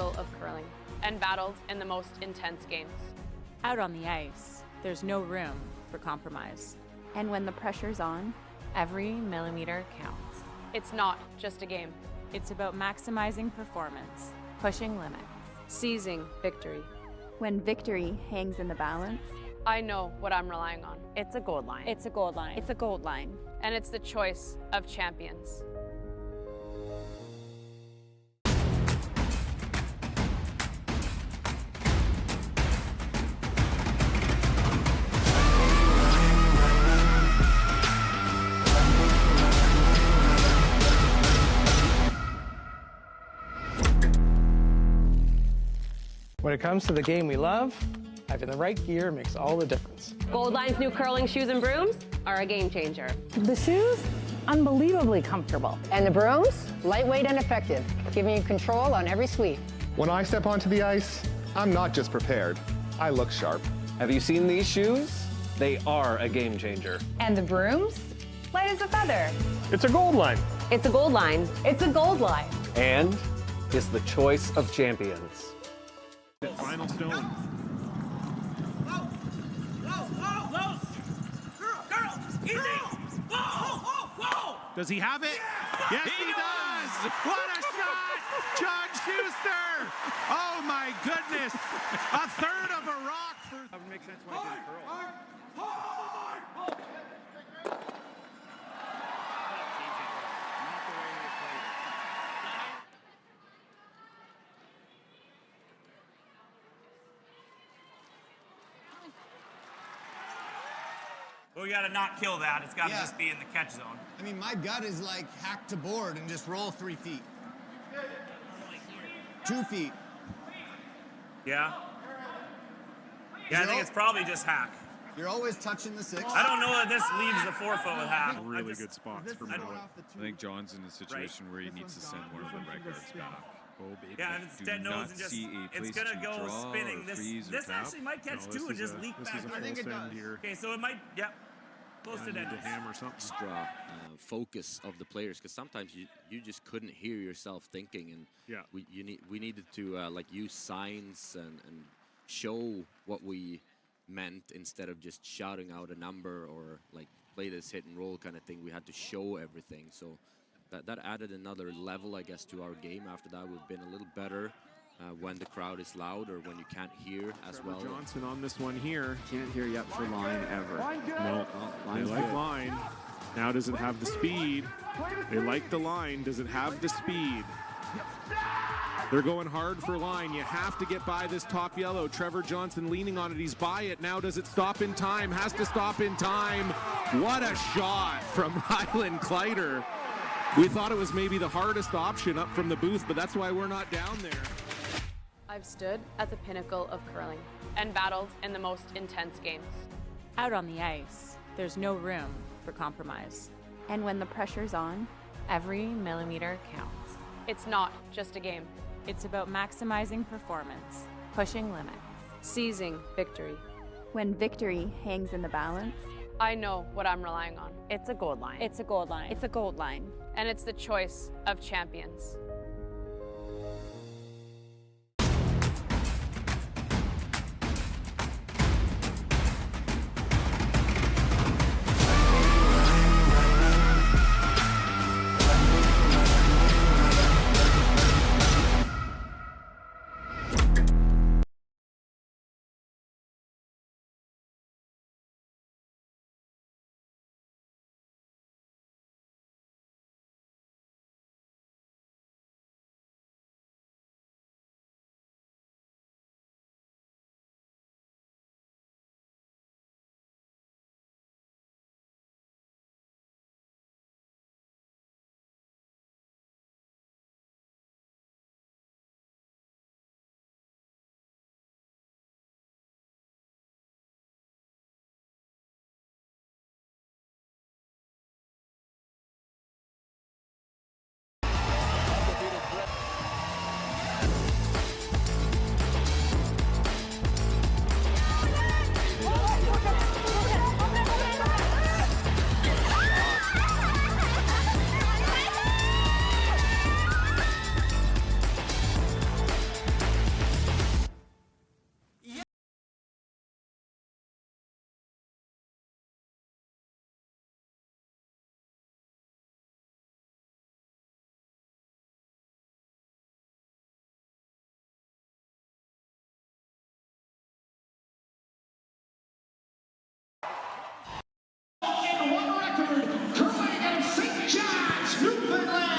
pinnacle of curling and battled in the most intense games. Out on the ice, there's no room for compromise. And when the pressure's on, every millimeter counts. It's not just a game. It's about maximizing performance. Pushing limits. Seizing victory. When victory hangs in the balance, I know what I'm relying on. It's a gold line. It's a gold line. It's a gold line. And it's the choice of champions. When it comes to the game we love, having the right gear makes all the difference. Gold Line's new curling shoes and brooms are a game changer. The shoes, unbelievably comfortable. And the brooms, lightweight and effective, giving you control on every sweep. When I step onto the ice, I'm not just prepared, I look sharp. Have you seen these shoes? They are a game changer. And the brooms, light as a feather. It's a gold line. It's a gold line. It's a gold line. And is the choice of champions. Final stone. Whoa! Whoa! Whoa! Whoa! Girl! Easy! Whoa! Whoa! Whoa! Does he have it? Yes, he does! What a shot! John Schuster! Oh my goodness! A third of a rock for... That would make sense why I did curl. Well, we gotta not kill that. It's gotta just be in the catch zone. I mean, my gut is like hack to board and just roll 3 feet. 2 feet. Yeah? Yeah, I think it's probably just hack. You're always touching the 6. I don't know that this leaves the 4 foot with hack. Really good spots for Miller. I think John's in a situation where he needs to send one of the right guards back. Oh, baby. Yeah, and it's dead nose and just, it's gonna go spinning. This actually might catch two and just leak back. I think it does. Okay, so it might, close to dead. Hammer something. Extra focus of the players, because sometimes you just couldn't hear yourself thinking, and we needed to like use signs and show what we meant instead of just shouting out a number or like play this hit and roll kind of thing. We had to show everything, so that added another level, I guess, to our game. After that, we've been a little better when the crowd is loud or when you can't hear as well. Johnson on this one here. Can't hear yet for line ever. No, they like line. Now does it have the speed? They like the line. Does it have the speed? They're going hard for line. You have to get by this top yellow. Trevor Johnson leaning on it. He's by it. Now does it stop in time? Has to stop in time. What a shot from Ryland Kleider. We thought it was maybe the hardest option up from the booth, but that's why we're not down there. I've stood at the pinnacle of curling and battled in the most intense games. Out on the ice, there's no room for compromise. And when the pressure's on, every millimeter counts. It's not just a game. It's about maximizing performance. Pushing limits. Seizing victory. When victory hangs in the balance, I know what I'm relying on. It's a gold line. It's a gold line. It's a gold line. And it's the choice of champions.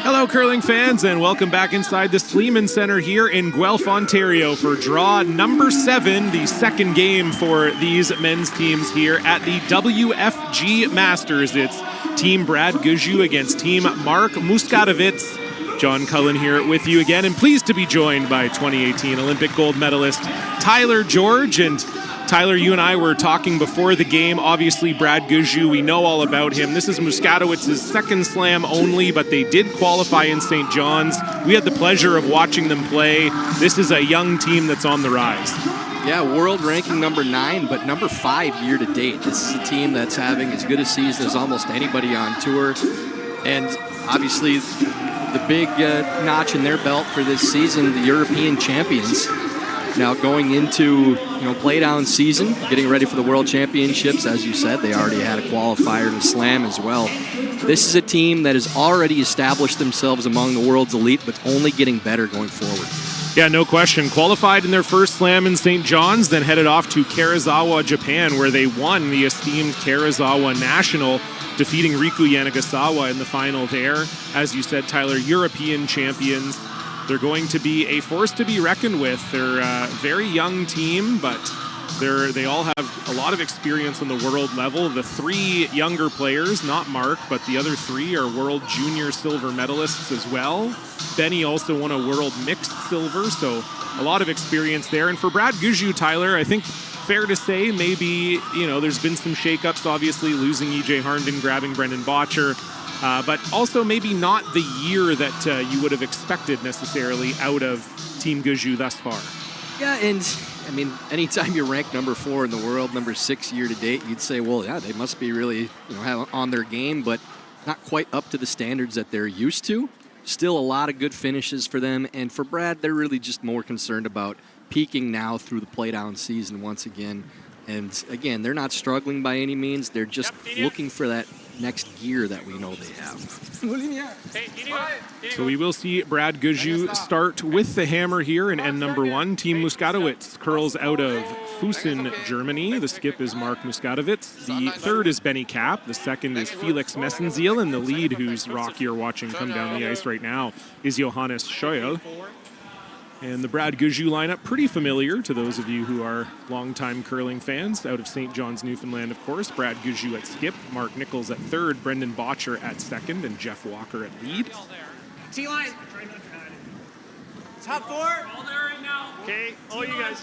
Hello, curling fans, and welcome back inside the Sleeman Center here in Guelph, Ontario for draw number 7, the second game for these men's teams here at the WFG Masters. It's Team Brad Gushue against Team Mark Muskatewitz. John Cullen here with you again, and pleased to be joined by 2018 Olympic gold medalist Tyler George. And Tyler, you and I were talking before the game. Obviously, Brad Gushue, we know all about him. This is Muskatewitz's second slam only, but they did qualify in St. John's. We had the pleasure of watching them play. This is a young team that's on the rise. Yeah, world ranking number 9, but number 5 year to date. This is a team that's having as good a season as almost anybody on tour. And obviously, the big notch in their belt for this season, the European champions. Now going into play-down season, getting ready for the World Championships. As you said, they already had a qualifier to slam as well. This is a team that has already established themselves among the world's elite, but only getting better going forward. Yeah, no question. Qualified in their first slam in St. John's, then headed off to Karazawa, Japan, where they won the esteemed Karazawa National, defeating Riku Yanagasawa in the final there. As you said, Tyler, European champions. They're going to be a force to be reckoned with. They're a very young team, but they all have a lot of experience on the world level. The 3 younger players, not Mark, but the other 3 are world junior silver medalists as well. Benny also won a world mixed silver, so a lot of experience there. And for Brad Gushue, Tyler, I think fair to say maybe, there's been some shakeups, obviously, losing E.J. Harnden, grabbing Brendan Bottcher. But also maybe not the year that you would have expected necessarily out of Team Gushue thus far. Yeah, and I mean, anytime you're ranked number 4 in the world, number 6 year to date, you'd say, well, yeah, they must be really on their game, but not quite up to the standards that they're used to. Still a lot of good finishes for them, and for Brad, they're really just more concerned about peaking now through the play-down season once again. And again, they're not struggling by any means. They're just looking for that next gear that we know they have. So we will see Brad Gushue start with the hammer here in end number 1. Team Muskatewitz curls out of Fussen, Germany. The skip is Mark Muskatewitz. The third is Benny Kapp. The second is Felix Messenziel. And the lead, whose rock you're watching come down the ice right now, is Johannes Scheuel. And the Brad Gushue lineup, pretty familiar to those of you who are longtime curling fans out of St. John's, Newfoundland, of course. Brad Gushue at skip, Mark Nichols at third, Brendan Bottcher at second, and Jeff Walker at lead. T-line. Top 4. All there right now. Okay, all you guys.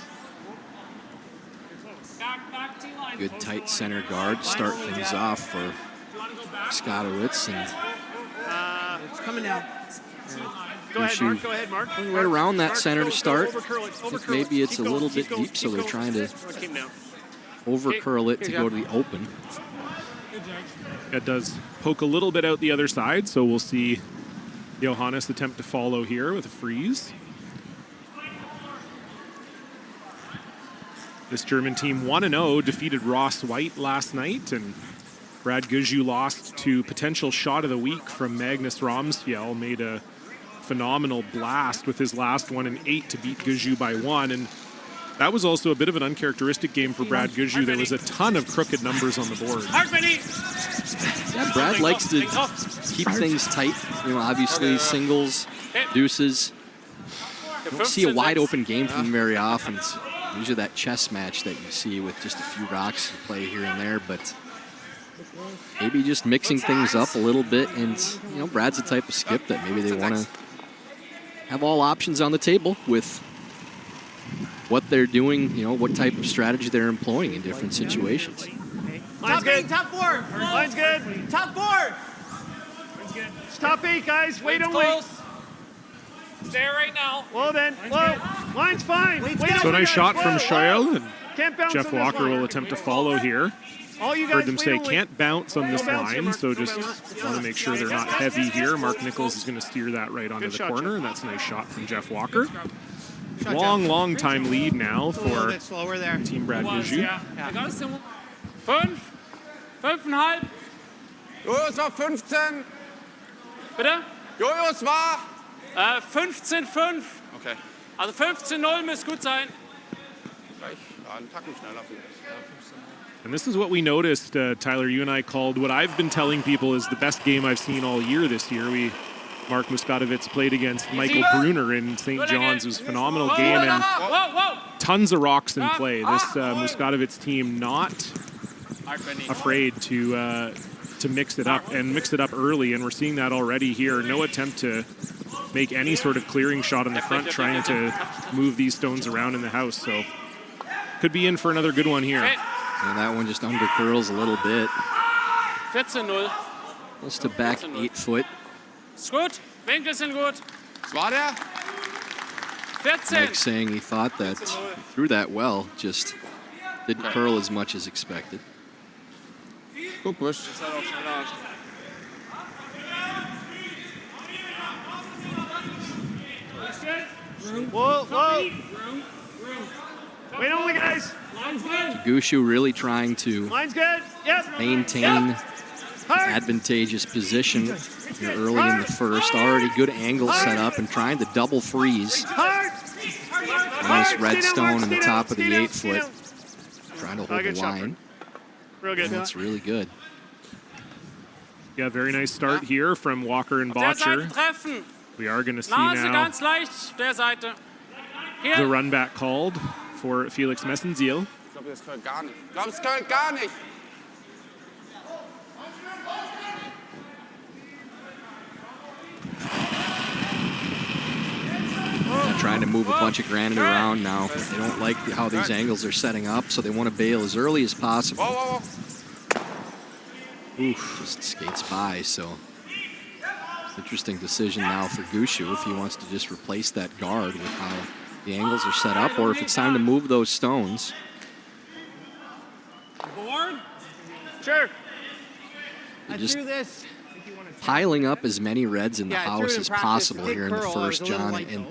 Back T-line. Good tight center guard, start things off for Muskatewitz. And it's coming down. Go ahead, Mark. Right around that center to start. I think maybe it's a little bit deep, so they're trying to over-curl it to go to the open. It does poke a little bit out the other side, so we'll see Johannes attempt to follow here with a freeze. This German team 1-0, defeated Ross White last night, and Brad Gushue lost to potential shot of the week from Magnus Ramsfjell, made a phenomenal blast with his last one in 8 to beat Gushue by 1. And that was also a bit of an uncharacteristic game for Brad Gushue. There was a ton of crooked numbers on the board. Yeah, Brad likes to keep things tight. Obviously singles, deuces. Don't see a wide open game from him very often. It's usually that chess match that you see with just a few rocks to play here and there, but maybe just mixing things up a little bit. And Brad's the type of skip that maybe they want to have all options on the table with what they're doing, what type of strategy they're employing in different situations. Line's good. Top 4. Line's good. Top 4. Line's good. Top 8, guys. Wait and wait. Stay right now. Well then. Whoa. Line's fine. So nice shot from Scheuel, and Jeff Walker will attempt to follow here. Heard them say can't bounce on this line, so just want to make sure they're not heavy here. Mark Nichols is going to steer that right onto the corner, and that's a nice shot from Jeff Walker. Long time lead now for Team Brad Gushue. 5,5. Jojo, es war 15. Bitte? Jojo, es war 15,5. Okay. Also 15,0 müsste gut sein. Gleich einen Tacken schneller vielleicht. And this is what we noticed, Tyler, you and I called what I've been telling people is the best game I've seen all year this year. Mark Muskatewitz played against Michael Bruner in St. John's. It was a phenomenal game and tons of rocks in play. This Muskatewitz team not afraid to mix it up and mix it up early, and we're seeing that already here. No attempt to make any sort of clearing shot in the front, trying to move these stones around in the house. So could be in for another good one here. And that one just under curls a little bit. 14-0. Close to back 8 foot. Ist gut. Winkel sind gut. Was war der? 14. Mike saying he thought that he threw that well, just didn't curl as much as expected. Guck, Busch. Whoa, whoa. Wait only, guys. Gushue really trying to maintain an advantageous position here early in the first. Already good angle set up and trying to double freeze. Nice red stone in the top of the 8 foot. Trying to hold the line. Real good. That's really good. Yeah, very nice start here from Walker and Botcher. We are going to see now the run back called for Felix Messenziel. Ich glaube, das gehört gar nicht. Ich glaube, es gehört gar nicht. Trying to move a bunch of granite around now. They don't like how these angles are setting up, so they want to bail as early as possible. Whoa, whoa, whoa. Oof, just skates by, so interesting decision now for Gushue if he wants to just replace that guard with how the angles are set up, or if it's time to move those stones. Board? Sure. Just piling up as many reds in the house as possible here in the first, John. And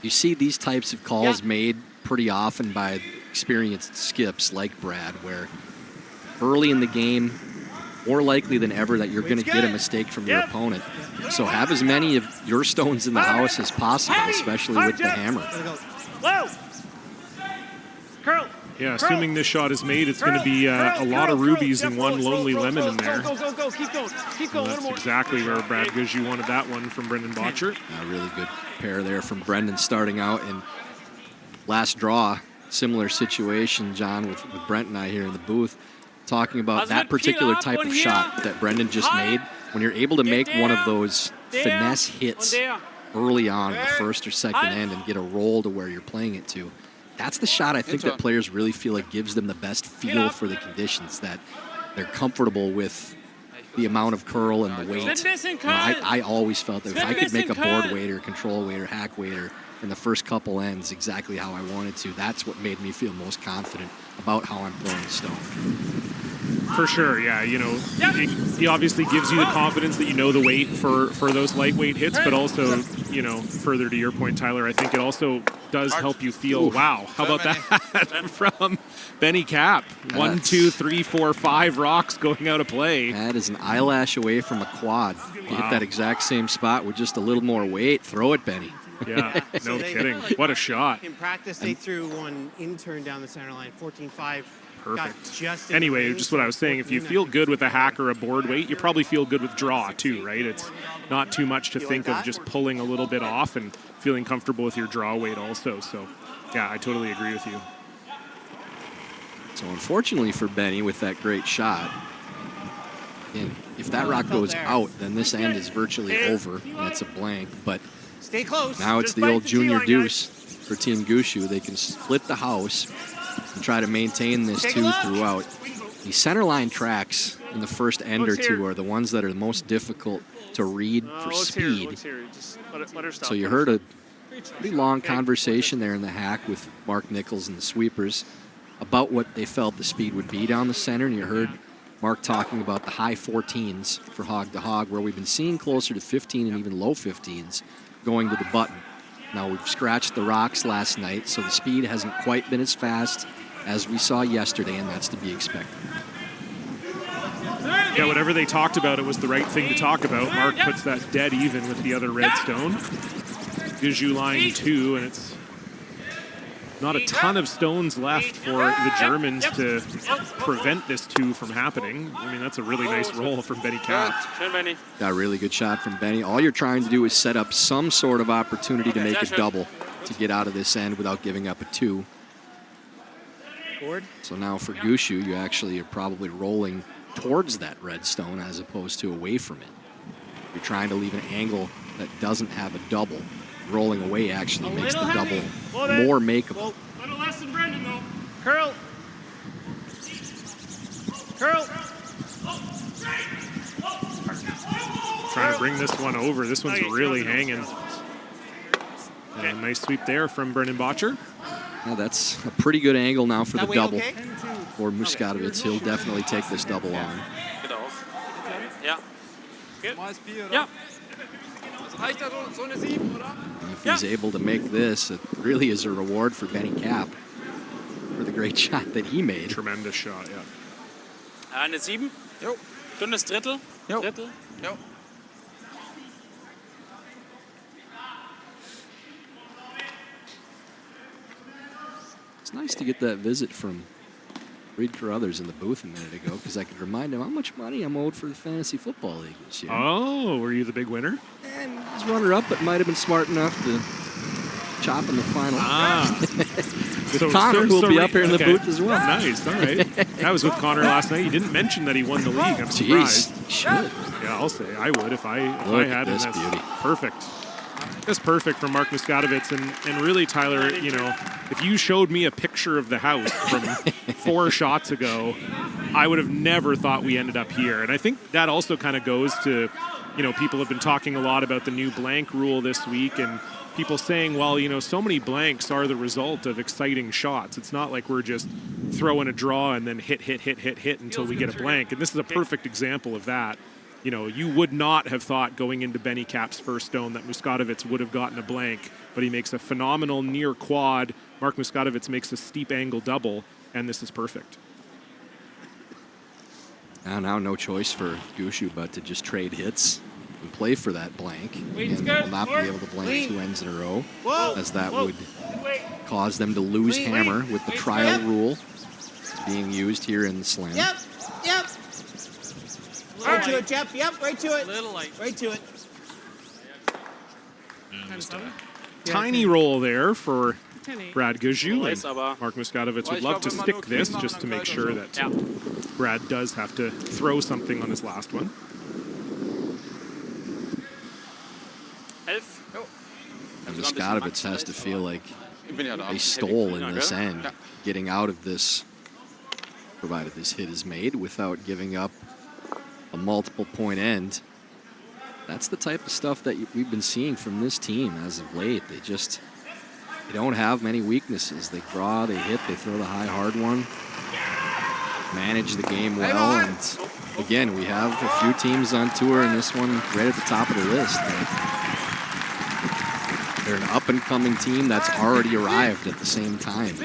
you see these types of calls made pretty often by experienced skips like Brad, where early in the game, more likely than ever that you're going to get a mistake from your opponent. So have as many of your stones in the house as possible, especially with the hammer. Whoa. Curl. Yeah, assuming this shot is made, it's going to be a lot of rubies and one lonely lemon in there. Go, keep going. Keep going. That's exactly where Brad Gushue wanted that one from Brendan Botcher. A really good pair there from Brendan starting out. And last draw, similar situation, John, with Brent and I here in the booth, talking about that particular type of shot that Brendan just made. When you're able to make one of those finesse hits early on in the first or second end and get a roll to where you're playing it to, that's the shot I think that players really feel like gives them the best feel for the conditions, that they're comfortable with the amount of curl and the weight. You know, I always felt that if I could make a board weight or control weight or hack weighter in the first couple ends exactly how I wanted to, that's what made me feel most confident about how I'm throwing the stone. For sure, yeah. You know, he obviously gives you the confidence that you know the weight for those lightweight hits, but also, you know, further to your point, Tyler, I think it also does help you feel, wow, how about that from Benny Cap? 1, 2, 3, 4, 5 rocks going out of play. That is an eyelash away from a quad. You hit that exact same spot with just a little more weight. Throw it, Benny. Yeah, no kidding. What a shot. In practice, they threw one in-turn down the center line, 14-5. Perfect. Anyway, just what I was saying, if you feel good with a hack or a board weight, you probably feel good with draw too, right? It's not too much to think of just pulling a little bit off and feeling comfortable with your draw weight also. So, yeah, I totally agree with you. So unfortunately for Benny with that great shot, and if that rock goes out, then this end is virtually over, and it's a blank. But stay close. Now it's the old junior deuce for Team Gushue. They can split the house and try to maintain this too throughout. The center line tracks in the first end or two are the ones that are the most difficult to read for speed. So you heard a pretty long conversation there in the hack with Mark Nichols and the sweepers about what they felt the speed would be down the center, and you heard Mark talking about the high 14s for hog to hog, where we've been seeing closer to 15 and even low 15s going to the button. Now, we've scratched the rocks last night, so the speed hasn't quite been as fast as we saw yesterday, and that's to be expected. Yeah, whatever they talked about, it was the right thing to talk about. Mark puts that dead even with the other red stone. Gushue line 2, and it's not a ton of stones left for the Germans to prevent this 2 from happening. I mean, that's a really nice roll from Benny Cap. Got a really good shot from Benny. All you're trying to do is set up some sort of opportunity to make a double to get out of this end without giving up a 2. So now for Gushue, you actually are probably rolling towards that red stone as opposed to away from it. You're trying to leave an angle that doesn't have a double. Rolling away actually makes the double more makeable. Little less than Brendan, though. Curl. Curl. Trying to bring this one over. This one's really hanging. And a nice sweep there from Brendan Botcher. Well, that's a pretty good angle now for the double for Muskatewitz. He'll definitely take this double on. Yeah. Yeah. If he's able to make this, it really is a reward for Benny Cap for the great shot that he made. Tremendous shot, yeah. Eine 7. Jo. Dünnes Drittel. Jo. Drittel. Jo. It's nice to get that visit from Reed Carruthers in the booth a minute ago because I could remind him how much money I'm owed for the Fantasy Football League this year. Oh, were you the big winner? And he's runner-up, but might have been smart enough to chop in the final. So Connor will be up here in the booth as well. Nice, all right. I was with Connor last night. He didn't mention that he won the league. I'm surprised. Jeez, should. Yeah, I'll say I would if I had this him. That's beauty. Perfect. That's perfect from Mark Muskatewitz. And really, Tyler, you know, if you showed me a picture of the house from 4 shots ago, I would have never thought we ended up here. And I think that also kind of goes to, you know, people have been talking a lot about the new blank rule this week and people saying, well, you know, so many blanks are the result of exciting shots. It's not like we're just throwing a draw and then hit until we get a blank. And this is a perfect example of that. You know, you would not have thought going into Benny Cap's first stone that Muskatewitz would have gotten a blank, but he makes a phenomenal near quad. Mark Muskatewitz makes a steep angle double, and this is perfect. Now no choice for Gushue but to just trade hits and play for that blank. And will not be able to blank 2 ends in a row, as that would cause them to lose hammer with the trial rule being used here in the slam. Yep. Right to it, Jeff. Yep, right to it. Little light. Right to it. Tiny roll there for Brad Gushue. And Mark Muskatewitz would love to stick this just to make sure that Brad does have to throw something on his last one. And Muskatewitz has to feel like they stole in this end, getting out of this, provided this hit is made, without giving up a multiple point end. That's the type of stuff that we've been seeing from this team as of late. They don't have many weaknesses. They draw, they hit, they throw the high hard one, manage the game well, and again, we have a few teams on tour, and this one right at the top of the list. They're an up-and-coming team that's already arrived at the same time.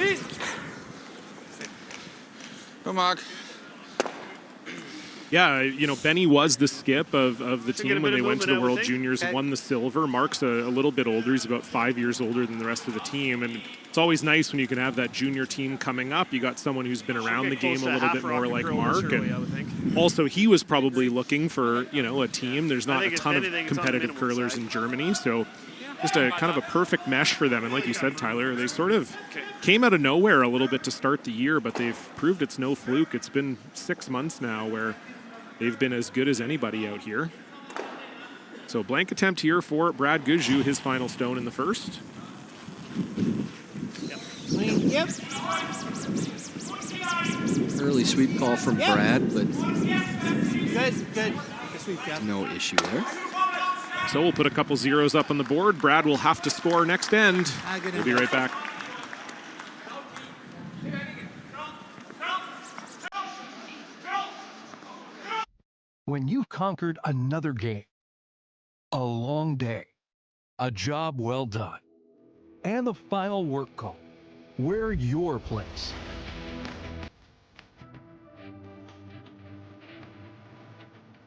Go, Mark. Yeah, you know, Benny was the skip of the team when they went to the World Juniors, won the silver. Mark's a little bit older. He's about 5 years older than the rest of the team. And it's always nice when you can have that junior team coming up. You got someone who's been around the game a little bit more like Mark. And also, he was probably looking for, you know, a team. There's not a ton of competitive curlers in Germany. So just a kind of a perfect mesh for them. And like you said, Tyler, they sort of came out of nowhere a little bit to start the year, but they've proved it's no fluke. It's been 6 months now where they've been as good as anybody out here. So blank attempt here for Brad Gushue, his final stone in the first. Yep. Early sweep call from Brad, but Good sweep, Jeff. no issue there. So we'll put a couple zeros up on the board. Brad will have to score next end. We'll be right back. When you've conquered another game, a long day, a job well done, and the final work call, we're your place.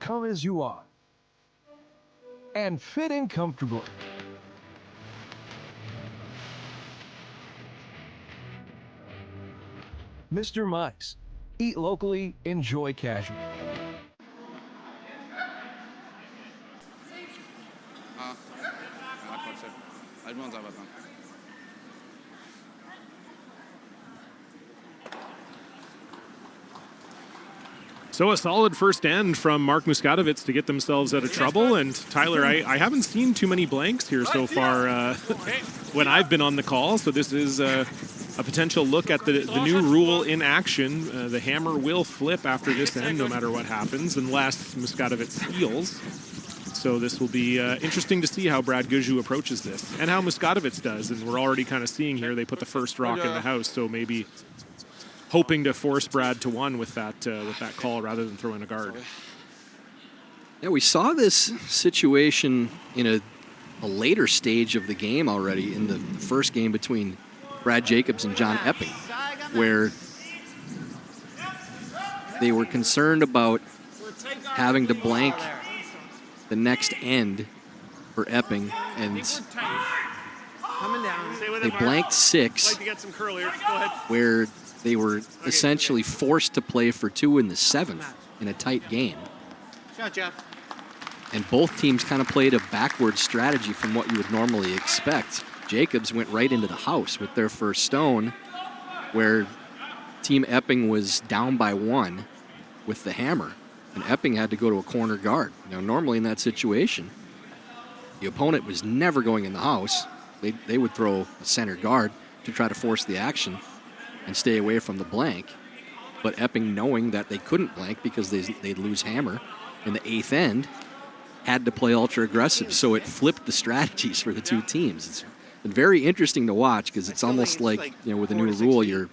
Come as you are and fit in comfortably. Mr. Mice. Eat locally, enjoy casual. Ja, trotzdem. Halten wir uns aber dran. So a solid first end from Mark Muskatewitz to get themselves out of trouble. And Tyler, I haven't seen too many blanks here so far when I've been on the call. So this is a potential look at the new rule in action. The hammer will flip after this end no matter what happens, unless Muskatewitz steals. So this will be interesting to see how Brad Gushue approaches this and how Muskatewitz does. And we're already kind of seeing here they put the first rock in the house. So maybe hoping to force Brad to one with that call rather than throwing a guard. Yeah, we saw this situation in a later stage of the game already in the first game between Brad Jacobs and John Epping, where they were concerned about having to blank the next end for Epping, and they blanked 6, where they were essentially forced to play for 2 in the 7th in a tight game. Shot, Jeff. And both teams kind of played a backward strategy from what you would normally expect. Jacobs went right into the house with their first stone, where Team Epping was down by 1 with the hammer, and Epping had to go to a corner guard. Now, normally in that situation, the opponent was never going in the house. They would throw a center guard to try to force the action and stay away from the blank. But Epping, knowing that they couldn't blank because they'd lose hammer in the 8th end, had to play ultra aggressive. So it flipped the strategies for the two teams. It's been very interesting to watch because it's almost like, with a new rule, you're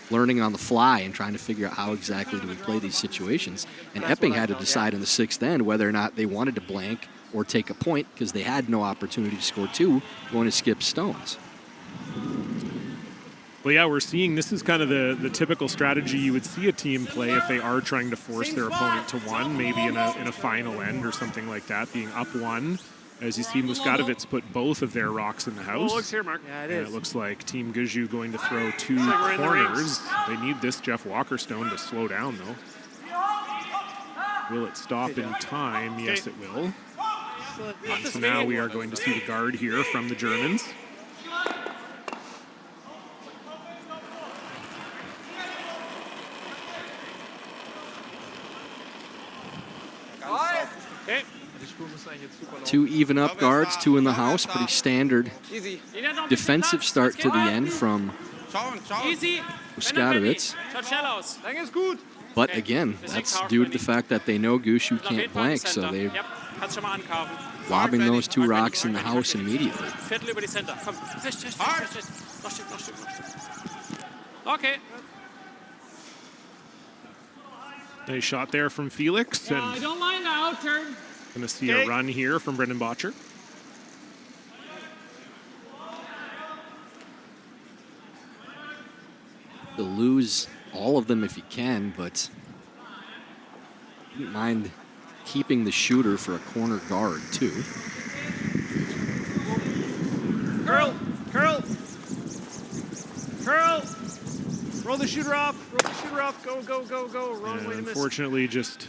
learning on the fly and trying to figure out how exactly do we play these situations. And Epping had to decide in the 6th end whether or not they wanted to blank or take a point because they had no opportunity to score 2 going to skip stones. Well, yeah, we're seeing this is kind of the typical strategy you would see a team play if they are trying to force their opponent to 1, maybe in a final end or something like that, being up 1. As you see, Muskatewitz put both of their rocks in the house. Oh, looks here, Mark. Yeah, it is. It looks like Team Gushue going to throw 2 corners. They need this Jeff Walker stone to slow down, though. Will it stop in time? Yes, it will. And so now we are going to see the guard here from the Germans. Okay. 2 even up guards, 2 in the house. Pretty standard defensive start to the end from Muskatewitz. But again, that's due to the fact that they know Gushue can't blank, so they're lobbing those 2 rocks in the house immediately. Okay. Nice shot there from Felix. And I don't mind now, turn. going to see a run here from Brendan Botcher. You'll lose all of them if you can, but wouldn't mind keeping the shooter for a corner guard, too. Curl. Roll the shooter off. Go. Wrong way to miss. Unfortunately, just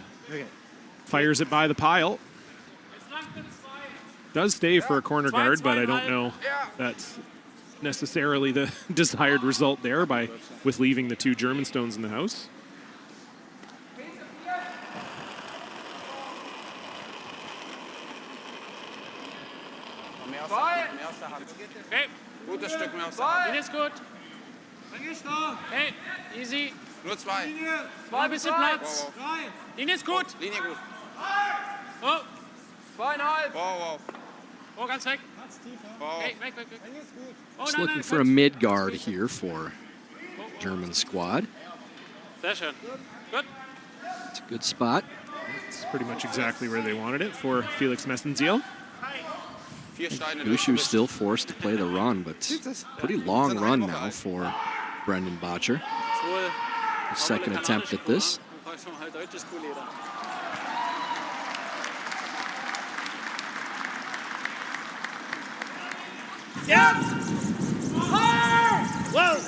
fires it by the pile. Does stay for a corner guard, but I don't know that's necessarily the desired result there with leaving the 2 German stones in the house. Okay. Gutes Stück mehr aus der Hand. Linie ist gut. Hey, easy. Nur 2. 2 bisschen Platz. Linie ist gut. Linie gut. Oh. 2,5. Wow. Oh, ganz weg. Wow. Hey, weg. Just looking for a mid guard here for German squad. Sehr schön. Good. It's a good spot. It's pretty much exactly where they wanted it for Felix Messenziel. Gushue's still forced to play the run, but pretty long run now for Brendan Botcher. His second attempt at this. Yeah.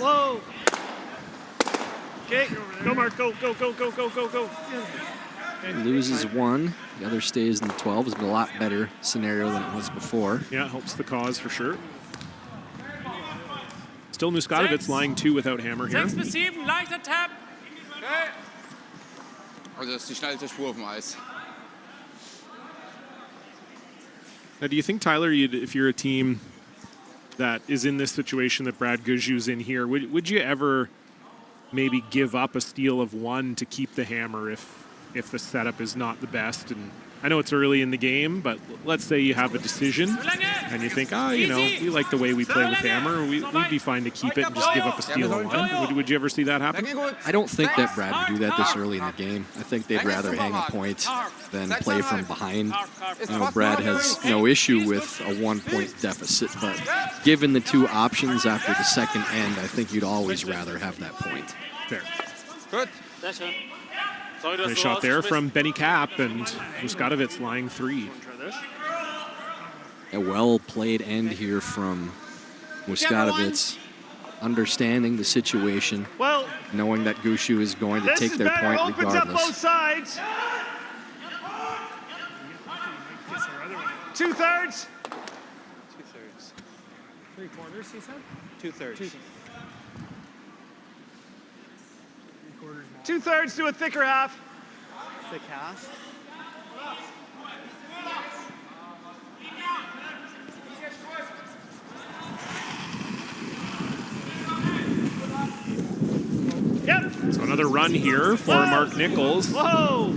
Whoa. Okay, go, Mark. Go, go, go, go, go, go, go. Loses one. The other stays in the 12. It's been a lot better scenario than it was before. Yeah, helps the cause for sure. Still Muskatewitz lying 2 without hammer here. 6 bis 7, leichter Tap. Also das ist die schnellste Spur auf dem Eis. Now, do you think, Tyler, if you're a team that is in this situation that Brad Gushue's in here, would you ever maybe give up a steal of 1 to keep the hammer if the setup is not the best? And I know it's early in the game, but let's say you have a decision and you think, we like the way we play with hammer. We'd be fine to keep it and just give up a steal of 1. Would you ever see that happen? I don't think that Brad would do that this early in the game. I think they'd rather hang a point than play from behind. Brad has no issue with a 1-point deficit, but given the 2 options after the second end, I think you'd always rather have that point. Fair. Good. Nice shot there from Benny Cap, and Muskatewitz lying 3. A well-played end here from Muskatewitz, understanding the situation, knowing that Gushue is going to take their point opens regardless. Up both sides. 2/3. 2/3. 3/4, he said? 2/3. 2/3 to a thicker half. Thick half. Yep. So another run here for Mark Nichols. Whoa.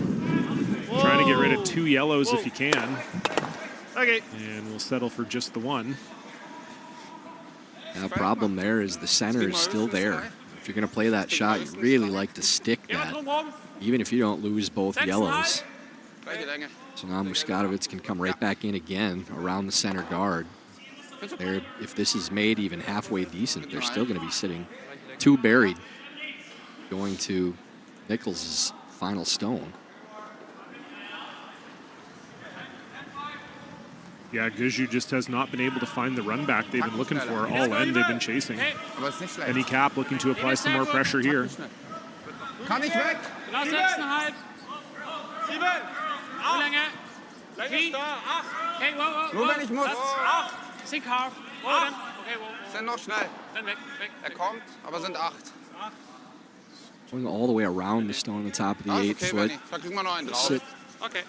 Trying to get rid of 2 yellows if you can. Okay. And we'll settle for just the 1. Now, problem there is the center is still there. If you're going to play that shot, you really like to stick that, even if you don't lose both yellows. So now Muskatewitz can come right back in again around the center guard. If this is made even halfway decent, they're still going to be sitting 2 buried, going to Nichols' final stone. Yeah, Gushue just has not been able to find the run back they've been looking for all end. They've been chasing. Benny Cap looking to apply some more pressure here. Kann ich weg? Genau 6,5. 7. Wie lange? Wie? 8. Okay, wow. Nur wenn ich muss. 8. 6,5. Wo denn? Okay, wo? Sind noch schnell. Dann weg. Kommt, aber sind 8. Going all the way around the stone on the top of the 8 foot. Da kriegen wir noch einen drauf. Sit Okay.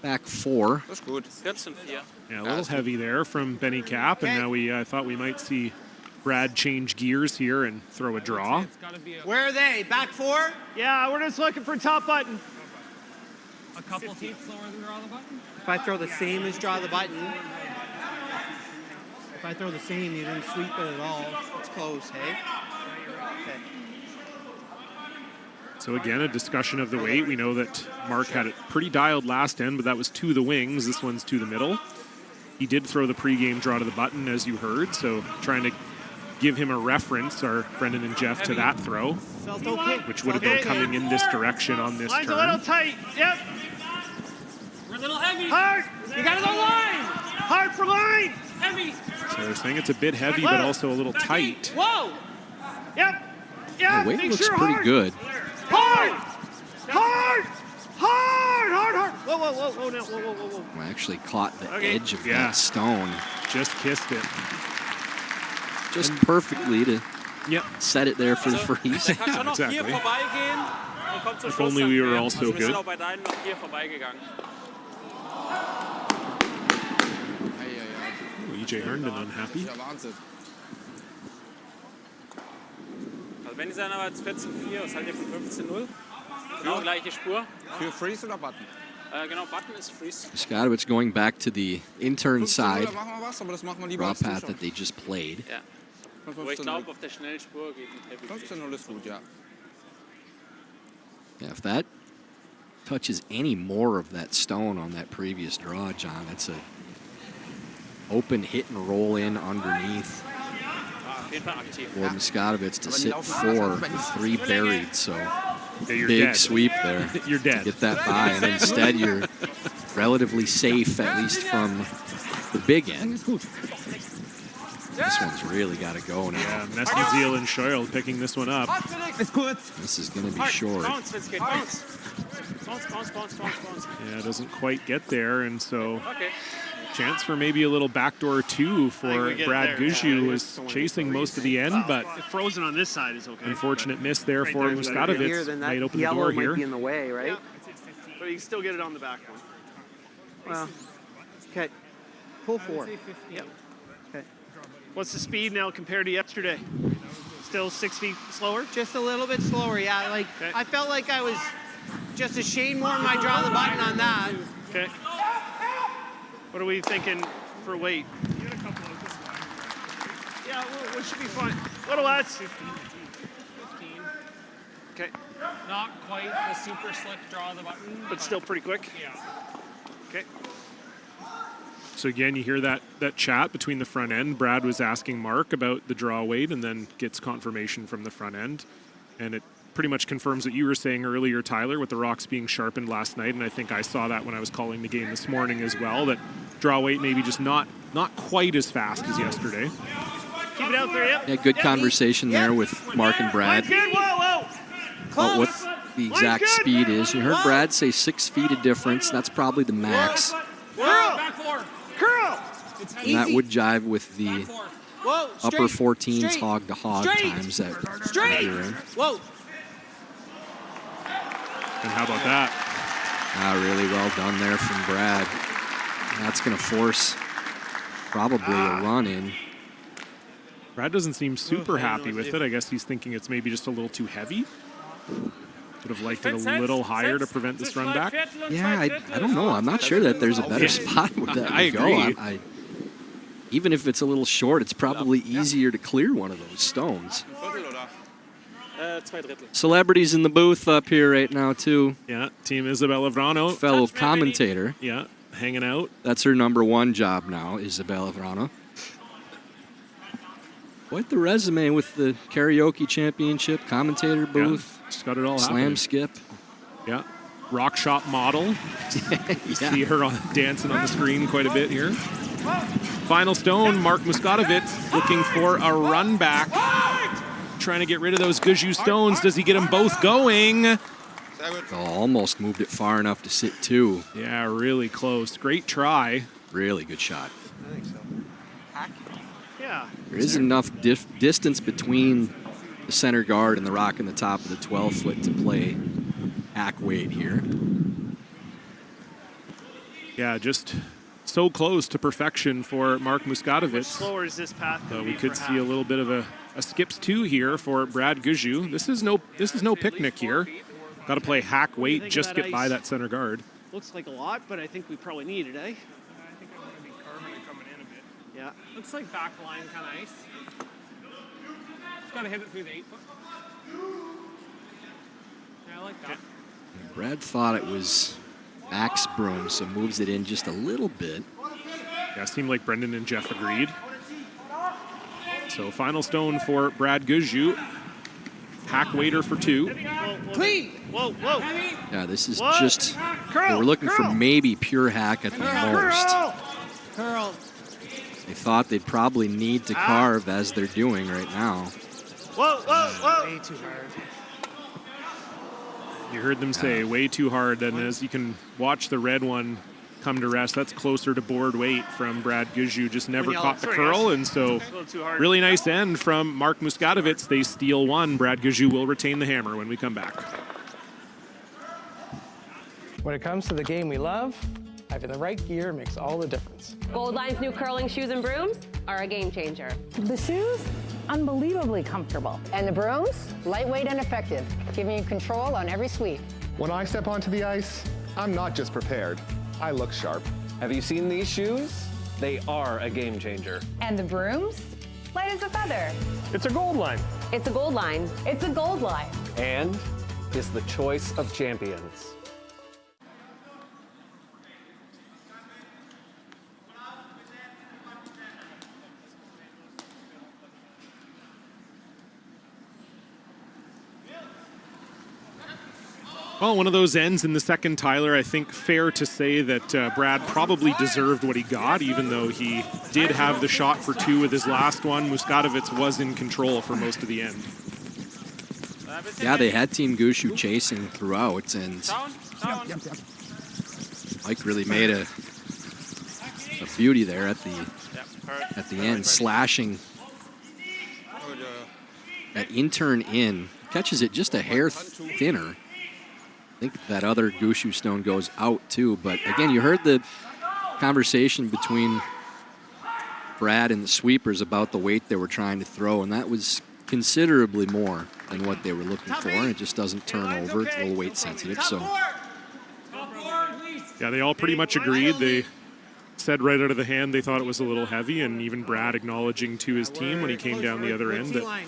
back 4. Das ist gut. 14,4. Yeah, a little heavy there from Benny Cap, and now we thought we might see Brad change gears here and throw a draw. Where are they? Back 4? Yeah, we're just looking for top button. A couple feet slower than draw the button? If I throw the same as draw the button. If I throw the same, you didn't sweep it at all. It's close, hey? Okay. So again, a discussion of the weight. We know that Mark had it pretty dialed last end, but that was to the wings. This one's to the middle. He did throw the pregame draw to the button, as you heard, so trying to give him a reference, our Brendan and Jeff, to that throw, which would have been coming in this direction on this Line's turn. a little tight. Yep. We're a little heavy. Hard. You gotta go line. Hard for line. Heavy. So they're saying it's a bit heavy, but also a little tight. Whoa. Yep. Yeah. The weight make looks sure pretty hard. good. Hard. Hard. Hard. Hard. Hard. Whoa. Whoa. Whoa. Whoa. Now. Whoa. Whoa. Whoa. Whoa. I actually caught the edge of Yeah. that stone. Just kissed it. Just perfectly to set it there for the freeze. Der kann schon noch hier Exactly. vorbeigehen und kommt zum If Schluss only dann we were quer. all so Also wir sind good. auch bei deinen noch hier vorbeigegangen. EJ Herndon unhappy. Ja, Wahnsinn. Also wenn die sagen aber jetzt 14,4, was haltet ihr von 15,0? Genau gleiche Spur. Für Freeze oder Button? Genau, Button ist Freeze. Muskatewitz going back to the intern side, Da machen wir was, aber das machen wir lieber draw als path Zuschauer. that they just played. Ja. Aber ich glaube, auf der schnellen Spur geht ein Heavy. 15-0 ist gut, ja. Yeah, if that touches any more of that stone on that previous draw, John, that's a open hit and roll in underneath Auf jeden Fall aktiv. for Muskatewitz to sit 4 with 3 buried. So you're big dead. sweep there. You're dead. To get that by, and instead you're relatively safe, at least from the big end. This one's really got to go now. Yeah, Muskatewitz and Scheuel picking this one up. This is going to be short. Bounce, Vincent, bounce. Bounce. Yeah, doesn't quite get there, and so chance for maybe a little backdoor 2 for Brad Gushue, who was chasing most of the end, but frozen on this side is okay. Unfortunate miss there for Muskatewitz. Might open the door here. Might be in the way, right? Yeah. But you can still get it on the back one. Well, okay. Full 4. Yep. Okay. What's the speed now compared to yesterday? Still 6 feet slower? Just a little bit slower, yeah. Like I felt like I was just a shade more when I draw the button on that. Okay. What are we thinking for weight? Yeah, we should be fine. A little less. 15. Okay. Not quite the super slick draw of the button. But still pretty quick? Yeah. Okay. So again, you hear that chat between the front end. Brad was asking Mark about the draw weight and then gets confirmation from the front end. And it pretty much confirms what you were saying earlier, Tyler, with the rocks being sharpened last night. And I think I saw that when I was calling the game this morning as well, that draw weight maybe just not quite as fast as yesterday. Keep it out there, yep. Yeah, good conversation there with Mark and Brad. Good. Whoa. About what the exact speed is. You heard Brad say 6 feet of difference. That's probably the max. Curl. And that would jive with the upper 14s hog to hog times that you're in. Whoa. And how about that? Really well done there from Brad. That's going to force probably a run in. Brad doesn't seem super happy with it. I guess he's thinking it's maybe just a little too heavy. Would have liked it a little higher to prevent this run back. Yeah, I don't know. I'm not sure that there's a better spot where that would go. Even if it's a little short, it's probably easier to clear one of those stones. Celebrities in the booth up here right now, too. Yeah, Team Isabella Vrano. Fellow commentator. Yeah, hanging out. That's her #1 job now, Isabella Vrano. Quite the resume with the karaoke championship, commentator booth. Yeah, she's got it all Slam happening. skip. Yeah. Rock shop model. You see her dancing on the screen quite a bit here. Final stone, Mark Muskatewitz looking for a run back. Trying to get rid of those Gushue stones. Does he get them both going? Oh, almost moved it far enough to sit 2. Yeah, really close. Great try. Really good shot. I think so. Yeah. There is enough distance between the center guard and the rock in the top of the 12-foot to play hack weight here. Yeah, just so close to perfection for Mark Muskatewitz. Much slower is this path? We could see a little bit of a skips 2 here for Brad Gushue. This is no picnic here. Got to play hack weight, just get by that center guard. Looks like a lot, but I think we probably need it, eh? I think I'm going to be carving and coming in a bit. Yeah. Looks like back line kind of ice. Just got to hit it through the 8-foot. Yeah, I like that. Brad thought it was Max Broom, so moves it in just a little bit. Yeah, seemed like Brendan and Jeff agreed. So final stone for Brad Gushue. Hack waiter for 2. Clean. Whoa. Yeah, this is just, they were looking for maybe pure hack at the most. Curl. They thought they'd probably need to carve as they're doing right now. Whoa. Way too hard. You heard them say way too hard, and as you can watch the red one come to rest, that's closer to board weight from Brad Gushue. Just never caught the curl, and so really nice end from Mark Muskatewitz. They steal 1. Brad Gushue will retain the hammer when we come back. When it comes to the game we love, having the right gear makes all the difference. Gold Line's new curling shoes and brooms are a game changer. The shoes, unbelievably comfortable. And the brooms, lightweight and effective, giving you control on every sweep. When I step onto the ice, I'm not just prepared. I look sharp. Have you seen these shoes? They are a game changer. And the brooms, light as a feather. It's a Gold Line. It's a Gold Line. It's a Gold Line. And is the choice of champions. Well, one of those ends in the second, Tyler. I think fair to say that Brad probably deserved what he got, even though he did have the shot for 2 with his last one. Muskatewitz was in control for most of the end. Yeah, they had Team Gushue chasing throughout, and Mike really made a beauty there at the end, slashing that in-turn in. Catches it just a hair thinner. I think that other Gushue stone goes out too, but again, you heard the conversation between Brad and the sweepers about the weight they were trying to throw, and that was considerably more than what they were looking for, and it just doesn't turn over. It's a little weight sensitive, so. Yeah, they all pretty much agreed. They said right out of the hand they thought it was a little heavy, and even Brad acknowledging to his team when he came down the other end that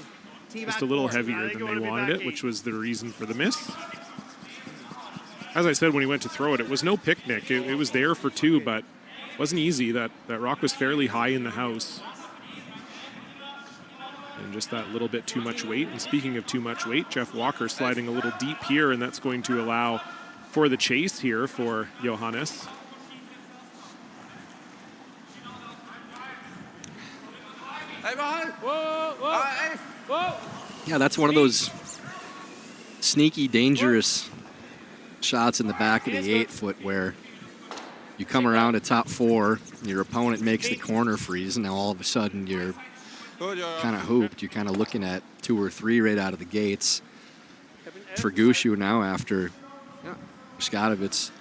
just a little heavier than they wanted it, which was the reason for the miss. As I said when he went to throw it, it was no picnic. It was there for 2, but it wasn't easy. That rock was fairly high in the house. And just that little bit too much weight. And speaking of too much weight, Jeff Walker sliding a little deep here, and that's going to allow for the chase here for Johannes. Yeah, that's one of those sneaky, dangerous shots in the back of the 8-foot where you come around a top 4, your opponent makes the corner freeze, and now all of a sudden you're kind of hooped. You're kind of looking at 2 or 3 right out of the gates. For Gushue now, after Muskatewitz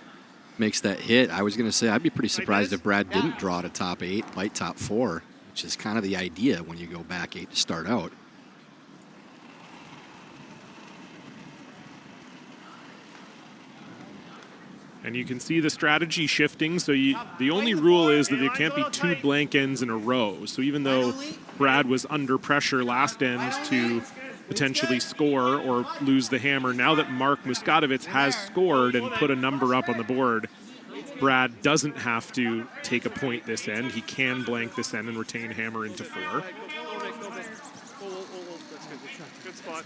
makes that hit, I was going to say I'd be pretty surprised if Brad didn't draw to top 8, bite top 4, which is kind of the idea when you go back 8 to start out. And you can see the strategy shifting. So the only rule is that there can't be 2 blank ends in a row. So even though Brad was under pressure last end to potentially score or lose the hammer, now that Mark Muskatewitz has scored and put a number up on the board, Brad doesn't have to take a point this end. He can blank this end and retain hammer into 4. Good spot.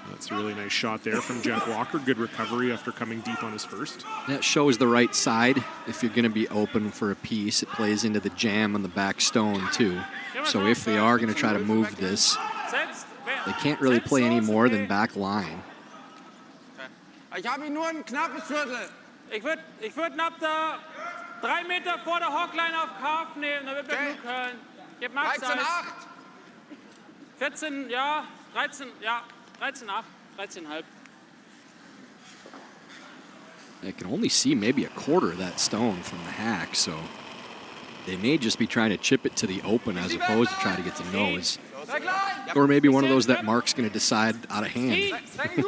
That's a really nice shot there from Jeff Walker. Good recovery after coming deep on his first. That shows the right side. If you're going to be open for a piece, it plays into the jam on the back stone too. So if they are going to try to move this, they can't really play any more than back line. Ich habe ihn nur ein knappes Viertel. Ich würd ab da 3 Meter vor der Hockline auf Karf nehmen, da wird wir genug hören. Gib Max 13,8. 14, ja, 13, ja, 13,8, 13,5. I can only see maybe a quarter of that stone from the hack, so they may just be trying to chip it to the open as opposed to trying to get to nose. Or maybe one of those that Mark's going to decide out of hand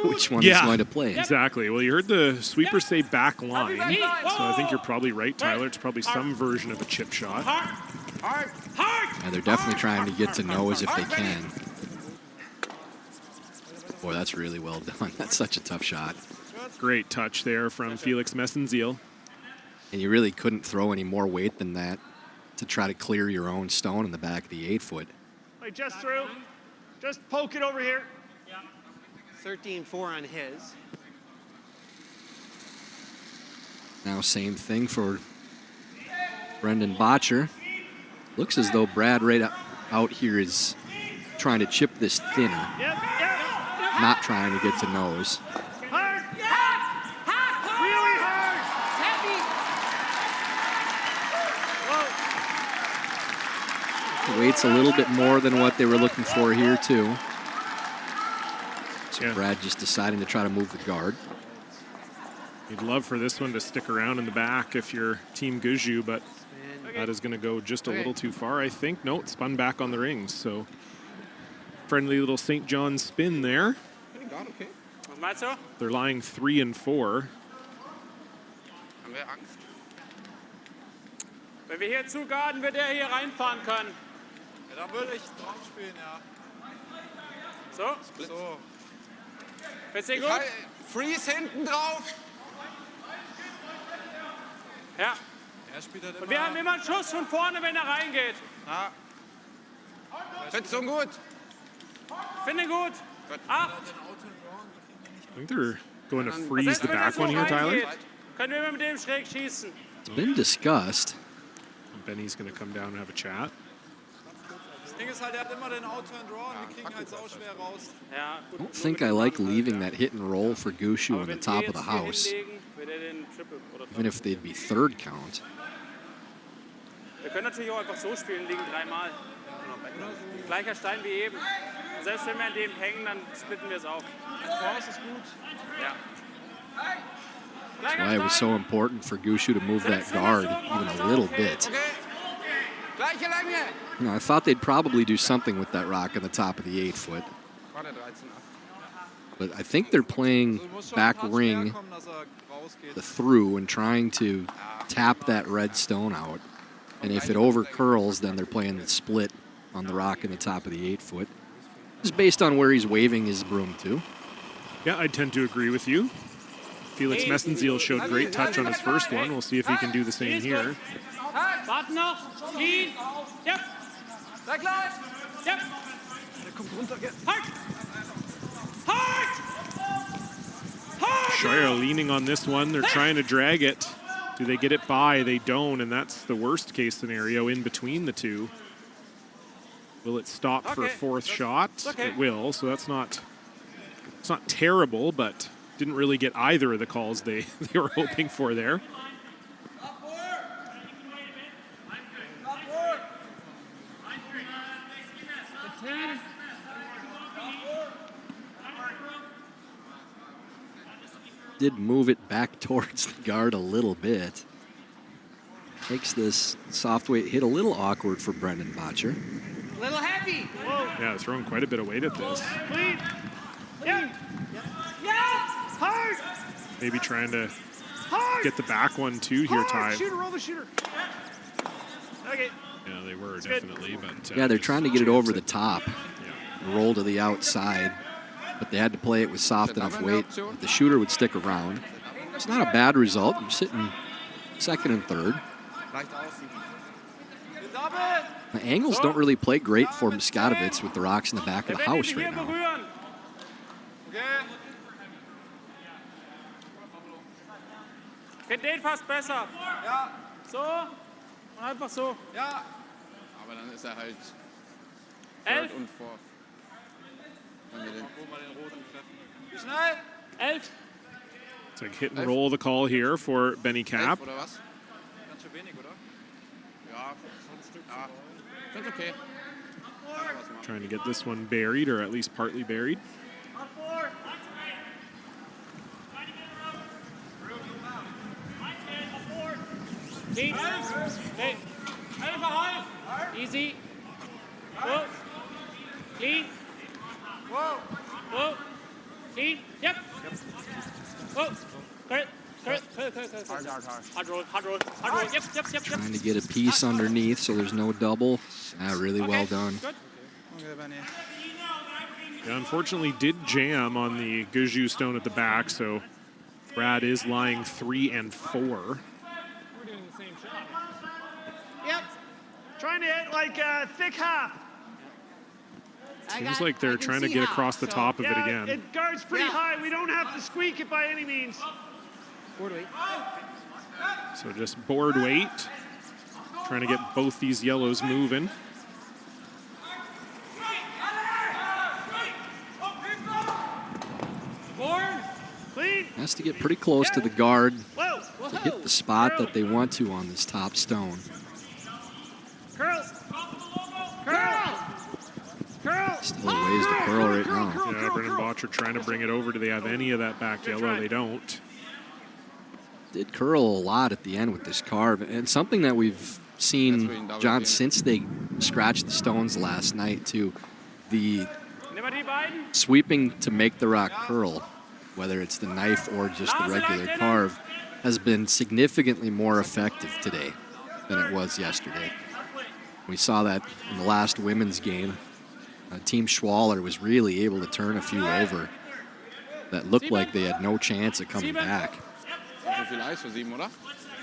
which one he's going to play. Exactly. Well, you heard the sweeper say back line, so I think you're probably right, Tyler. It's probably some version of a chip shot. Yeah, they're definitely trying to get to nose if they can. Boy, that's really well done. That's such a tough shot. Great touch there from Felix Messenziel. And you really couldn't throw any more weight than that to try to clear your own stone in the back of the 8-foot. Wait, just through. Just poke it over here. 13-4 on his. Now same thing for Brendan Botcher. Looks as though Brad right out here is trying to chip this thinner. Not trying to get to nose. Hard. Really hard. The weight's a little bit more than what they were looking for here too. So Brad just deciding to try to move the guard. You'd love for this one to stick around in the back if you're Team Gushue, but that is going to go just a little too far, I think. No, it spun back on the rings, so friendly little St. John spin there. They're lying 3 and 4. Wenn wir hier zugarden, wird er hier reinfahren können. Ja, dann würde ich drauf spielen, ja. So? So. Findest du gut? Freeze hinten drauf. Ja. Er spielt halt Und wir haben immer einen Schuss von vorne, wenn er reingeht. Ja. Findest du gut? Finde gut. 8. I think they're Going to freeze the back one here, Tyler. Können wir mit dem schräg schießen? It's been discussed. Benny's going to come down and have a chat. Das Ding ist halt, er hat immer den Out-Turn Draw und die kriegen halt so schwer raus. I don't think I like leaving that hit and roll for Gushue on the top of the house, even if they'd be third count. Wir können natürlich auch einfach so spielen, liegen dreimal. Gleicher Stein wie eben. Selbst wenn wir an dem hängen, dann splitten wir es auf. Cross ist gut. Ja. That's why it was so important for Gushue to move that guard even a little bit. You know, I thought they'd probably do something with that rock on the top of the 8-foot. But I think they're playing back ring the through and trying to tap that red stone out. And if it over curls, then they're playing the split on the rock in the top of the 8-foot. Just based on where he's waving his broom to. Yeah, I tend to agree with you. Felix Messenziel showed great touch on his first one. We'll see if he can do the same here. Warten noch. Clean. Yep. Sehr klar. Yep. Der kommt runter. Hart. Hart. Hart. Shire leaning on this one. They're trying to drag it. Do they get it by? They don't, and that's the worst case scenario in between the two. Will it stop for a fourth shot? It will, so it's not terrible, but didn't really get either of the calls they were hoping for there. Did move it back towards the guard a little bit. Makes this soft weight hit a little awkward for Brendan Botcher. Little heavy. Yeah, throwing quite a bit of weight at this. Clean. Yeah. Hard. Maybe trying to get the back one too here, Ty. Shooter, roll the shooter. Okay. Yeah, they were definitely, but Yeah, they're trying to get it over the top, and roll to the outside, but they had to play it with soft enough weight that the shooter would stick around. It's not a bad result. You're sitting second and third. The angles don't really play great for Muskatewitz with the rocks in the back of the house right now. Geht den fast besser. Ja. So. Und einfach so. Ja. Aber dann ist er halt 11 und vor. Wenn wir den roten treffen. Schnell. 11. It's like hit and roll the call here for Benny Cap. Oder was? Ganz schön wenig, oder? Ja, ja. That's okay. Trying to get this one buried, or at least partly buried. Clean. Okay. Einfach halb. Easy. Whoa. Clean. Whoa. Whoa. Clean. Yep. Whoa. Good. Hard roll. Yep. Trying to get a piece underneath so there's no double. Really well done. Yeah, unfortunately did jam on the Gushue stone at the back, so Brad is lying 3 and 4. We're doing the same shot. Yep. Trying to hit like a thick half. Seems like they're trying to get across the top of it again. It guards pretty high. We don't have to squeak it by any means. Board weight. So just board weight. Trying to get both these yellows moving. Has to get pretty close to the guard to hit the spot that they want to on this top stone. Curl. Still a ways to curl right now. Yeah, Brendan Botcher trying to bring it over. Do they have any of that back yellow? They don't. Did curl a lot at the end with this carve, and something that we've seen, John, since they scratched the stones last night too. The sweeping to make the rock curl, whether it's the knife or just the regular carve, has been significantly more effective today than it was yesterday. We saw that in the last women's game. Team Schwaller was really able to turn a few over that looked like they had no chance of coming back.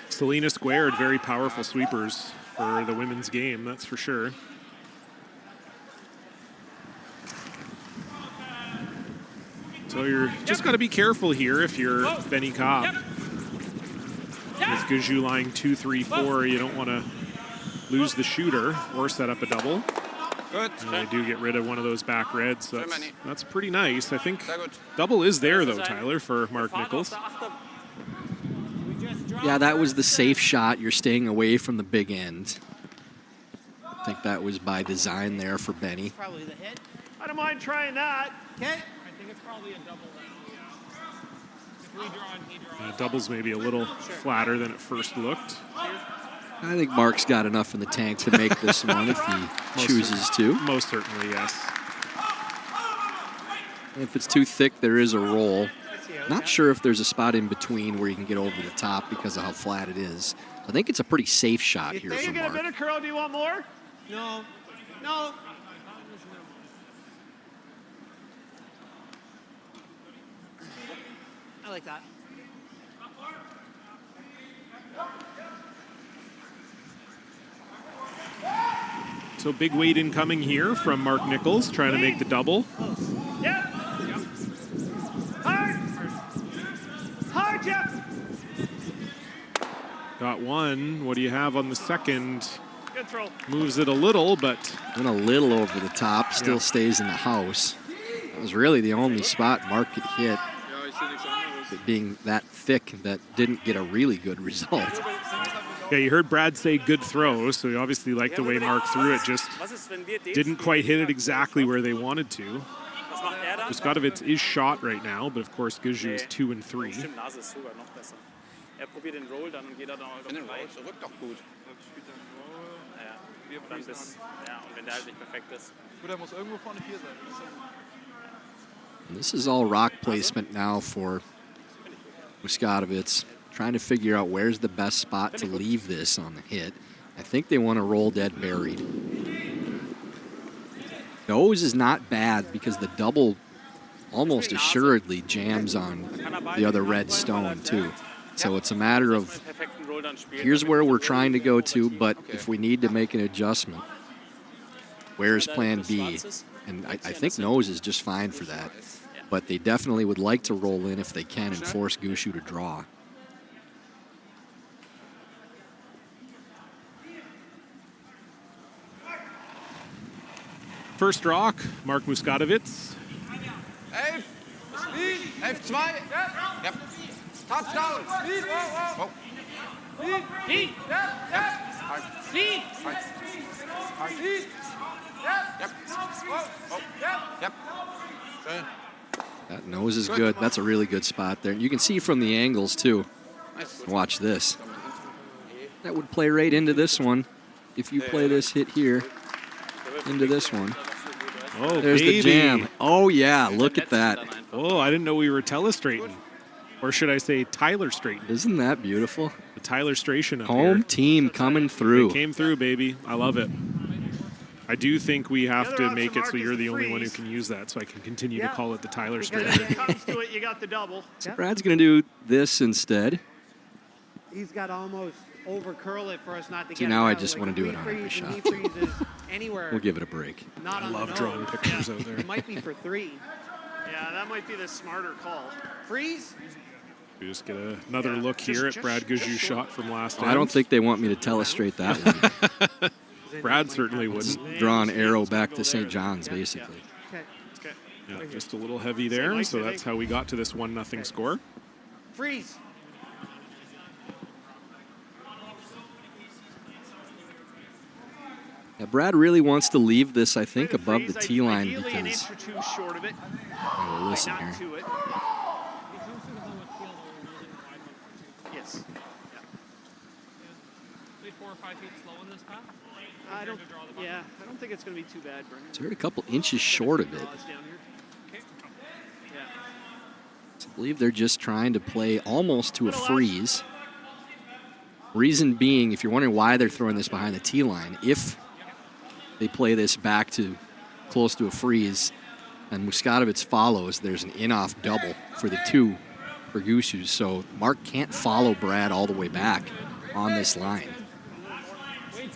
Selena squared, very powerful sweepers for the women's game, that's for sure. So you're just got to be careful here if you're Benny Cobb. With Gushue lying 2-3-4, you don't want to lose the shooter or set up a double. Good. And they do get rid of one of those back reds. So that's pretty nice. I think double is there, though, Tyler, for Mark Nichols. Yeah, that was the safe shot. You're staying away from the big end. I think that was by design there for Benny. Probably the hit. I don't mind trying that. Okay. I think it's probably a double now. If we draw and he draws. Double's maybe a little flatter than it first looked. I think Mark's got enough in the tank to make this one if he chooses to. Most certainly, yes. If it's too thick, there is a roll. Not sure if there's a spot in between where you can get over the top because of how flat it is. I think it's a pretty safe shot here for You get a Mark. bit of curl. Do you want more? No. No. I like that. So big weight incoming here from Mark Nichols, trying to make the double. Yep. Hard. Hard, Jeff. Got one. What do you have on the second? Good throw. Moves it a little, but... Went a little over the top, still stays in the house. That was really the only spot Mark could hit. It being that thick, that didn't get a really good result. Yeah, you heard Brad say good throw, so he obviously liked the way Mark threw it, just didn't quite hit it exactly where they wanted to. Muskatewitz is shot right now, but of course Gushue is 2 and 3. Probiert den Roll dann und geht dann auch Roll zurück doch gut. Ja, und wenn der halt nicht perfekt ist. Gut, er muss irgendwo vorne hier sein. This is all rock placement now for Muskatewitz, trying to figure out where's the best spot to leave this on the hit. I think they want to roll dead buried. Nose is not bad because the double almost assuredly jams on the other red stone too. So it's a matter of here's where we're trying to go to, but if we need to make an adjustment, where's plan B? And I think nose is just fine for that. But they definitely would like to roll in if they can and force Gushue to draw. First rock, Mark Muskatewitz. 11, 11-2. Yep. Touchdown. Oh. Speed. Speed. Yep. That nose is good. That's a really good spot there. You can see from the angles too. Watch this. That would play right into this one. If you play this hit here, into this one. Oh, there's baby. the jam. Oh yeah, look at that. Oh, I didn't know we were telestrating. Or should I say Tyler Straighten? Isn't that beautiful? The Tyler Stration up Home here. team coming through. They came through, baby. I love it. I do think we have to make it so you're the only one who can use that, so I can continue to call it the Tyler Because Straighten. when it comes to it, you got the double. So Brad's going to do this instead. He's got to almost over curl it for us not to See, get now it I out. just Like want to do it if on we every freeze and shot. he freezes anywhere. We'll give it a break. Not I on love the drawing nose. pictures out there. It might be for 3. Yeah, that might be the smarter call. Freeze. We just get another look here at Brad Gushue's shot from last time. I don't think they want me to telestrate that one. Brad certainly wouldn't. Draw an arrow back to St. John's, basically. Yeah, just a little heavy there, so that's how we got to this 1-0 score. Freeze. Yeah, Brad really wants to leave this, I think, above the tee line Ideally, an because. inch or two short of it. Oh, well, listen Not here. to it. Yes. Maybe 4 or 5 feet slow in this path. I don't think it's going to be too bad, Brendan. So we're a couple inches short of it. Down here. I believe they're just trying to play almost to a freeze. Reason being, if you're wondering why they're throwing this behind the tee line, if they play this back to close to a freeze and Muskatewitz follows, there's an in-off double for the 2 for Gushue. So Mark can't follow Brad all the way back on this line.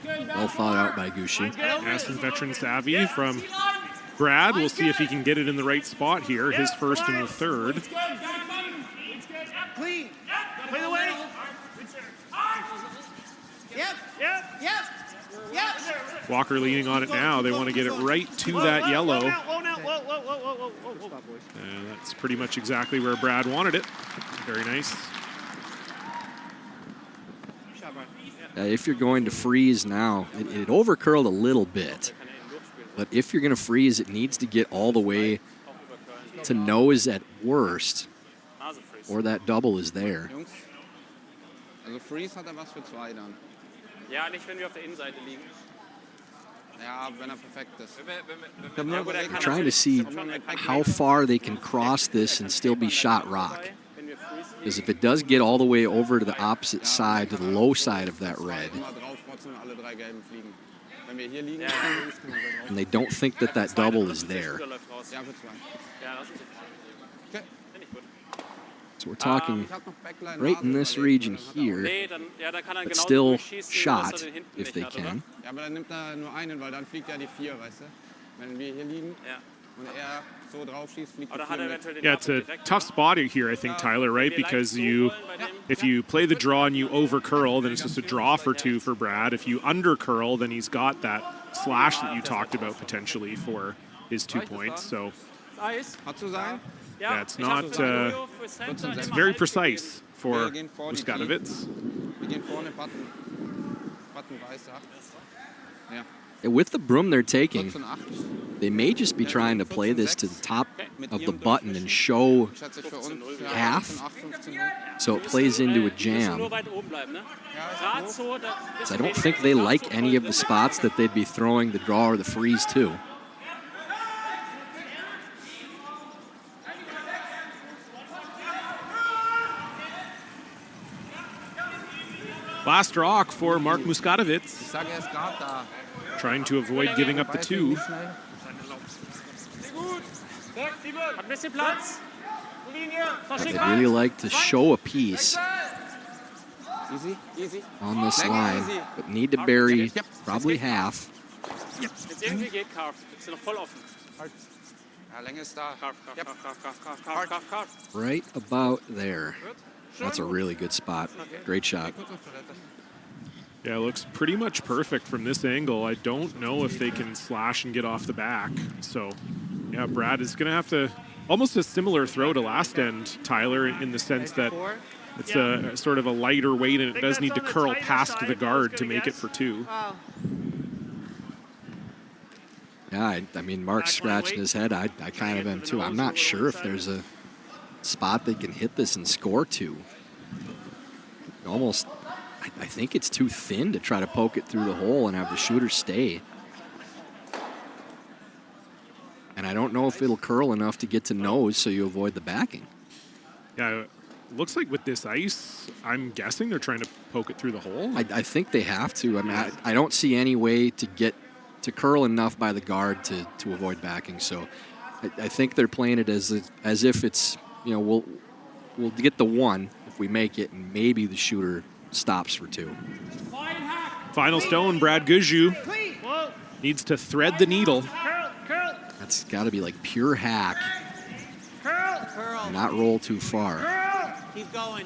Well thought out by Gushue. Aston veteran savvy from Brad, we'll see if he can get it in the right spot here. His first and the third. Clean. Play the way. Yep. Walker leaning on it now. They want to get it right to that yellow. Whoa. That's pretty much exactly where Brad wanted it. Very nice. If you're going to freeze now, it overcurled a little bit. But if you're going to freeze, it needs to get all the way to nose at worst, or that double is there. Jungs, also Freeze hat was für 2 dann. Ja, nicht wenn wir auf der Innenseite liegen. Ja, wenn perfekt ist. Trying to see how far they can cross this and still be shot rock. Because if it does get all the way over to the opposite side, to the low side of that red, and they don't think that that double is there. So we're talking right in this region here, but still shot if they can. Ja, aber dann nimmt nur einen, weil dann fliegt die 4, weißt du? Wenn wir hier liegen und so drauf schießt, fliegt die 4 Yeah, it's a tough spot here, I think, Tyler, right? Because if you play the draw and you over curl, then it's just a draw for 2 for Brad. If you under curl, then he's got that slash that you talked about potentially for his 2 points. So yeah, it's not. It's very precise for Muskatewitz. With the broom they're taking, they may just be trying to play this to the top of the button and show half, so it plays into a jam. So I don't think they like any of the spots that they'd be throwing the draw or the freeze to. Last rock for Mark Muskatewitz, trying to avoid giving up the 2. I'd really like to show a piece on this line, but need to bury probably half. Right about there. That's a really good spot. Great shot. Yeah, it looks pretty much perfect from this angle. I don't know if they can slash and get off the back. So, yeah, Brad is going to have to, almost a similar throw to last end, Tyler, in the sense that it's a sort of a lighter weight and it does need to curl past the guard to make it for 2. Yeah, I mean, Mark's scratching his head. I kind of am too. I'm not sure if there's a spot they can hit this and score 2. Almost, I think it's too thin to try to poke it through the hole and have the shooter stay. And I don't know if it'll curl enough to get to nose so you avoid the backing. Yeah, it looks like with this ice, I'm guessing they're trying to poke it through the hole. I think they have to. I mean, I don't see any way to get to curl enough by the guard to avoid backing. So I think they're playing it as if it's, you know, we'll get the 1 if we make it, and maybe the shooter stops for 2. Final stone, Brad Gushue needs to thread the needle. That's got to be like pure hack. Not roll too far. Keep going.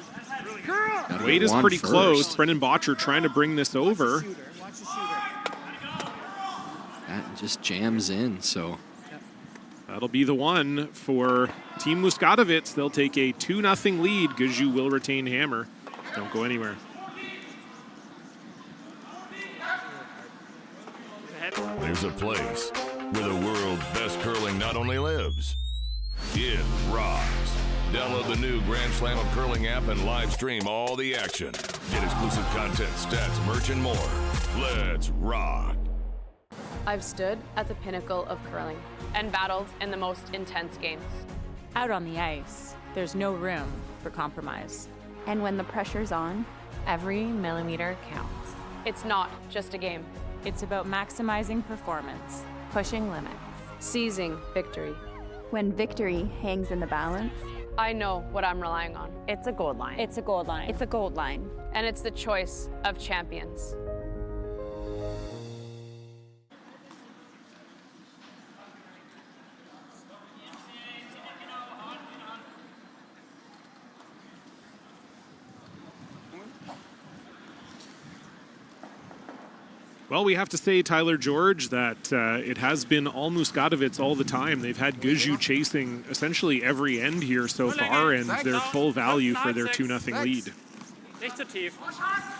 Weight is pretty close. Brendan Botcher trying to bring this over. That just jams in, so. That'll be the 1 for Team Muskatewitz. They'll take a 2-0 lead. Gushue will retain hammer. Don't go anywhere. There's a place where the world's best curling not only lives, it rocks. Download the new Grand Slam of Curling app and live stream all the action. Get exclusive content, stats, merch, and more. Let's rock. I've stood at the pinnacle of curling and battled in the most intense games. Out on the ice, there's no room for compromise. And when the pressure's on, every millimeter counts. It's not just a game. It's about maximizing performance, pushing limits, seizing victory. When victory hangs in the balance, I know what I'm relying on. It's a gold line. It's a gold line. It's a gold line. And it's the choice of champions. Well, we have to say, Tyler George, that it has been all Muskatewitz all the time. They've had Gushue chasing essentially every end here so far, and they're full value for their 2-0 lead.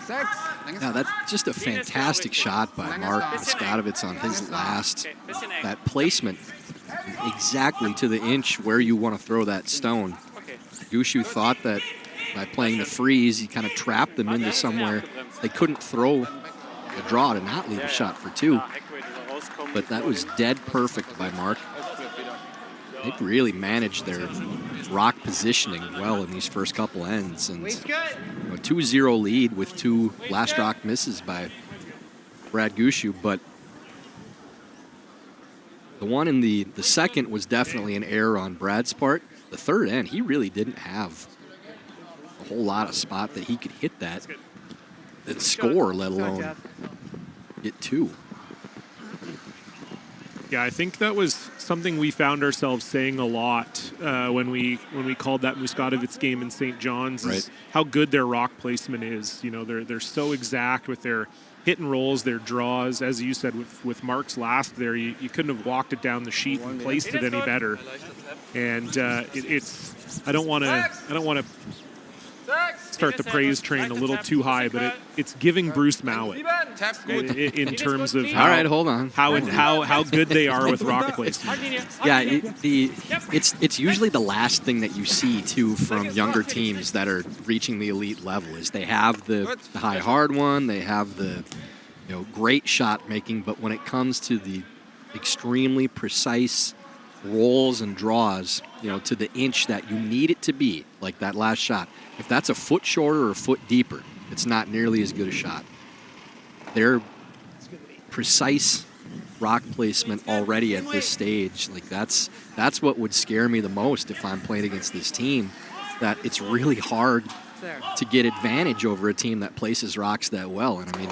Yeah, that's just a fantastic shot by Mark Muskatewitz on his last. That placement exactly to the inch where you want to throw that stone. Gushue thought that by playing the freeze, he kind of trapped them into somewhere they couldn't throw a draw to not leave a shot for 2. But that was dead perfect by Mark. They really managed their rock positioning well in these first couple ends. And a 2-0 lead with 2 last rock misses by Brad Gushue. But the one in the second was definitely an error on Brad's part. The third end, he really didn't have a whole lot of spot that he could hit that score, let alone get 2. Yeah, I think that was something we found ourselves saying a lot when we called that Muskatewitz game in St. John's. Is how good their rock placement is. You know, they're so exact with their hit and rolls, their draws. As you said, with Mark's last there, you couldn't have walked it down the sheet and placed it any better. And it's I don't want to start the praise train a little too high, but it's giving Bruce Mowat in terms of all right, hold on. How good they are with rock placement. Yeah, it's usually the last thing that you see too from younger teams that are reaching the elite level is they have the high hard one, they have the great shot making, but when it comes to the extremely precise rolls and draws, to the inch that you need it to be, like that last shot. If that's a foot shorter or a foot deeper, it's not nearly as good a shot. Their precise rock placement already at this stage, like that's what would scare me the most if I'm playing against this team, that it's really hard to get advantage over a team that places rocks that well. And I mean,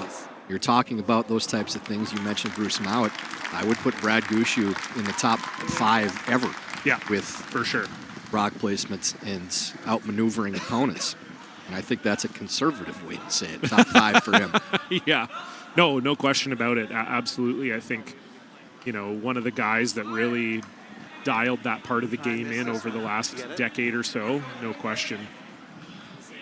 you're talking about those types of things. You mentioned Bruce Mowat. I would put Brad Gushue in the top 5 ever. Yeah, with for sure rock placements and outmaneuvering opponents. And I think that's a conservative way to say it. Top 5 for him. Yeah, no question about it. Absolutely. I think, one of the guys that really dialed that part of the game in over the last decade or so, no question.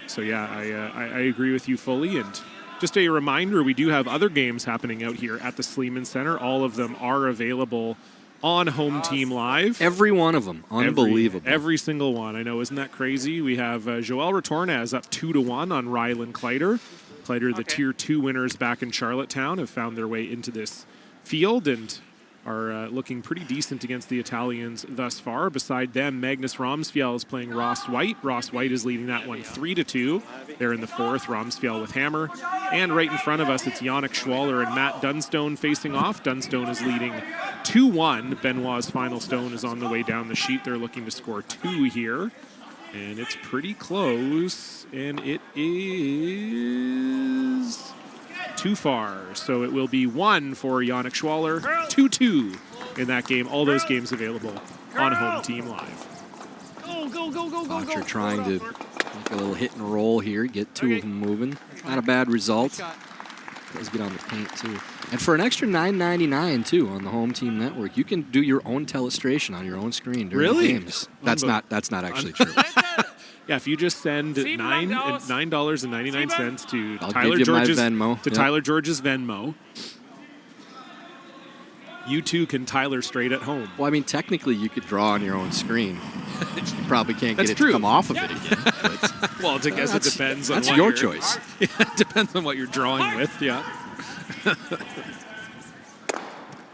So yeah, I agree with you fully. And just a reminder, we do have other games happening out here at the Sleeman Center. All of them are available on Home Team Live. Every one of them. Unbelievable. Every single one. I know, isn't that crazy? We have Joel Retornaz up 2-1 on Ryland Kleider. Kleider, the Tier 2 winners back in Charlottetown, have found their way into this field and are looking pretty decent against the Italians thus far. Beside them, Magnus Romsfjell is playing Ross White. Ross White is leading that one 3-2. They're in the 4th, Romsfjell with hammer. And right in front of us, it's Yannick Schwaller and Matt Dunstone facing off. Dunstone is leading 2-1. Benoit's final stone is on the way down the sheet. They're looking to score 2 here. And it's pretty close. And it is too far. So it will be 1 for Yannick Schwaller, 2-2 in that game. All those games available on Home Team Live. Foster trying to make a little hit and roll here, get 2 of them moving. Not a bad result. Does get on the paint too. And for an extra $9.99 too on the Home Team Network, you can do your own telestration on your own screen during the games. That's not actually true. Yeah, if you just send $9.99 to Tyler George's Venmo, you too can Tyler straight at home. Well, I mean, technically you could draw on your own screen. You probably can't get it to come off of it again. But, well, I guess it depends on that's your choice. It depends on what you're drawing with, yeah.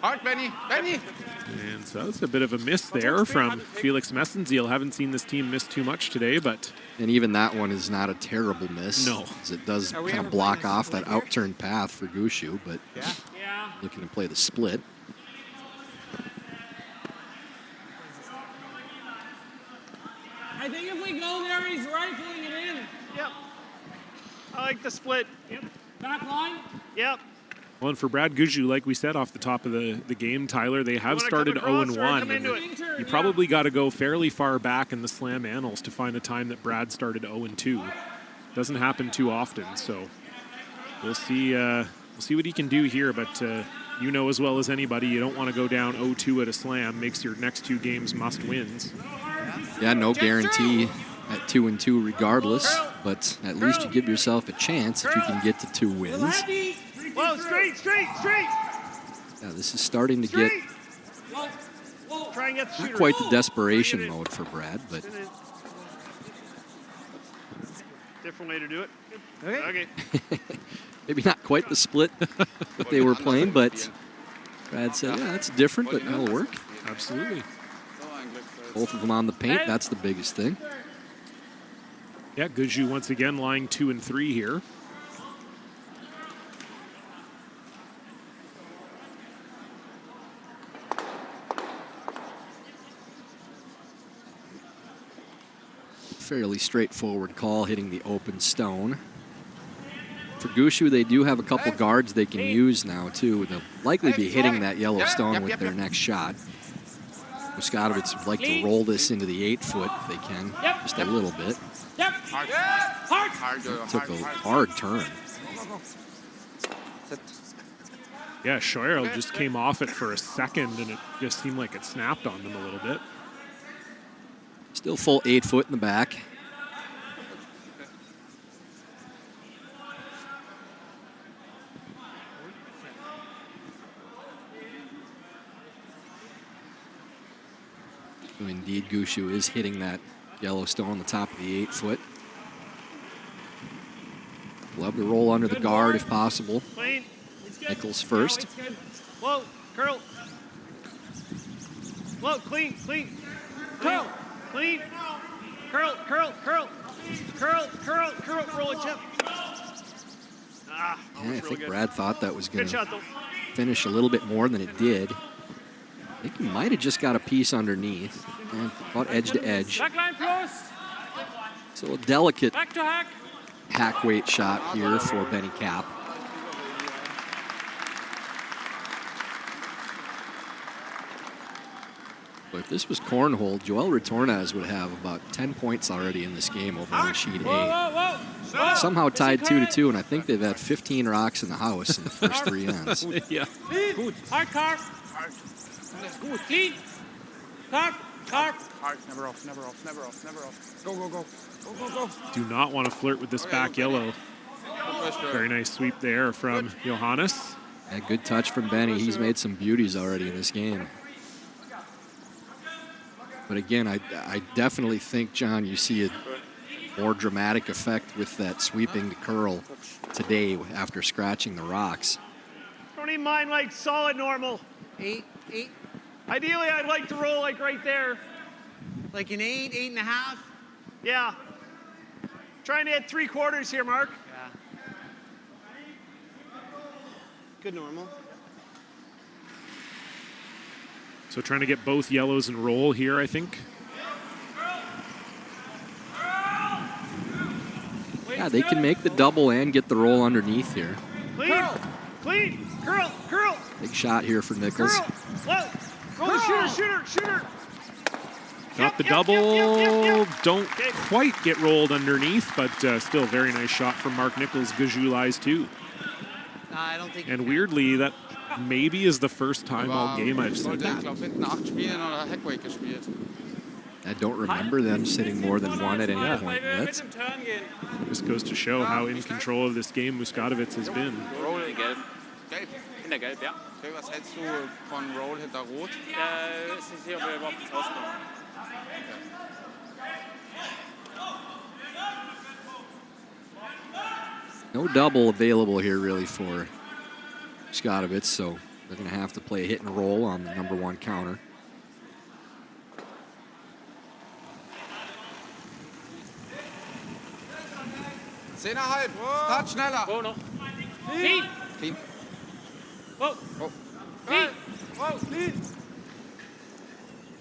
Hard, Benny. And so it's a bit of a miss there from Felix Messenziel. Haven't seen this team miss too much today, but... And even that one is not a terrible miss. No. As it does kind of block off that out-turn path for Gushue, but looking to play the split. I think if we go there, he's rifling it in. Yep. I like the split. Yep. Back line? Yep. Well, and for Brad Gushue, like we said off the top of the game, Tyler, they have started 0-1. You probably got to go fairly far back in the Slam annals to find a time that Brad started 0-2. Doesn't happen too often, so we'll see We'll see what he can do here, but you know as well as anybody, you don't want to go down 0-2 at a slam. Makes your next 2 games must-wins. Yeah, no guarantee at 2-2 regardless, but at least you give yourself a chance if you can get to 2 wins. Whoa, straight, straight, straight. Yeah, this is starting to get Try and get the not shooter. quite the desperation mode for Brad, but Different way to do it. Okay. maybe not quite the split that they were playing, but Brad said, yeah, that's different, but that'll work. Absolutely. Both of them on the paint, that's the biggest thing. Yeah, Gushue once again lying 2 and 3 here. Fairly straightforward call, hitting the open stone. For Gushue, they do have a couple guards they can use now, too. They'll likely be hitting that yellow stone with their next shot. Muskatewitz would like to roll this into the 8-foot if they can, just a little bit. Took a hard turn. Yeah, Scheuer just came off it for a second, and it just seemed like it snapped on them a little bit. Still full 8-foot in the back. So indeed, Gushue is hitting that yellow stone on the top of the 8-foot. Love to roll under the guard if possible. Nichols first. Whoa, curl. Whoa, clean, clean. Curl, clean. Curl, curl, curl. Curl, curl, curl, roll a chip. Ah, Yeah, I think Brad thought that was going good shot, to though. finish a little bit more than it did. I think he might have just got a piece underneath, and about edge to edge. Backline close. So a delicate Back to hack. hack weight shot here for Benny Cap. But if this was cornhole, Joel Retornaz would have about 10 points already in this game over on sheet A. Somehow tied 2-2, and I think they've had 15 rocks in the house in the first 3 ends. Yeah. Gut. Hard carve. Gut. Clean. Carve. Carve. Hard. Never off, never off, never off, never off. Go, go, go. Go, go, go. Do not want to flirt with this back yellow. Very nice sweep there from Johannes. A good touch from Benny. He's made some beauties already in this game. But again, I definitely think, John, you see a more dramatic effect with that sweeping to curl today after scratching the rocks. Don't even mind like solid normal. 8. Ideally, I'd like to roll like right there. Like an 8, 8.5. Yeah. Trying to hit 3/4 here, Mark. Yeah. Good normal. So trying to get both yellows and roll here, I think. Yeah, they can make the double and get the roll underneath here. Clean, clean, curl, curl. Big shot here for Nichols. Curl, whoa. Roll the shooter. Got the double. Don't quite get rolled underneath, but still very nice shot from Mark Nichols. Gushue lies too. I don't think. And weirdly, that maybe is the first time all game I've seen that. I don't remember them sitting more than 1 at any point yet. This goes to show how in control of this game Muskatewitz has been. Roll gelb. Hintergelb, ja. Okay, was hältst du von Roll hinter Rot? Es ist hier, ob wir überhaupt ins Haus kommen. No double available here really for Muskatewitz, so they're going to have to play a hit and roll on the #1 counter. Zehnerhalb. Start schneller. Wo noch? Clean. Clean. Whoa. Oh. Clean. Whoa, clean.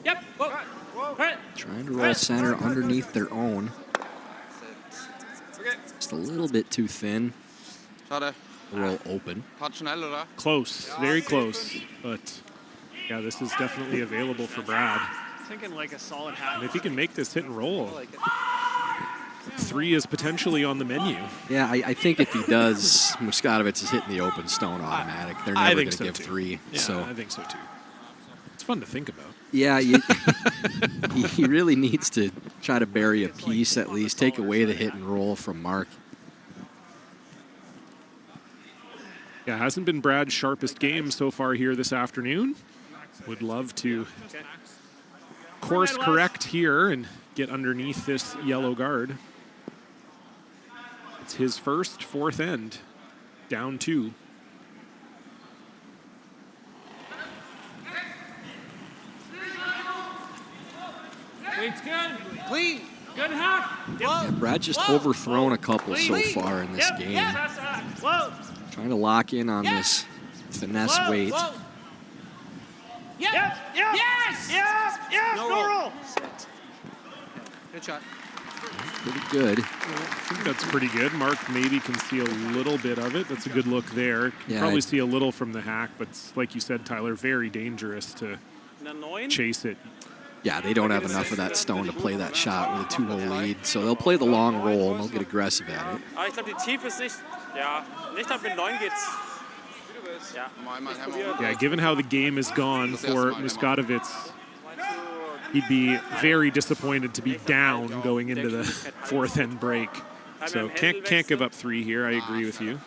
Yep. Whoa. Whoa. Trying to roll center underneath their own. Just a little bit too thin. Schade. Roll open. Part schnell, oder? Close, very close. But yeah, this is definitely available for Brad. Thinking like a solid hat. And if he can make this hit and roll, 3 is potentially on the menu. Yeah, I think if he does, Muskatewitz is hitting the open stone automatic. They're never going to give 3. Yeah, so I think so too. It's fun to think about. Yeah, he really needs to try to bury a piece at least, take away the hit and roll from Mark. Yeah, hasn't been Brad's sharpest game so far here this afternoon. Would love to course correct here and get underneath this yellow guard. It's his first 4th end, down 2. Weight's good. Clean. Good hack. Yeah, Brad just overthrown a couple so far in this game. Whoa. Trying to lock in on this finesse weight. Yes. No roll. Good shot. Pretty good. I think that's pretty good. Mark maybe can see a little bit of it. That's a good look there. Yeah, probably see a little from the hack, but like you said, Tyler, very dangerous to chase it. Yeah, they don't have enough of that stone to play that shot with a 2-hole lead, so they'll play the long roll and they'll get aggressive at it. Aber ich glaube, die Tiefe ist nicht, ja, nicht ab mit 9 geht's. Yeah, given how the game has gone for Muskatewitz, he'd be very disappointed to be down going into the 4th end break. So can't give up 3 here. I agree with you.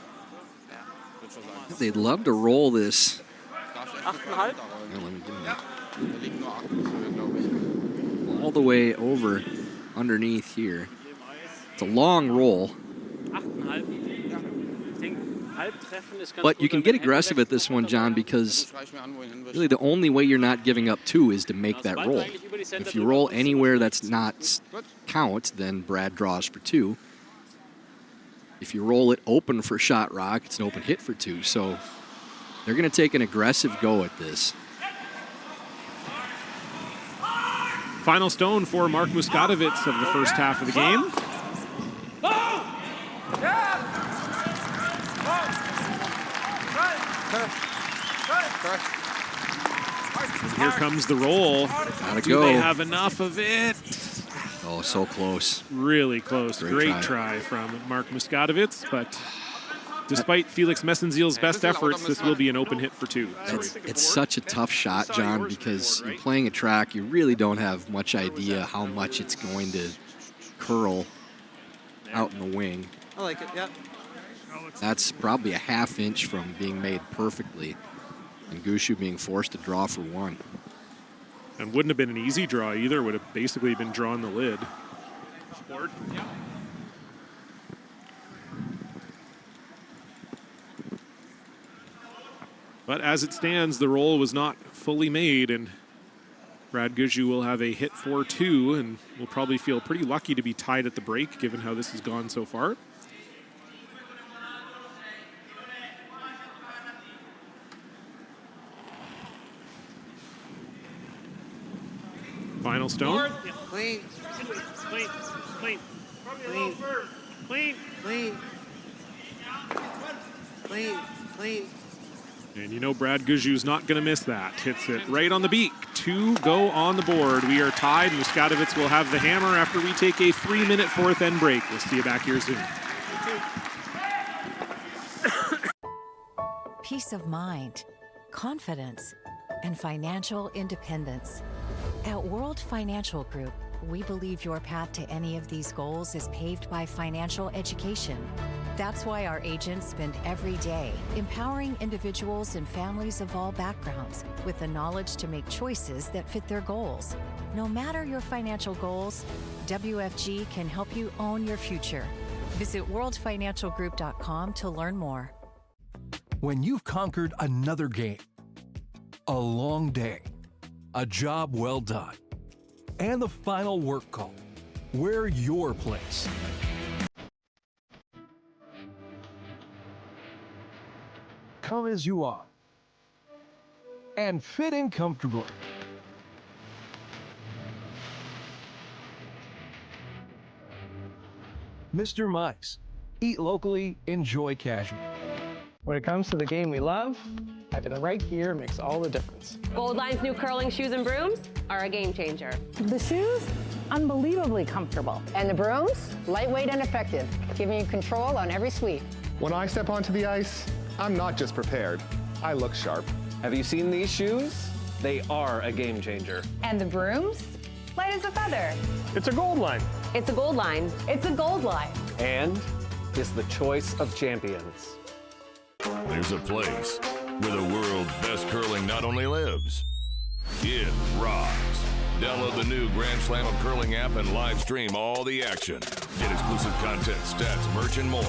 They'd love to roll this. 8,5. All the way over underneath here. It's a long roll. 8,5. But you can get aggressive at this one, John, because really the only way you're not giving up 2 is to make that roll. If you roll anywhere that's not count, then Brad draws for 2. If you roll it open for shot rock, it's an open hit for 2. So they're going to take an aggressive go at this. Final stone for Mark Muskatewitz of the first half of the game. And here comes the roll. Gotta Do go. they have enough of it? Oh, so close. Really close. Great try from Mark Muskatewitz, but despite Felix Messenziel's best efforts, this will be an open hit for 2. It's such a tough shot, John, because you're playing a track, you really don't have much idea how much it's going to curl out in the wing. I like it, yep. That's probably a ½ inch from being made perfectly, and Gushue being forced to draw for 1. And wouldn't have been an easy draw either, would have basically been drawing the lid. But as it stands, the roll was not fully made, and Brad Gushue will have a hit for 2, and will probably feel pretty lucky to be tied at the break, given how this has gone so far. Final stone. Clean. Clean. Clean. And you know Brad Gushue's not going to miss that. Hits it right on the beak. 2 go on the board. We are tied. Muskatewitz will have the hammer after we take a 3-minute 4th end break. We'll see you back here soon. Peace of mind, confidence, and financial independence. At World Financial Group, we believe your path to any of these goals is paved by financial education. That's why our agents spend every day empowering individuals and families of all backgrounds with the knowledge to make choices that fit their goals. No matter your financial goals, WFG can help you own your future. Visit worldfinancialgroup.com to learn more. When you've conquered another game, a long day, a job well done, and the final work call, we're your place. Come as you are and fit in comfortably. Mr. Mice, eat locally, enjoy casual. When it comes to the game we love, having the right gear makes all the difference. Gold Line's new curling shoes and brooms are a game changer. The shoes? unbelievably comfortable. And the brooms? Lightweight and effective, giving you control on every sweep. When I step onto the ice, I'm not just prepared. I look sharp. Have you seen these shoes? They are a game changer. And the brooms? Light as a feather. It's a gold line. It's a gold line. It's a gold line. And is the choice of champions. There's a place where the world's best curling not only lives, it rocks. Download the new Grand Slam of Curling app and live stream all the action. Get exclusive content, stats, merch, and more.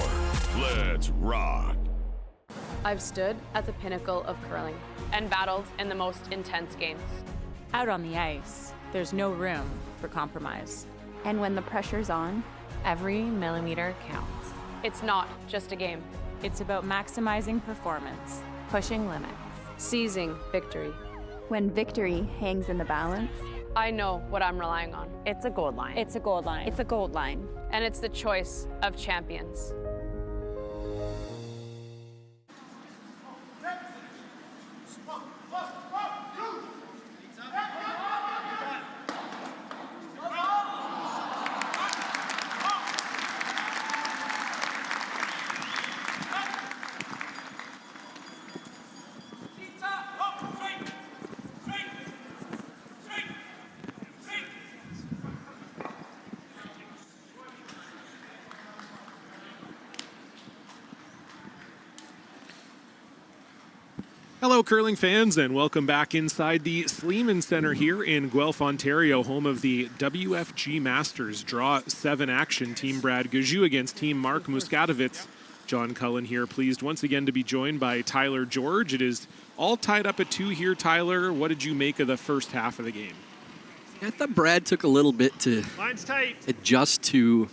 Let's rock. I've stood at the pinnacle of curling and battled in the most intense games. Out on the ice, there's no room for compromise. And when the pressure's on, every millimeter counts. It's not just a game. It's about maximizing performance, Pushing limits. Seizing victory. When victory hangs in the balance, I know what I'm relying on. It's a gold line. it's a gold line. It's a gold line. And it's the choice of champions. Hello, curling fans, and welcome back inside the Sleeman Center here in Guelph, Ontario, home of the WFG Masters Draw 7 action. Team Brad Gushue against Team Mark Muskatewitz. John Cullen here, pleased once again to be joined by Tyler George. It is all tied up at 2 here, Tyler. What did you make of the first half of the game? I thought Brad took a little bit to Line's tight. adjust to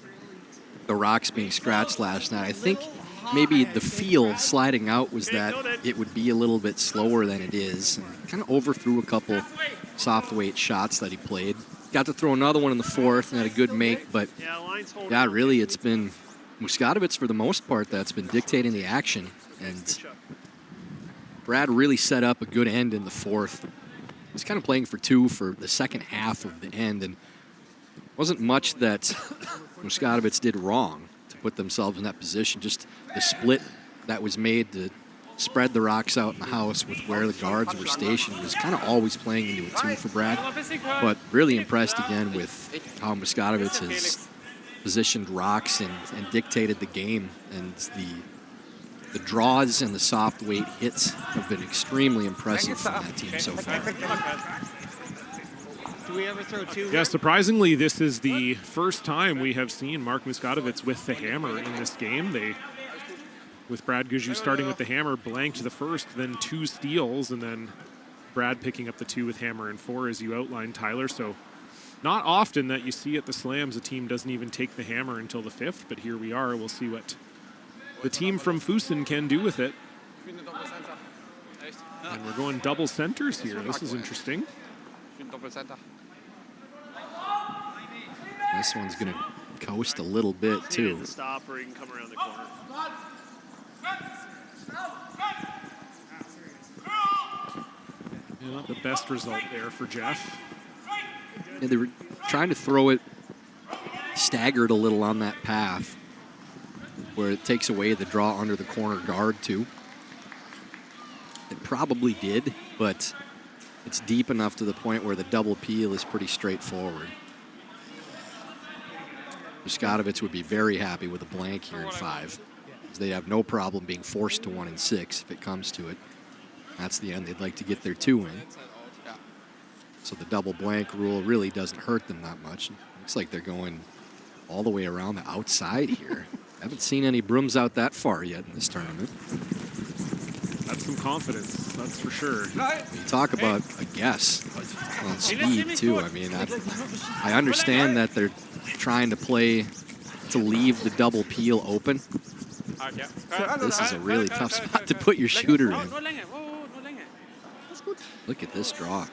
the rocks being scratched last night. I think maybe the feel sliding out was that it would be a little bit slower than it is. And kind of overthrew a couple soft weight shots that he played. Got to throw another one in the fourth and had a good make, but yeah, really it's been Muskatewitz for the most part that's been dictating the action. And Brad really set up a good end in the fourth. He's kind of playing for 2 for the second half of the end, and wasn't much that Muskatewitz did wrong to put themselves in that position. Just the split that was made to spread the rocks out in the house with where the guards were stationed was kind of always playing into a 2 for Brad. But really impressed again with how Muskatewitz has positioned rocks and dictated the game. And the draws and the soft weight hits have been extremely impressive from that team so far. Do we ever throw 2? Yeah, surprisingly, this is the first time we have seen Mark Muskatewitz with the hammer in this game. With Brad Gushue starting with the hammer, blanked the first, then 2 steals, and then Brad picking up the 2 with hammer and 4, as you outlined, Tyler. So not often that you see at the Slams a team doesn't even take the hammer until the 5th, but here we are. We'll see what the team from Fusen can do with it. And we're going double centers here. This is interesting. This one's going to coast a little bit, too. Stop, or you can come around the corner. Yeah, not the best result there for Jeff. Yeah, they were trying to throw it staggered a little on that path where it takes away the draw under the corner guard, too. It probably did, but it's deep enough to the point where the double peel is pretty straightforward. Muskatewitz would be very happy with a blank here in 5. They'd have no problem being forced to 1 and 6 if it comes to it. That's the end they'd like to get their 2 in. So the double blank rule really doesn't hurt them that much. Looks like they're going all the way around the outside here. Haven't seen any brooms out that far yet in this tournament. That's some confidence, that's for sure. You talk about a guess on speed, too. I mean, I understand that they're trying to play to leave the double peel open. This is a really tough spot to put your shooter in. Look at this draw.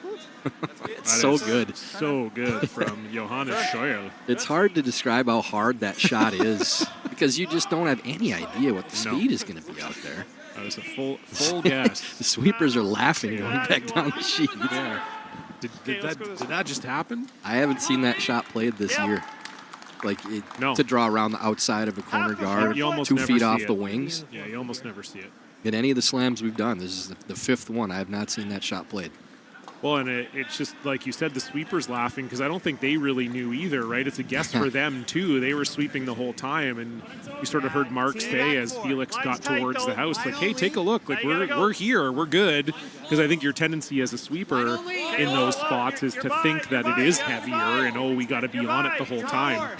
It's so good. So good from Johannes Scheuer. It's hard to describe how hard that shot is because you just don't have any idea what the speed is going to be out there. That was a full guess. The sweepers are laughing going back down the sheet. Yeah. Did that just happen? I haven't seen that shot played this year. Like to draw around the outside of a corner guard, You almost 2 never feet see off it. the wings. Yeah, you almost never see it. In any of the slams we've done, this is the 5th one. I have not seen that shot played. Well, and it's just like you said, the sweeper's laughing because I don't think they really knew either, right? It's a guess for them, too. They were sweeping the whole time, and you sort of heard Mark say as Felix got towards the house, like, hey, take a look. Like, we're here. We're good. Because I think your tendency as a sweeper in those spots is to think that it is heavier and, oh, we got to be on it the whole time.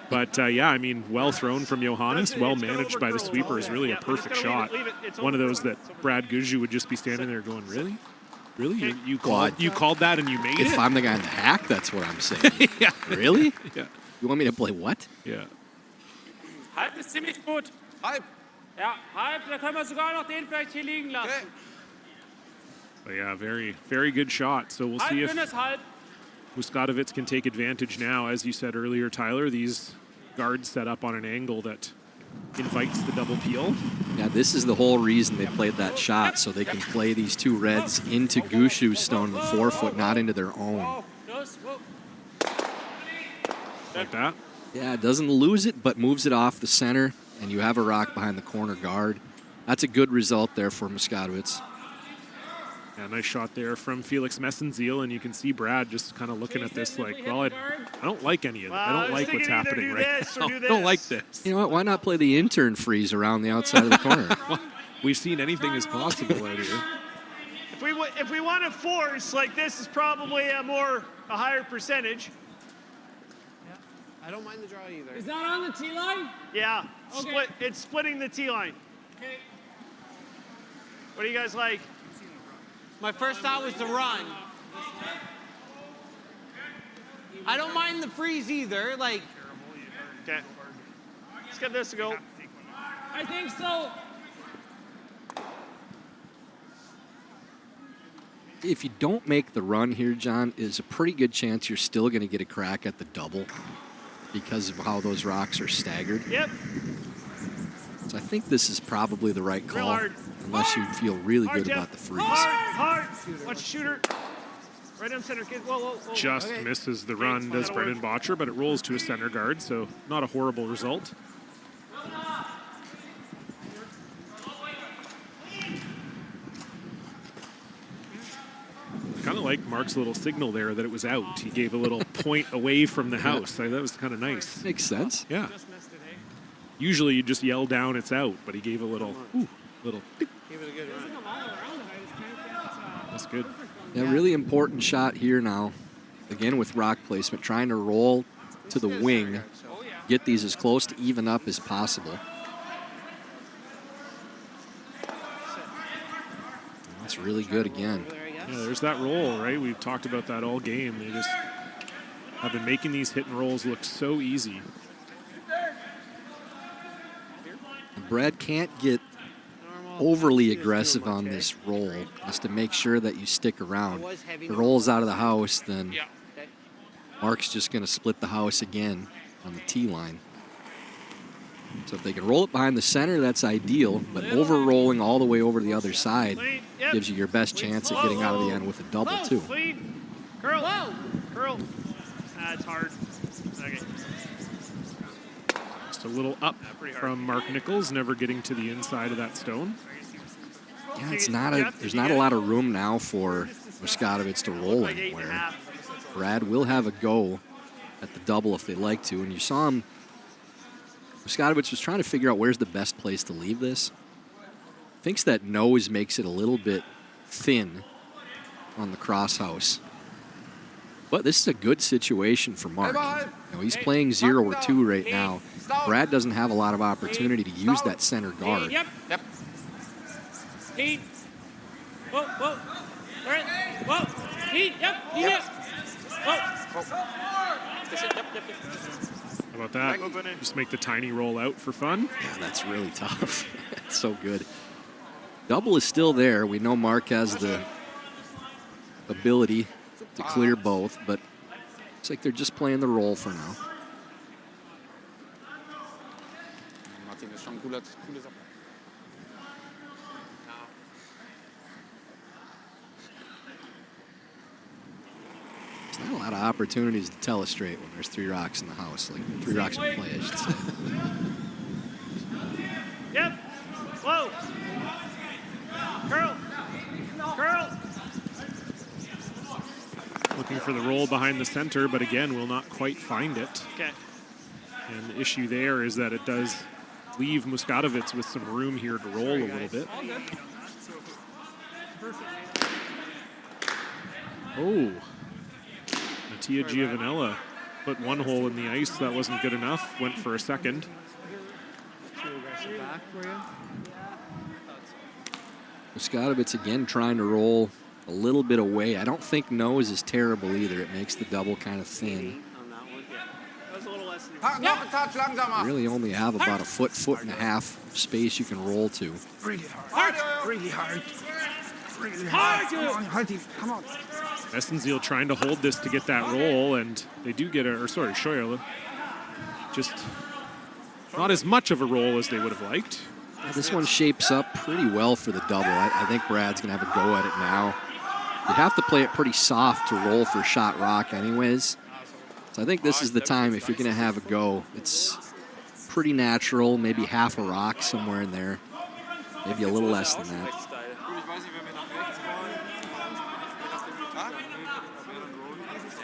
But, yeah, I mean, well thrown from Johannes, well managed by the sweeper is really a perfect shot. One of those that Brad Gushue would just be standing there going, really? Really? You called that and you made it? If I'm the guy in the hack, that's what I'm saying. Yeah. Really? Yeah. You want me to play what? Yeah. Halb ist ziemlich gut. Halb? Ja, halb. Da können wir sogar noch den vielleicht hier liegen lassen. But yeah, very, very good shot. So we'll see if Muskatewitz can take advantage now. As you said earlier, Tyler, these guards set up on an angle that invites the double peel. Yeah, this is the whole reason they played that shot, so they can play these 2 reds into Gushue's stone, the 4-foot, not into their own. Like that? Yeah, it doesn't lose it, but moves it off the center, and you have a rock behind the corner guard. That's a good result there for Muskatewitz. Yeah, nice shot there from Felix Messenziel, and you can see Brad just kind of looking at this like, well, I don't like any of it. I don't like what's happening right now. I don't like this. You know what? Why not play the intern freeze around the outside of the corner? We've seen anything is possible out here. If we want to force, like this is probably a higher percentage. Yeah, I don't mind the draw either. Is that on the tee line? Yeah, Okay. it's splitting the tee line. Okay. What do you guys like? My first thought was to run. I don't mind the freeze either. Like, okay, let's get this to go. I think so. If you don't make the run here, John, there's a pretty good chance you're still going to get a crack at the double because of how those rocks are staggered. Yep. So I think this is probably the right call, unless you feel really good about the freeze. Hard. Watch the shooter. Right on center, kid. Whoa. Just misses the run, does Brendan Botcher, but it rolls to a center guard, so not a horrible result. Kind of like Mark's little signal there that it was out. He gave a little point away from the house. That was kind of nice. Makes sense. Yeah. Usually you just yell down, it's out, but he gave a little, little. give it a good run. That's good. Yeah, really important shot here now. Again with rock placement, trying to roll to the wing, get these as close to even up as possible. That's really good again. Yeah, there's that roll, right? We've talked about that all game. They just have been making these hit and rolls look so easy. Brad can't get overly aggressive on this roll just to make sure that you stick around. If the roll's out of the house, then Mark's just going to split the house again on the tee line. So if they can roll it behind the center, that's ideal, but over-rolling all the way over to the other side gives you your best chance at getting out of the end with a double, too. Curl. That's hard. Okay. Just a little up from Mark Nichols, never getting to the inside of that stone. Yeah, there's not a lot of room now for Muskatewitz to roll anywhere. Brad will have a go at the double if they like to, and you saw him. Muskatewitz was trying to figure out where's the best place to leave this. Thinks that nose makes it a little bit thin on the crosshouse. But this is a good situation for Mark. You know, he's playing 0 or 2 right now. Brad doesn't have a lot of opportunity to use that center guard. Yep. Heat. Whoa. All right. Whoa. Heat. Yep. Whoa. How about that? Just make the tiny roll out for fun. Yeah, that's really tough. It's so good. Double is still there. We know Mark has the ability to clear both, but it's like they're just playing the roll for now. Martin ist schon ein coole Sache. lot of opportunities to tell us straight when there's 3 rocks in the house, like 3 rocks in play, I should say. Yep. Whoa. Curl. Curl. Looking for the roll behind the center, but again, will not quite find it. Okay. And the issue there is that it does leave Muskatewitz with some room here to roll a little bit. Oh, Mattia Giovanella put 1 hole in the ice. That wasn't good enough. Went for a second. Muskatewitz again trying to roll a little bit away. I don't think nose is terrible either. It makes the double kind of thin. Really only have about a foot and a half space you can roll to. Really hard. Really hard. Really hard. Come on, Hardy. Come on. Estenziel trying to hold this to get that roll, and they do get Scheuerle. Just not as much of a roll as they would have liked. This one shapes up pretty well for the double. I think Brad's going to have a go at it now. You have to play it pretty soft to roll for shot rock anyways. So I think this is the time if you're going to have a go. It's pretty natural, maybe half a rock somewhere in there. Maybe a little less than that.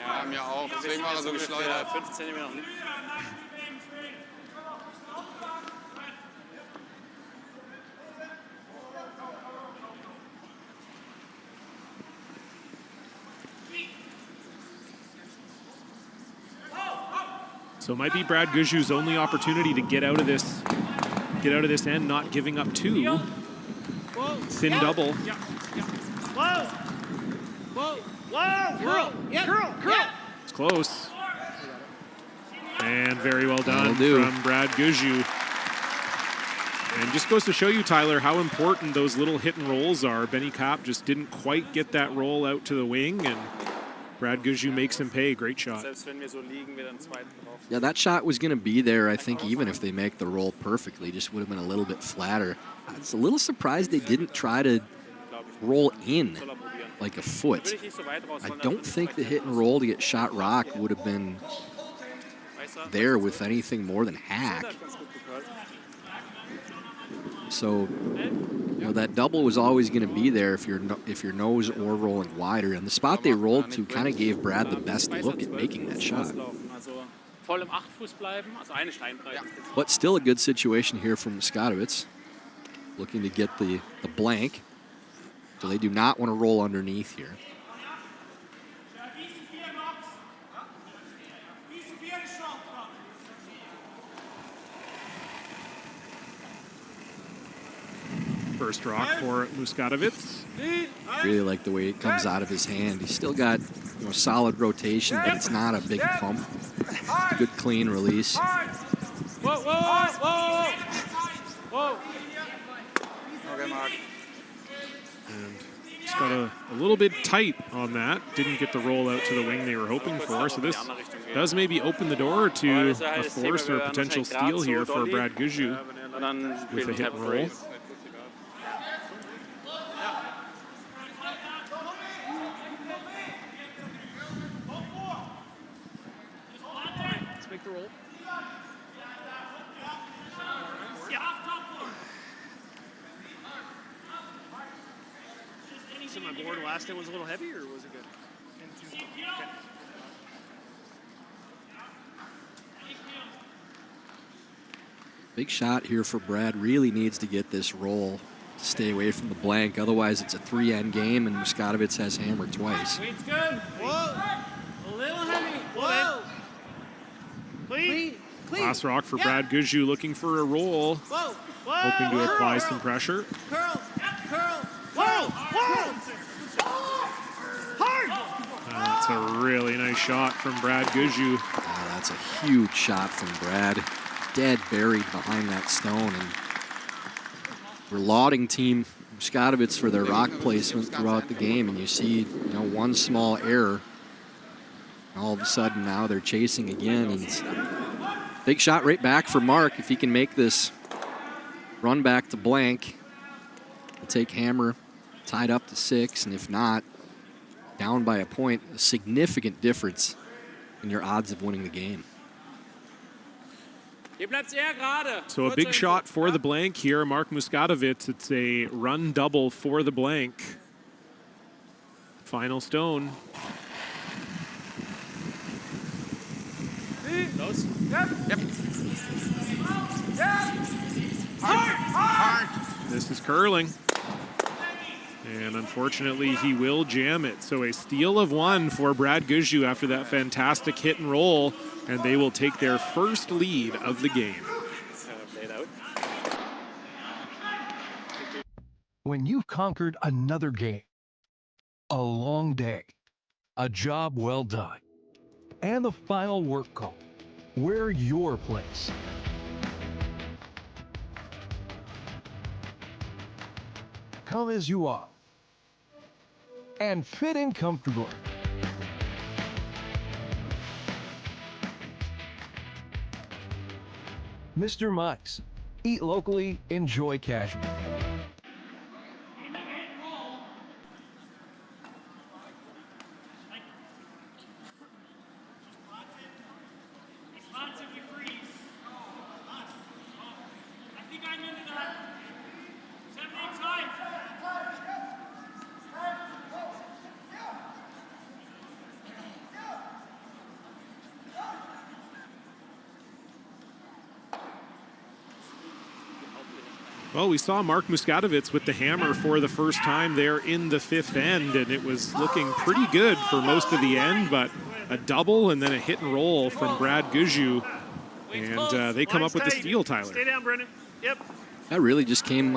Ja, mir auch. Deswegen war er so geschleudert. 5 Zentimeter. So it might be Brad Gushue's only opportunity to get out of this end, not giving up 2. Thin double. Whoa. Whoa. Whoa. Curl. Yeah. Curl. Yeah. It's close. And very well done That'll do. from Brad Gushue. And just goes to show you, Tyler, how important those little hit and rolls are. Benny Kopp just didn't quite get that roll out to the wing, and Brad Gushue makes him pay. Great shot. Yeah, that shot was going to be there, I think, even if they make the roll perfectly. Just would have been a little bit flatter. I was a little surprised they didn't try to roll in like a foot. I don't think the hit and roll to get shot rock would have been there with anything more than hack. So, you know, that double was always going to be there if your nose or rolling wider. And the spot they rolled to kind of gave Brad the best look at making that shot. But still a good situation here from Muskatewitz. Looking to get the blank. So they do not want to roll underneath here. First rock for Muskatewitz. Really like the way it comes out of his hand. He's still got, you know, solid rotation, but it's not a big pump. Good clean release. Whoa, whoa, whoa, whoa. Okay, Mark. And just got a little bit tight on that. Didn't get the roll out to the wing they were hoping for. So this does maybe open the door to a force or a potential steal here for Brad Gushue with a hit and roll. Let's make the roll. So my board last time was a little heavy, or was it good? Okay. Big shot here for Brad. Really needs to get this roll to stay away from the blank. Otherwise, it's a 3-end game, and Muskatewitz has hammered twice. Weight's good. Whoa. A little heavy. Whoa. Clean. Last rock for Brad Gushue, looking for a roll. Whoa. Whoa. Hoping to apply some pressure. Curl. Curl. Whoa. Whoa. Hard. That's a really nice shot from Brad Gushue. Oh, that's a huge shot from Brad. Dead buried behind that stone. And we're lauding Team Muskatewitz for their rock placement throughout the game. And you see, you know, one small error. All of a sudden now they're chasing again. And it's big shot right back for Mark. If he can make this run back to blank, he'll take hammer tied up to 6. And if not, down by a point, a significant difference in your odds of winning the game. So a big shot for the blank here. Mark Muskatewitz, it's a run double for the blank. Final stone. Los. Yep. This is curling. And unfortunately, he will jam it. So a steal of one for Brad Gushue after that fantastic hit and roll. And they will take their first lead of the game. When you've conquered another game, a long day, a job well done, and the final work call, we're your place. Come as you are and fit in comfortably. Mr. Mike's. Eat locally, enjoy casual. Well, we saw Mark Muskatewitz with the hammer for the first time there in the fifth end, and it was looking pretty good for most of the end, but a double and then a hit and roll from Brad Gushue, and they come up with the steal, Tyler. Stay down, Brendan. Yep. That really just came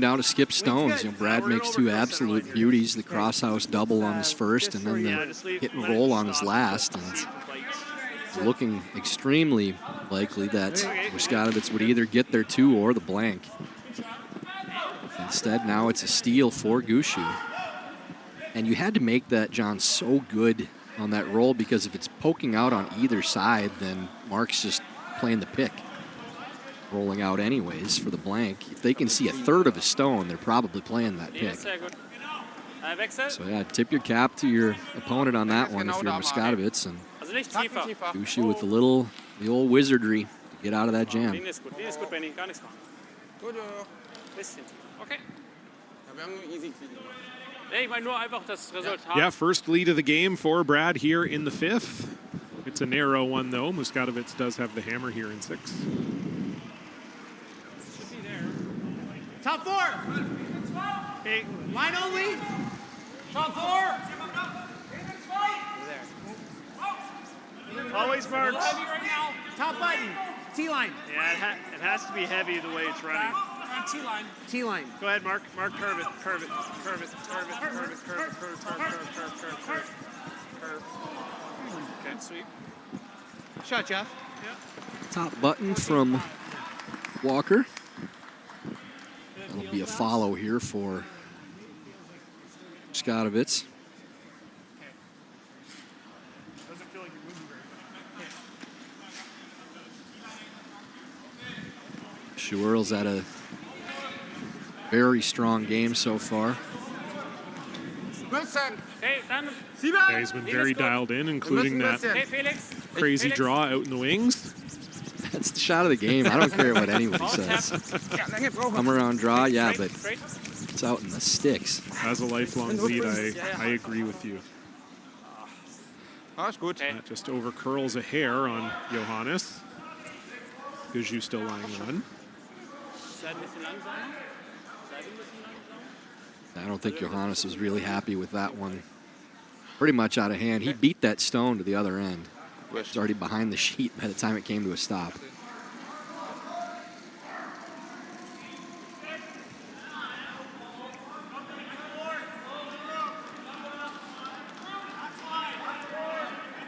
down to skip stones. You know, Brad makes two absolute beauties, the crosshouse double on his first and then the hit and roll on his last. And it's looking extremely likely that Muskatewitz would either get their two or the blank. Instead, now it's a steal for Gushue. And you had to make that, John, so good on that roll, because if it's poking out on either side, then Mark's just playing the pick, rolling out anyways for the blank. If they can see a third of a stone, they're probably playing that pick. So yeah, tip your cap to your opponent on that one if you're Muskatewitz, and Gushue with the old wizardry to get out of that jam. Yeah, first lead of the game for Brad here in the fifth. It's a narrow one, though. Muskatewitz does have the hammer here in six. Top four. Okay, line only. Top four. Always marks. Top button. T-line. Yeah, it has to be heavy the way it's running. T-line. T-line. Go ahead, Mark. Mark, curve it. Curve it. Curve it. Curve it. Curve it. Curve it. Curve. Curve. Okay, sweet. Shot, Jeff. Yeah. Top button from Walker. That'll be a follow here for Muskatewitz. Schuerl's had a very strong game so far. Yeah, he's been very dialed in, including that crazy draw out in the wings. That's the shot of the game. I don't care what anybody says. Come around draw, yeah, but it's out in the sticks. As a lifelong lead, I agree with you. That just over curls a hair on Johannes. Gushue still lying one. I don't think Johannes was really happy with that one. Pretty much out of hand. He beat that stone to the other end. It's already behind the sheet by the time it came to a stop.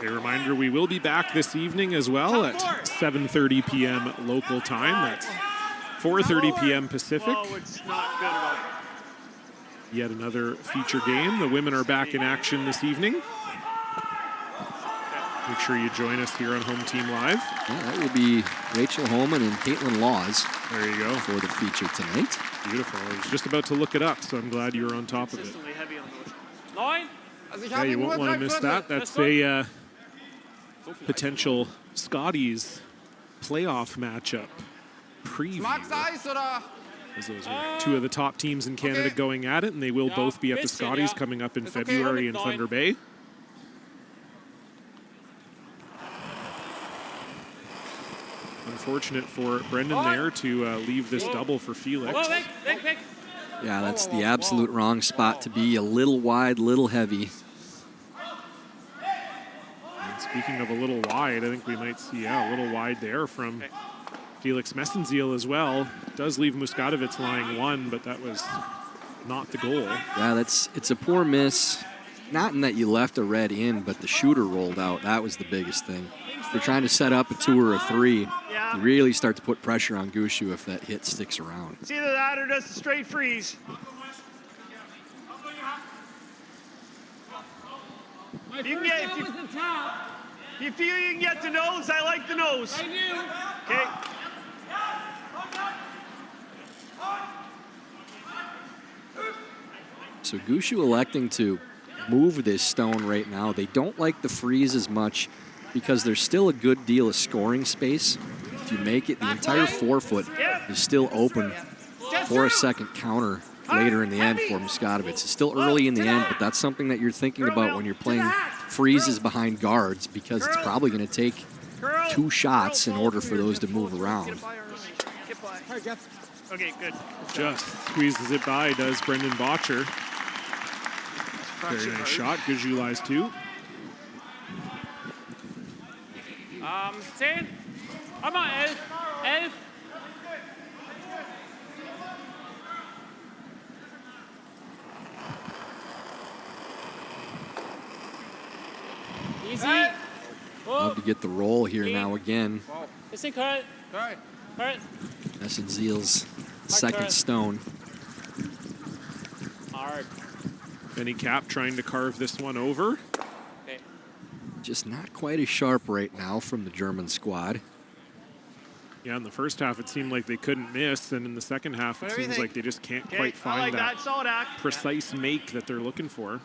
A reminder, we will be back this evening as well at 7:30 p.m. local time. That's 4:30 p.m. Pacific. Yet another feature game. The women are back in action this evening. Make sure you join us here on Home Team Live. Yeah, that will be Rachel Holman and Caitlin Laws. There you go. For the feature tonight. Beautiful. I was just about to look it up, so I'm glad you were on top of it. Yeah, you won't want to miss that. That's a potential Scotties playoff matchup preview. As those are two of the top teams in Canada going at it, and they will both be at the Scotties coming up in February in Thunder Bay. Unfortunate for Brendan there to leave this double for Felix. Yeah, that's the absolute wrong spot to be. A little wide, little heavy. And speaking of a little wide, I think we might see a little wide there from Felix Messenziel as well. Does leave Muskatewitz lying one, but that was not the goal. Yeah, it's a poor miss. Not in that you left a red in, but the shooter rolled out. That was the biggest thing. If you're trying to set up a 2 or a 3, you really start to put pressure on Gushue if that hit sticks around. It's either that or just a straight freeze. My first shot was the top. If you feel you can get the nose, I like the nose. I do. Okay. So Gushue electing to move this stone right now. They don't like the freeze as much because there's still a good deal of scoring space. If you make it, the entire 4-foot is still open for a second counter later in the end for Muskatewitz. It's still early in the end, but that's something that you're thinking about when you're playing freezes behind guards, because it's probably going to take 2 shots in order for those to move around. Okay, good. Just squeezes it by, does Brendan Botcher. Very nice shot. Gushue lies 2. 10. Einmal 11. 11. Easy. Love to get the roll here now again. Bisschen kalt. Kalt. Messenziel's second stone. Hard. Benny Cap trying to carve this one over. Okay. Just not quite as sharp right now from the German squad. Yeah, in the first half it seemed like they couldn't miss, and in the second half it seems like they just can't quite find that precise make that they're looking for.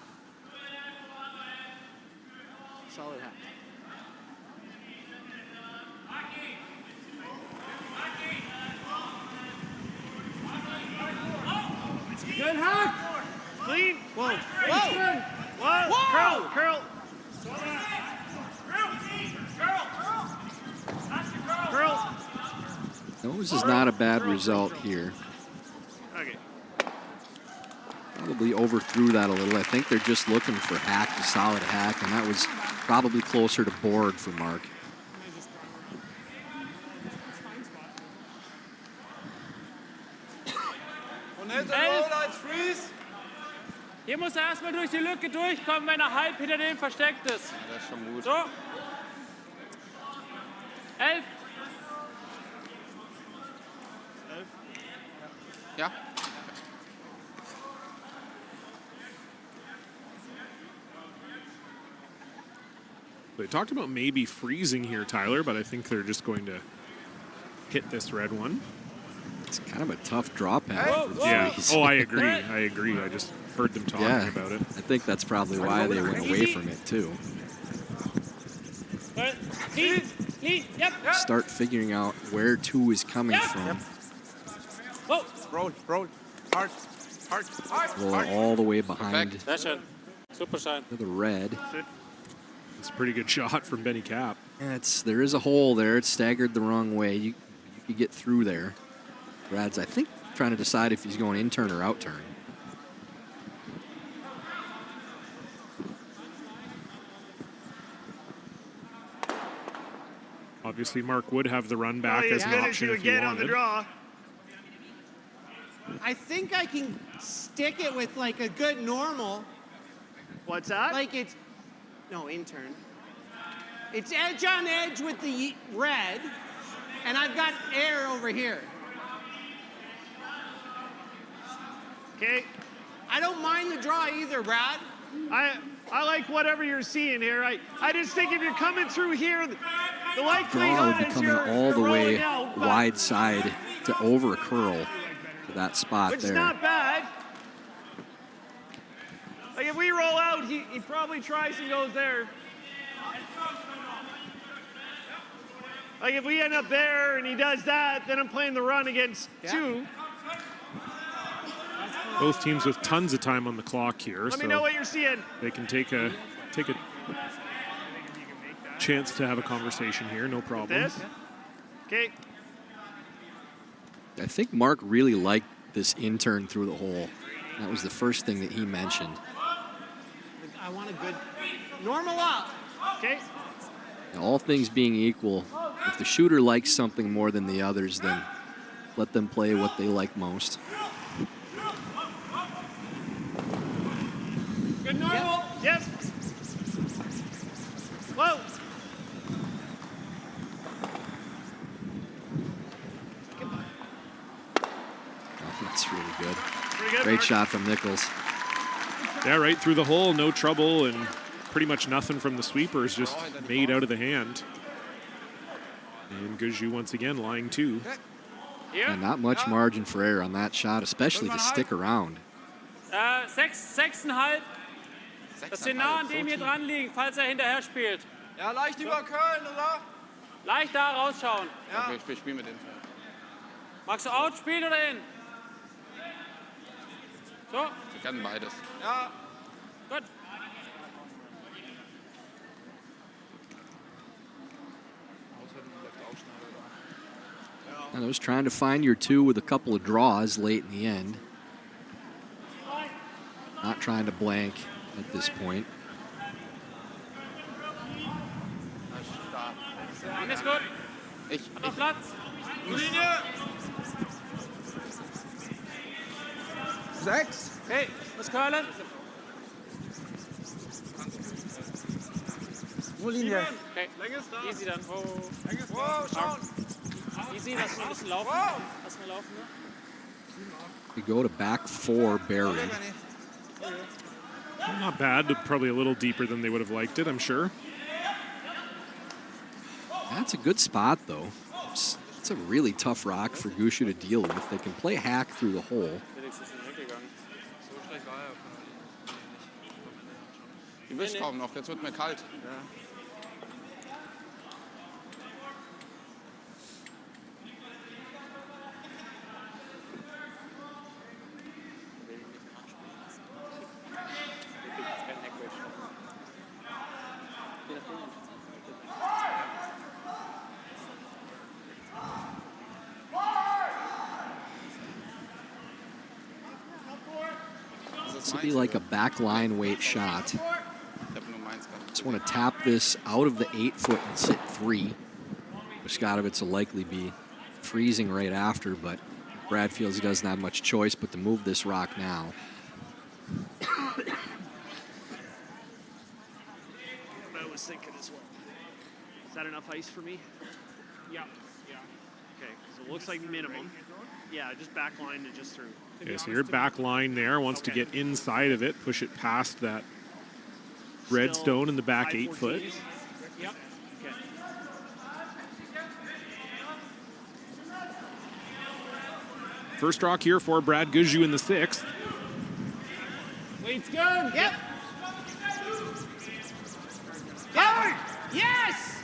Solid hack. Good hack. Clean. Whoa. Whoa. Whoa. Curl. Curl. Nose is not a bad result here. Okay. Probably overthrew that a little. I think they're just looking for hack, a solid hack, and that was probably closer to board for Mark. Hier muss er erstmal durch die Lücke durchkommen, wenn er halb hinter dem versteckt ist. Das ist schon gut. So. 11. Ja. They talked about maybe freezing here, Tyler, but I think they're just going to hit this red one. It's kind of a tough draw path. Yeah. Oh, I agree. I agree. I just heard them talking about it. I think that's probably why they went away from it, too. Start figuring out where 2 is coming from. Roll. Hard. Roll all the way behind Super the red. It's a pretty good shot from Benny Cap. Yeah, there is a hole there. It's staggered the wrong way. You could get through there. Brad's, I think, trying to decide if he's going in turn or out turn. Obviously, Mark would have the run back as an option if he wanted. On the draw. I think I can stick it with like a good normal. What's that? Like it's, no, in turn. It's edge on edge with the red, and I've got air over here. Okay. I don't mind the draw either, Brad. I like whatever you're seeing here. I just think if you're coming through here, the Draw likelihood would be is coming all the way wide side to over curl to that spot which there. is not bad. Like if we roll out, he probably tries and goes there. Like if we end up there and he does that, then I'm playing the run against two. Both teams with tons of time on the clock here. Let me know what you're seeing. They can take a chance to have a conversation here, no problem. This? Okay. I think Mark really liked this intern through the hole. That was the first thing that he mentioned. I want a good normal up. Okay. All things being equal, if the shooter likes something more than the others, then let them play what they like most. Good normal. Yep. Whoa. That's really good. Pretty good, Great Mark. shot from Nichols. Yeah, right through the hole, no trouble, and pretty much nothing from the sweepers, just made out of the hand. And Gushue once again lying two. And not much margin for error on that shot, especially to stick around. 6,5. Dass wir nah an dem hier dran liegen, falls hinterher spielt. Ja, leicht über Köln, oder? Leicht da rausschauen. Ja. Okay, ich spiele mit dem. Magst du out spielen oder in? So. Wir können beides. Ja. Gut. And I was trying to find your two with a couple of draws late in the end. Not trying to blank at this point. Alles gut. Hat noch Platz. Linie. 6. Hey, was curlen? Wo Linie? Okay. Länge ist da. Easy dann. Oh. Wow, schauen. Easy, lass ein bisschen laufen. Lass mal laufen, ne? We go to back four buried. Not bad, but probably a little deeper than they would have liked it, I'm sure. That's a good spot, though. It's a really tough rock for Gushue to deal with. They can play hack through the hole. Die Wischschrauben noch, jetzt wird mir kalt. This will be like a backline weight shot. Just want to tap this out of the 8-foot and sit 3. Muskatewitz will likely be freezing right after, but Brad feels he doesn't have much choice but to move this rock now. What I was thinking as well. Is that enough ice for me? Yeah. Okay, so it looks like minimum. Yeah, just back line and just through. Okay, so your back line there wants to get inside of it, push it past that red stone in the back 8-foot. Yep. Okay. First rock here for Brad Gushue in the 6th. Weight's good. Yep. Hard. Yes.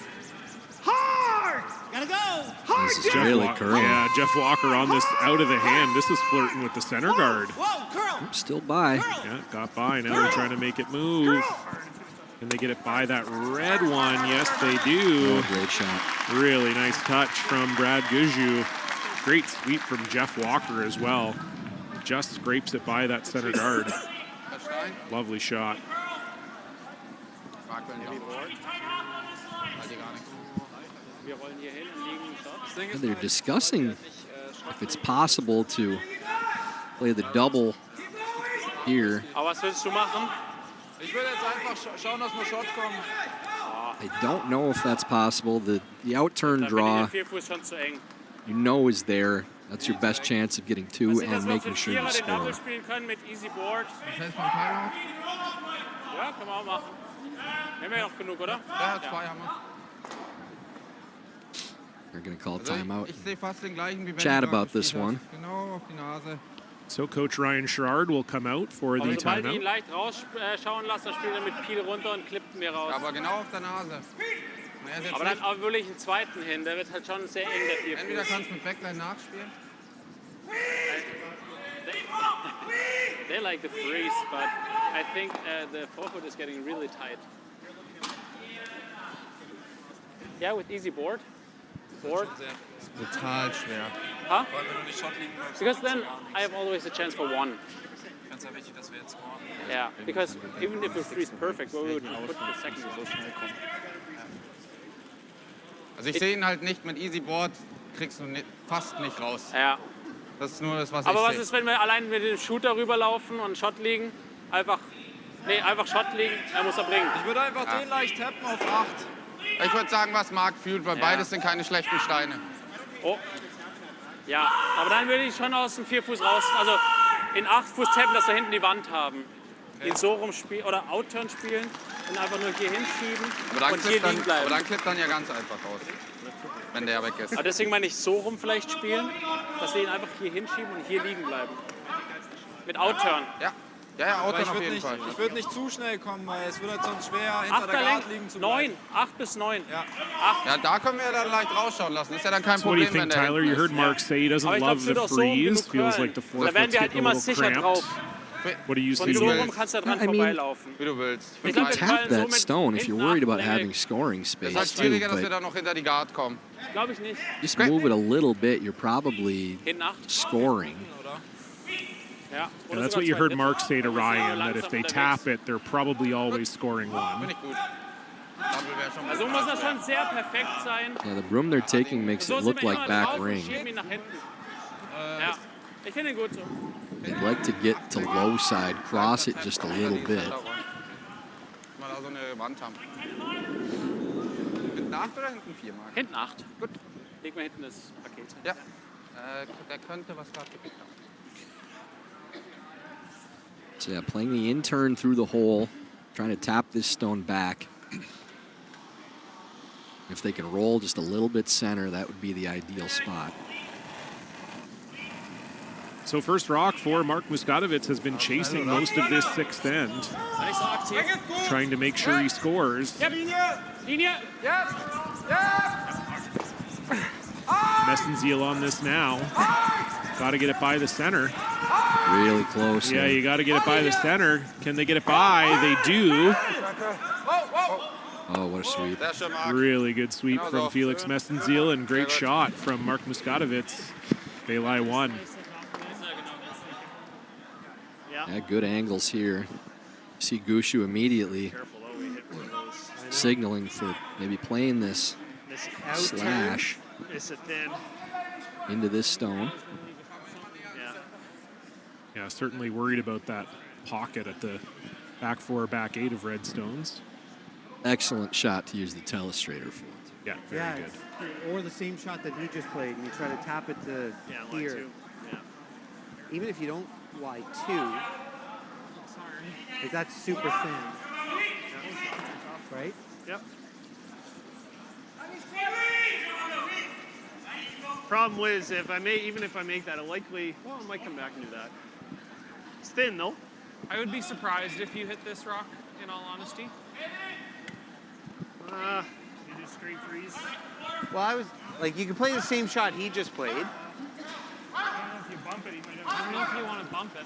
Hard. Gotta go. Hard. This is really curling. Yeah, Jeff Walker on this out of the hand. This is flirting with the center guard. Whoa, girl. Still by. Yeah, got by. Now they're trying to make it move. Can they get it by that red one? Yes, they do. Oh, great shot. Really nice touch from Brad Gushue. Great sweep from Jeff Walker as well. Just scrapes it by that center guard. Lovely shot. And they're discussing if it's possible to play the double here. Aber was willst du machen? Ich will jetzt einfach schauen, dass wir Shot kommen. I don't know if that's possible. The outturn draw, you know, is there. That's your best chance of getting 2 and making sure you score. Spielen können mit Easy Board. Das heißt, vom Timeout? Ja, können wir auch machen. Nehmen wir noch genug, oder? Ja, 2 haben wir. They're going to call a timeout. Ich sehe fast den gleichen wie Chat about this one. Genau auf die Nase. So Coach Ryan Sherrard will come out for the Aber sobald ihr ihn timeout. leicht rausschauen lasst, dann spielt er mit Piel runter und klippt mir raus. Aber genau auf der Nase. Und er ist jetzt Aber dann nicht- auch wirklich einen zweiten hin, der wird halt schon sehr eng, der Vierfuß. Entweder kannst du mit Backline nachspielen. They like the freeze, but I think the forefoot is getting really tight. Yeah, with easy board. Board. Total schwer. Huh? Weil wenn du nicht Shot liegen bleibst, Because then I have always a chance for one. ganz sehr wichtig, dass wir jetzt scoren. Yeah, because even if we freeze perfect, we would put the second so schnell kommen. Also ich sehe ihn halt nicht mit Easy Board, kriegst du fast nicht raus. Ja. Das ist nur das, was Aber ich was sehe. ist, wenn wir allein mit dem Shooter rüberlaufen und Shot liegen? Einfach Shot liegen, er muss er bringen. Ich würde einfach den leicht tappen auf 8. Ich würde sagen, was Marc fühlt, weil beides sind keine schlechten Steine. Oh. Ja, aber dann würde ich schon aus dem Vierfuß raus, also in 8 Fuß tappen, dass wir hinten die Wand haben. Ihn so rumspielen oder Outturn spielen und einfach nur hier hinschieben und hier liegen bleiben. Aber dann klippt dann ja ganz einfach raus, wenn der weg ist. Aber deswegen meine ich so rum vielleicht spielen, dass wir ihn einfach hier hinschieben und hier liegen bleiben. Mit Outturn. Ja, Outturn auf jeden Fall. Ich würde nicht zu schnell kommen, weil es wird halt sonst schwer, hinter der Achter Guard liegen zu bleiben. 8 bis 9. Ja. Ja, da können wir dann leicht rausschauen lassen. Ist ja dann kein So what do you Problem, wenn think, der Tyler? You heard Mark say he doesn't Aber ich glaub, love es the wird auch so rum freeze. genug Feels curlen. like the Da forefoot's werden wir halt getting a immer little sicher cramped. drauf. What do you Von see? so rum kannst du dran vorbeilaufen. Wie du willst. You can tap that stone if you're worried about having scoring Es space ist halt too, schwieriger, dass wir but da noch hinter die Guard kommen. Glaube ich nicht. just move it a little bit, you're probably Hinten 8. scoring. Ja. And that's what you heard Mark say to Ryan, that if they tap it, they're probably always scoring one. Finde ich gut. Double wäre schon Also muss das schon sehr perfekt sein. Yeah, the broom they're taking makes So it sind look wir like immer back drauf und ring. schieben ihn nach hinten. Ja, ich finde ihn gut so. I'd like to get to low side, cross it just a little bit. Mal da so eine Wand haben. Hinten 8 oder hinten 4, Marc? Hinten 8. Gut. Leg mal hinten das Paket. Ja. Der könnte was gerade gepickt haben. So yeah, playing the in-turn through the hole, trying to tap this stone back. If they can roll just a little bit center, that would be the ideal spot. So first rock for Mark Muskatewitz has been chasing most of this sixth end, trying to make sure he scores. Linie. Messenziel on this now. Got to get it by the center. Really close. Yeah, you got to get it by the center. Can they get it by? They do. Oh, what a sweep. Really good sweep from Felix Messenziel and great shot from Mark Muskatewitz. They lie one. Yeah, good angles here. See Gushue immediately signaling for maybe playing this slash into this stone. Yeah, certainly worried about that pocket at the back 4, back 8 of Redstones. Excellent shot to use the telestrator for. Yeah, very good. Or the same shot that he just played, and you try to tap it to here. Y2. Yeah. Even if you don't Y2, like that's super thin, right? Yep. Problem is, even if I make that, I might come back and do that. It's thin though. I would be surprised if you hit this rock, in all honesty. You do straight freeze. Well, I was like, you can play the same shot he just played. I don't know if you bump it, he might have. I don't know if you want to bump it.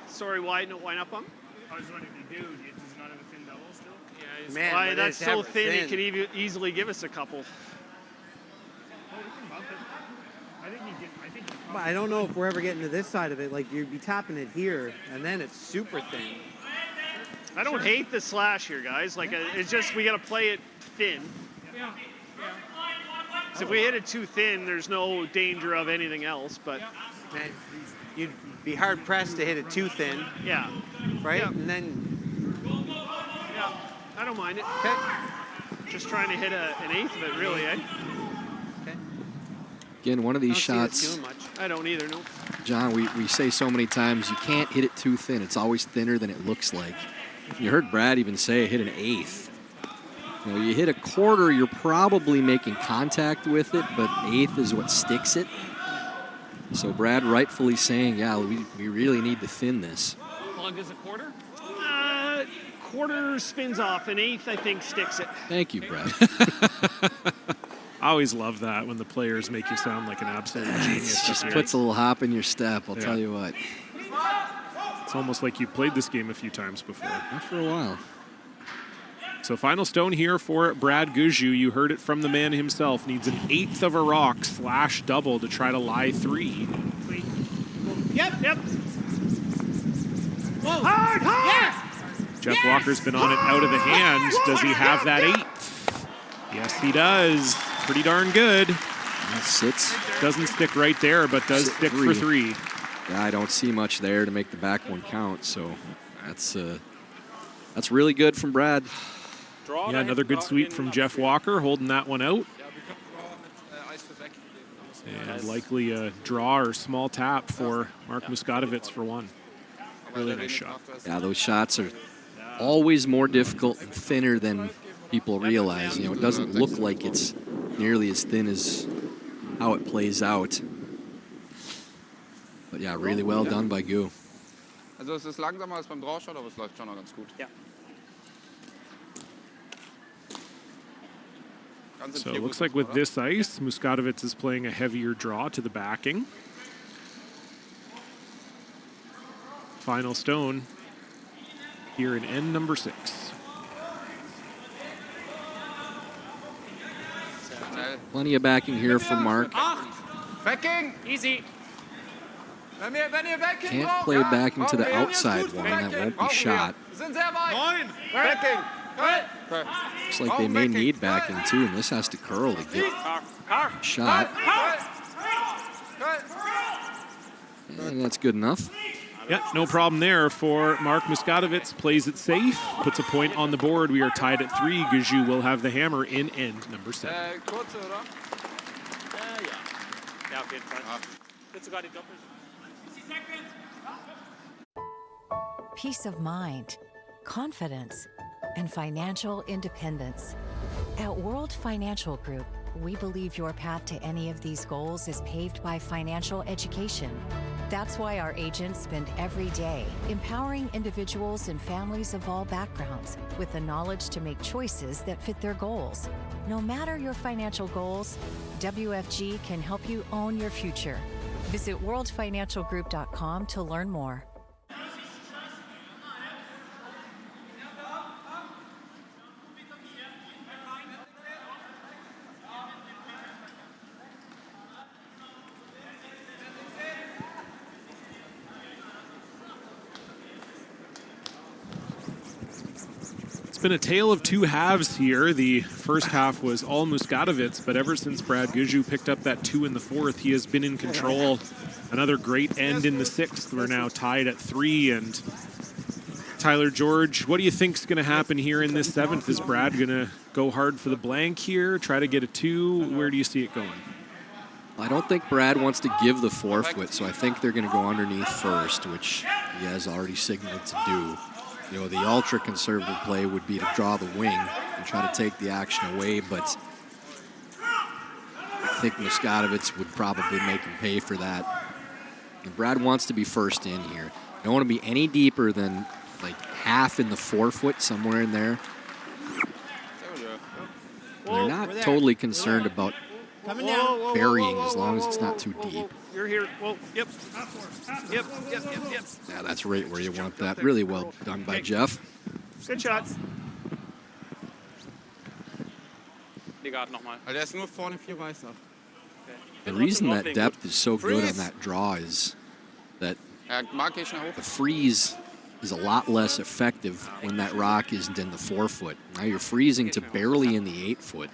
Sorry, why not bump? I was wondering if you do. Does he not have a thin double still? Yeah, he's Man, Why, but that's it's so ever thin, he could easily give us a couple. Oh, we can bump it. I think you But I don't know if we're ever getting to this side of it. Like, you'd be tapping it here, and then it's super thin. I don't hate the slash here, guys. Like, it's just we got to play it thin. Yeah. So if we hit it too thin, there's no danger of anything else. But Man, you'd be hard pressed to hit it too thin. Yeah. Right? Yeah. And then. Yeah, I don't mind it. Okay. Just trying to hit an eighth of it, really, eh? Okay. Again, one of these I don't see shots, this doing much. I don't either, no. John, we say so many times, you can't hit it too thin. It's always thinner than it looks like. You heard Brad even say hit an eighth. You know, you hit a quarter, you're probably making contact with it, but an eighth is what sticks it. So Brad rightfully saying, yeah, we really need to thin this. How long is a quarter? Quarter spins off. An eighth, I think, sticks it. Thank you, Brad. I always love that when the players make you sound like an absolute genius. It just puts a little hop in your step, I'll tell you what. It's almost like you've played this game a few times before. Not for a while. So final stone here for Brad Gushue. You heard it from the man himself. Needs an eighth of a rock / double to try to lie 3. Yep. Whoa. Hard! Yes! Jeff Walker's been on it out of the hands. Does he have that eighth? Yes, he does. Pretty darn good. It sits. Doesn't stick right there, but does stick for 3. Yeah, I don't see much there to make the back one count, so that's really good from Brad. Yeah, another good sweep from Jeff Walker, holding that one out. And likely a draw or small tap for Mark Muskatewitz for 1. Really nice shot. Yeah, those shots are always more difficult and thinner than people realize. You know, it doesn't look like it's nearly as thin as how it plays out. But yeah, really well done by Gu. Also es ist langsamer als beim Drawshot, aber es läuft schon noch ganz gut. Ja. So it looks like with this ice, Muskatewitz is playing a heavier draw to the backing. Final stone here in end number 6. Plenty of backing here for Mark. Backing! Easy. Can't play backing to the outside one. That won't be shot. Backing! Looks like they may need backing too, and this has to curl to get a shot. And that's good enough. Yeah, no problem there for Mark Muskatewitz. Plays it safe, puts a point on the board. We are tied at 3. Gushue will have the hammer in end number 7. Kurze, oder? Ja, auf jeden Fall. Wird sogar die Doppel. Peace of mind, confidence, and financial independence. At World Financial Group, we believe your path to any of these goals is paved by financial education. That's why our agents spend every day empowering individuals and families of all backgrounds with the knowledge to make choices that fit their goals. No matter your financial goals, WFG can help you own your future. Visit worldfinancialgroup.com to learn more. Been a tale of 2 halves here. The first half was all Muskatewitz, but ever since Brad Gushue picked up that 2 in the 4th, he has been in control. Another great end in the 6th. We're now tied at 3. And Tyler George, what do you think is going to happen here in this 7th? Is Brad going to go hard for the blank here, try to get a 2? Where do you see it going? I don't think Brad wants to give the forfeit, so I think they're going to go underneath first, which he has already signaled to do. You know, the ultra-conservative play would be to draw the wing and try to take the action away, but I think Muskatewitz would probably make him pay for that. And Brad wants to be first in here. Don't want to be any deeper than like half in the 4-foot, somewhere in there. And they're not totally concerned about burying as long as it's not too deep. You're here. Whoa. Yep. Yep. Yeah, that's right where you want that. Really well done by Jeff. Good shots. Legat nochmal. Der ist nur vorne 4 weißer. The reason that depth is so good on that draw is that the freeze is a lot less effective when that rock isn't in the 4-foot. Now you're freezing to barely in the 8-foot.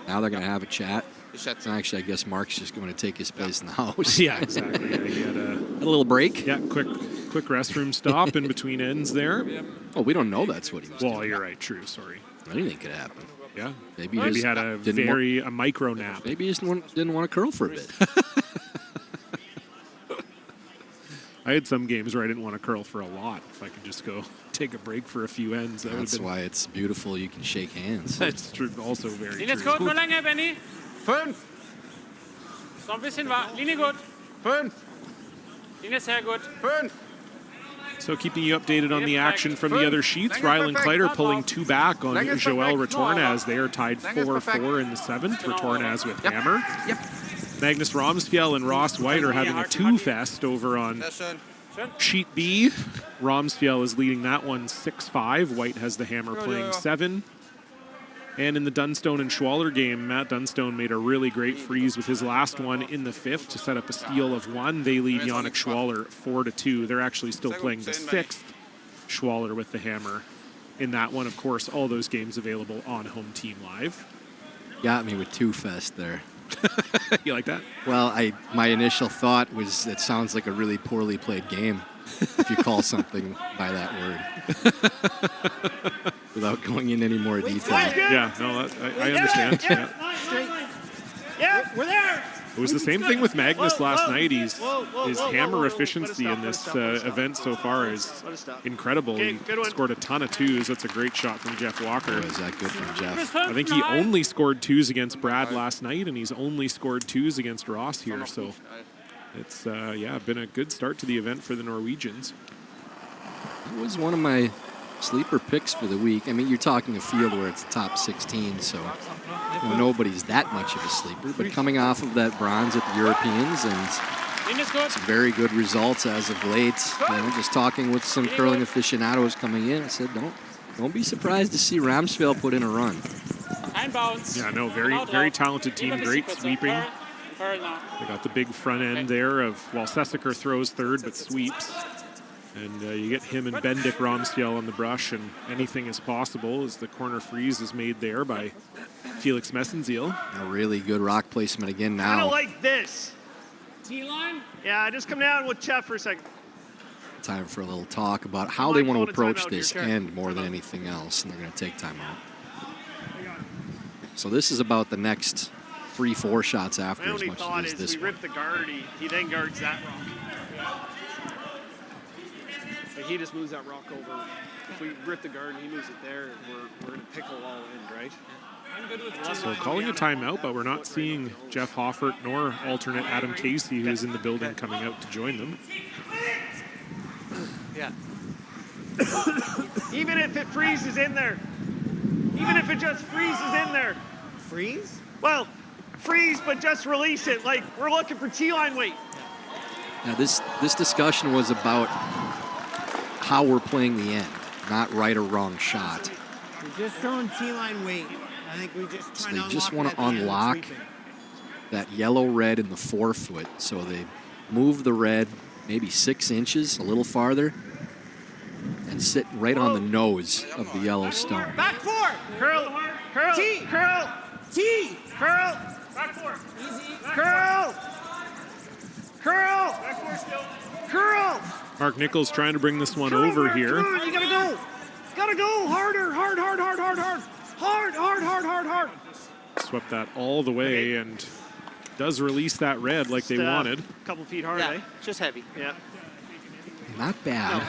Now they're going to have a chat. Actually, I guess Mark's just going to take his place in the house. Yeah, exactly. Yeah, he had a little break. Yeah, quick restroom stop in between ends there. Oh, we don't know that's what he was doing. Well, you're right. True. Sorry. Anything could happen. Yeah. Maybe he had a micro nap. Maybe he just didn't want to curl for a bit. I had some games where I didn't want to curl for a lot. If I could just go take a break for a few ends. That's why it's beautiful you can shake hands. That's true. Also very true. Jetzt kommt nur lange, Benny. 5. Noch ein bisschen warten. Linie gut. 5. Linie sehr gut. 5. So keeping you updated on the action from the other sheets, Rylan Kleider pulling 2 back on Joel Retornaz. They are tied 4-4 in the 7th. Retornaz with hammer. Yep. Magnus Romsfjell and Ross White are having a 2-fest over on sheet B. Romsfjell is leading that one 6-5. White has the hammer playing 7. And in the Dunstone and Schwaller game, Matt Dunstone made a really great freeze with his last one in the 5th to set up a steal of 1. They lead Yannick Schwaller 4-2. They're actually still playing the 6th Schwaller with the hammer in that one. Of course, all those games available on Home Team Live. Got me with 2-fest there. You like that? Well, my initial thought was it sounds like a really poorly played game if you call something by that word. Without going in any more detail. Yeah, no, I understand. Yeah, we're there. It was the same thing with Magnus last night. His hammer efficiency in this event so far is incredible. He scored a ton of 2s. That's a great shot from Jeff Walker. Was that good from Jeff? I think he only scored 2s against Brad last night, and he's only scored 2s against Ross here. So it's, been a good start to the event for the Norwegians. It was one of my sleeper picks for the week. I mean, you're talking a field where it's the top 16, so nobody's that much of a sleeper. But coming off of that bronze at the Europeans and some very good results as of late, just talking with some curling aficionados coming in, I said, don't be surprised to see Ramsfjell put in a run. Yeah, no, very talented team, great sweeping. They got the big front end there of, while Sessaker throws 3rd but sweeps. And you get him and Bendik Romsfjell on the brush, and anything is possible as the corner freeze is made there by Felix Messenziel. A really good rock placement again now. Kind of like this. T-line? Yeah, just come down with Jeff for a second. Time for a little talk about how they want to approach this end more than anything else, and they're going to take time out. So this is about the next 3-4 shots after as much as it is this we one. rip the guard, he then guards that rock. So he just moves that rock over. If we rip the guard and he moves it there, we're going to pickle all in, right? So calling a timeout, but we're not seeing Jeff Hoffert nor alternate Adam Casey, who's in the building, coming out to join them. Yeah. Even if it freezes in there. Even if it just freezes in there. Freeze? Well, freeze, but just release it. Like, we're looking for T-line weight. Now, this discussion was about how we're playing the end, not right or wrong shot. We're just throwing T-line weight. I think we just So they just want to unlock that yellow red in the forefoot. So they move the red maybe 6 inches, a little farther, and sit right on the nose of the yellow stone. Back 4. Curl. T. Curl. T. Curl. Back 4. Easy. Curl. Curl. Back 4 still. Curl. Mark Nichols trying to bring this one over here. Come on, you gotta go. Gotta go. Harder. Hard. Swept that all the way and does release that red like they wanted. A couple feet hard, Yeah, eh? just heavy. Yeah. Not bad.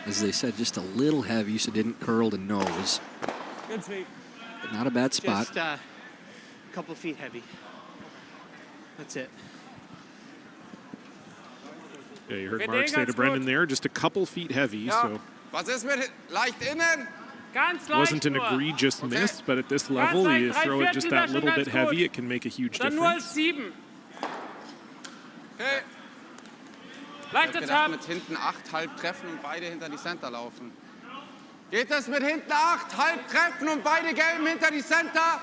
As they said, just a little heavy, so didn't curl the nose. Good sweep. But not a bad spot. Just a couple feet heavy. That's it. Yeah, you heard Mark say to Brendan there, just a couple feet heavy, so Was ist mit leicht innen? wasn't an egregious miss, but at this level, you throw it just that little bit heavy, it can make a huge Dann nur als difference. 7. Okay. Leichter Tab. Mit hinten 8 halb treffen und beide hinter die Center laufen. Geht das mit hinten 8 halb treffen und beide gelben hinter die Center?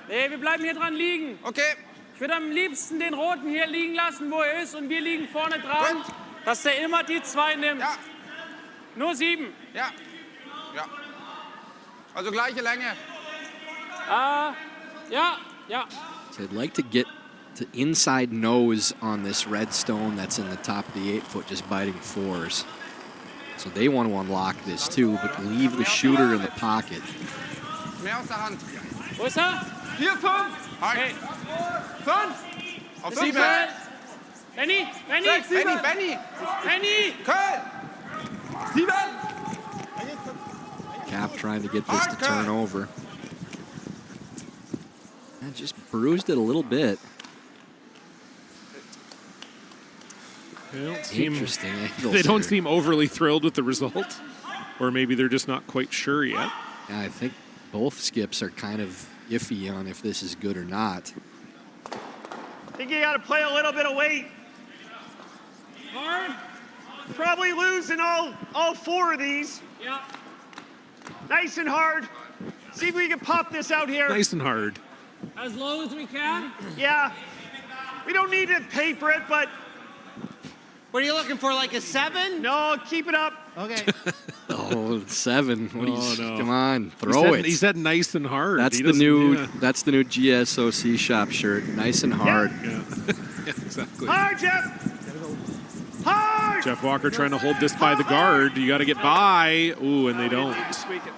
Nee, wir bleiben hier dran liegen. Okay. Ich würde am liebsten den Roten hier liegen lassen, wo er ist, und wir liegen vorne dran, dass der immer die 2 nimmt. Ja. Nur 7. Ja. Ja. Also gleiche Länge. Ja. So I'd like to get to inside nose on this red stone that's in the top of the 8-foot, just biting 4s. So they want to unlock this too, but leave the shooter in the pocket. Mehr aus der Hand. Wo ist er? 4, 5. Okay. 5. Auf 7. Benny. 6, 7. Benny. Köln. 7. Cap trying to get this to turn over. And just bruised it a little bit. They don't seem, Interesting angles they don't here. seem overly thrilled with the result. Or maybe they're just not quite sure yet. Yeah, I think both skips are kind of iffy on if this is good or not. I think you got to play a little bit of weight. Hard. Probably losing all 4 of these. Yeah. Nice and hard. See if we can pop this out here. Nice and hard. As low as we can. Yeah. We don't need to paper it, but. What are you looking for, like a 7? No, keep it up. Okay. Oh, 7. What Oh, no. Come on, throw it. He said nice and hard. That's He the new. yeah. That's the new GSOC shop shirt. Nice and hard. Yeah. Yeah, exactly. Hard, Jeff. Hard. Jeff Walker trying to hold this by the guard. You got to get by. Ooh, and they don't. Squeak it.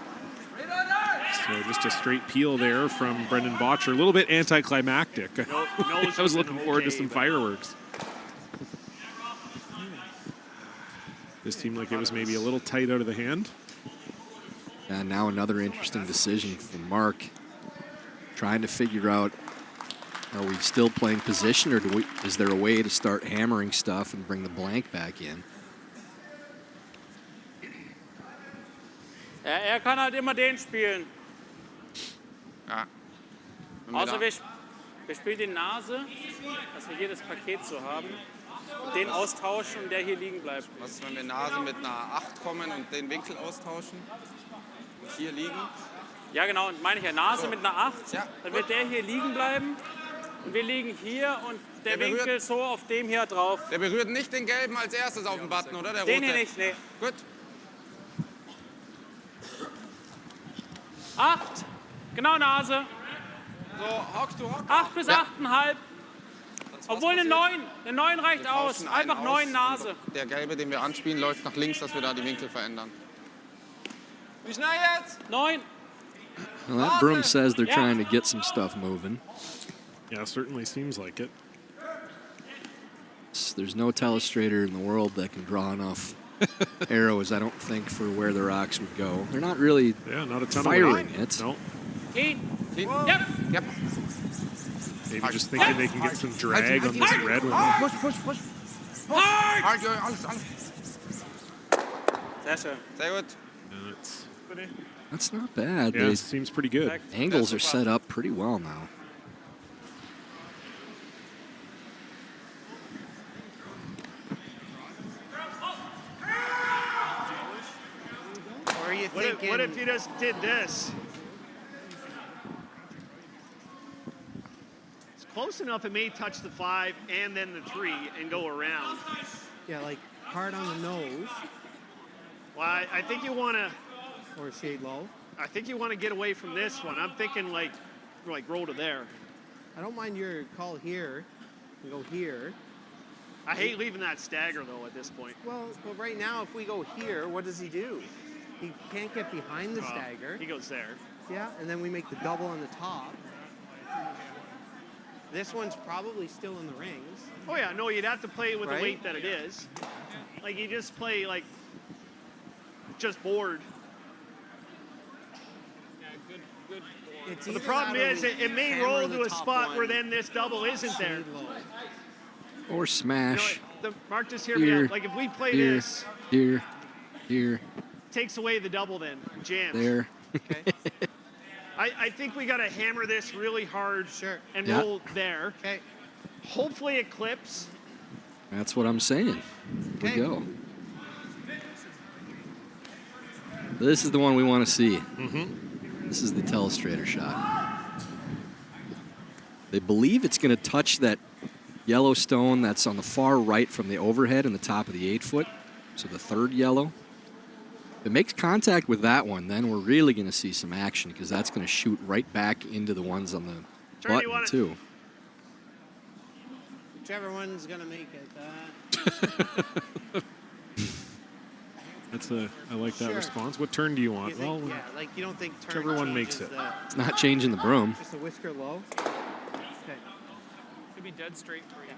So just a straight peel there from Brendan Botcher. A little bit anticlimactic. I was looking forward to some fireworks. This seemed like it was maybe a little tight out of the hand. And now another interesting decision from Mark. Trying to figure out, are we still playing position, or is there a way to start hammering stuff and bring the blank back in? Er kann halt immer den spielen. Ja. Außer wir spielen die Nase, dass wir hier das Paket so haben. Den austauschen und der hier liegen bleibt. Was ist, wenn wir Nase mit einer 8 kommen und den Winkel austauschen? Und hier liegen? Ja, genau, und meine ich ja, Nase So. mit einer 8. Ja, dann wird der hier liegen bleiben. Und wir liegen hier und der Winkel so auf dem hier drauf. Der berührt nicht den gelben als erstes auf dem Button, oder? Der Den rote? hier nicht, nee. Gut. 8. Genau Nase. So, hockst du, 8 bis 8,5. Obwohl eine 9. Eine 9 reicht aus. Einfach 9 Nase. Der gelbe, den wir anspielen, läuft nach links, dass wir da die Winkel verändern. Wie schnell jetzt? 9. Well, that broom says they're trying to get some stuff moving. Yeah, certainly seems like it. There's no telestrator in the world that can draw enough arrows, I don't think, for where the rocks would go. They're not really not a ton firing of it. No. Yep. Yep. Maybe just thinking they can get some drag on this red one. Push. Hard, alles. Sehr schön. Sehr gut. That's not bad. Yeah, it seems pretty good. Angles are set up pretty well now. Or are you thinking? What if you just did this? It's close enough. It may touch the 5 and then the 3 and go around. Yeah, like hard on the nose. Well, I think you want to. Or shade low. I think you want to get away from this one. I'm thinking like roll to there. I don't mind your call here and go here. I hate leaving that stagger though at this point. Well, but right now, if we go here, what does he do? He can't get behind the stagger. He goes there. Yeah, and then we make the double on the top. This one's probably still in the rings. Oh yeah, no, you'd have to play it with Right? the weight that it is. Like you just play like just board. It's But the either problem that or is we it may hammer roll the to a top spot one, where then this double isn't there. shade low. Or smash. Mark, just hear me Here, out. Like if we play here, this, here, takes away the double then, jams. there. I think we got to hammer this really hard and Yeah. roll there. Okay. Hopefully it clips. That's what I'm saying. Here we go. This is the one we want to see. This is the telestrator shot. They believe it's going to touch that yellow stone that's on the far right from the overhead in the top of the 8-foot. So the third yellow. If it makes contact with that one, then we're really going to see some action because that's going to shoot right back into the ones on the button too. Whichever one's gonna make it. I like that response. What turn do you want? Well, yeah, like you don't think turn whichever one makes changes it. It's not changing the broom. Just a whisker low. Okay. Could be dead straight for you.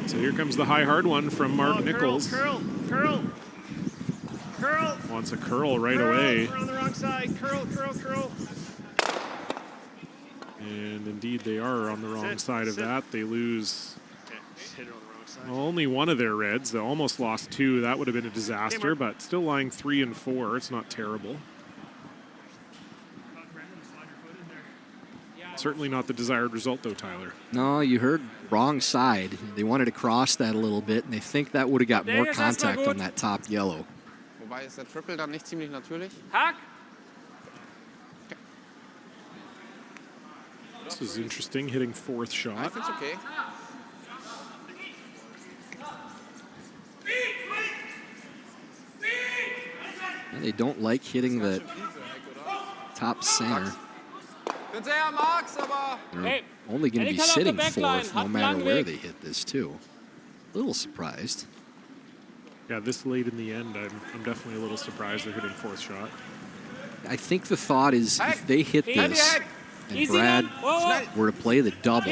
So here comes the high hard one from Mark Nichols. Curl. Wants a curl right Curl, away. We're on the wrong side. Curl. And indeed, they are on the wrong side of that. They lose Hit it on the wrong side. only one of their reds. They almost lost 2. That would have been a disaster, but still lying 3 and 4. It's not terrible. Certainly not the desired result, though, Tyler. No, you heard wrong side. They wanted to cross that a little bit, and they think that would have got more contact on that top yellow. Wobei, ist der Triple dann nicht ziemlich natürlich? Hack! This is interesting, hitting 4th shot. I think it's okay. And they don't like hitting the top center. They're only going to be sitting 4th no matter where they hit this, too. A little surprised. Yeah, this late in the end, I'm definitely a little surprised they're hitting 4th shot. I think the thought is if they hit this and Brad were to play the double,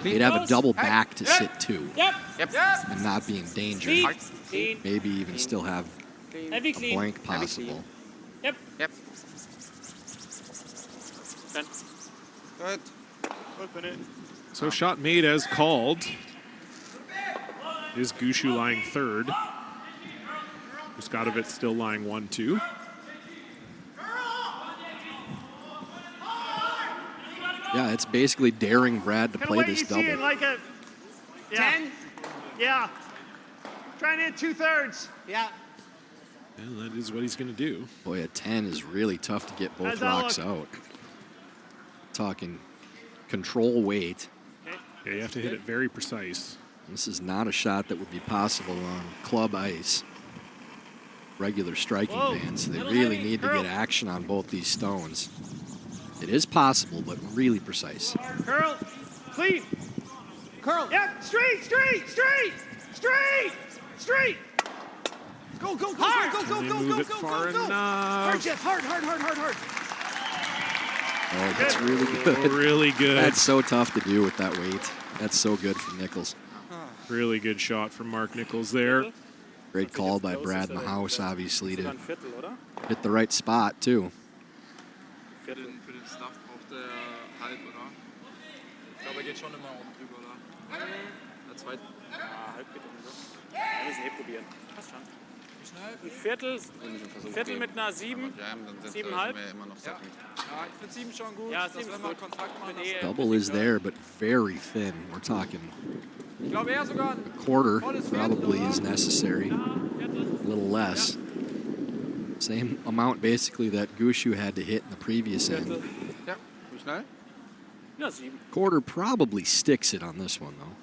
they'd have a double back to sit 2 and not be in danger. Maybe even still have a blank possible. Yep. Good. So shot made as called. Is Gushue lying 3rd? Muskatewitz still lying 1-2. Yeah, it's basically daring Brad to play this double. Like a 10? Yeah. Trying to hit 2/3. Yeah. And that is what he's going to do. Boy, a 10 is really tough to get both rocks out. Talking control weight. Yeah, you have to hit it very precise. This is not a shot that would be possible on club ice. Regular striking bands. So they really need to get action on both these stones. It is possible, but really precise. Curl. Clean. Curl. Yep. Straight. Go. Hard. Go. Far enough. Hard, Jeff. Hard. Oh, that's really good. Oh, really good. That's so tough to do with that weight. That's so good from Nichols. Really good shot from Mark Nichols there. Great call by Brad in the house, obviously, to hit the right spot, too. Für den Stuff braucht er halb, oder? Ich glaube, er geht schon immer oben drüber, oder? Der zweite. Ja, halb geht er. Wir müssen probieren. Passt schon. Ein Viertel mit einer 7. 7,5. Ja, ich finde 7 schon gut. Ja, 7 ist gut. Kontakt machen. Double is there, but very thin. We're talking Ich glaube, eher sogar a quarter probably is necessary. A little less. Same amount, basically, that Gushue had to hit in the previous end. Ja, wie schnell? Ja, 7. Quarter probably sticks it on this one, though.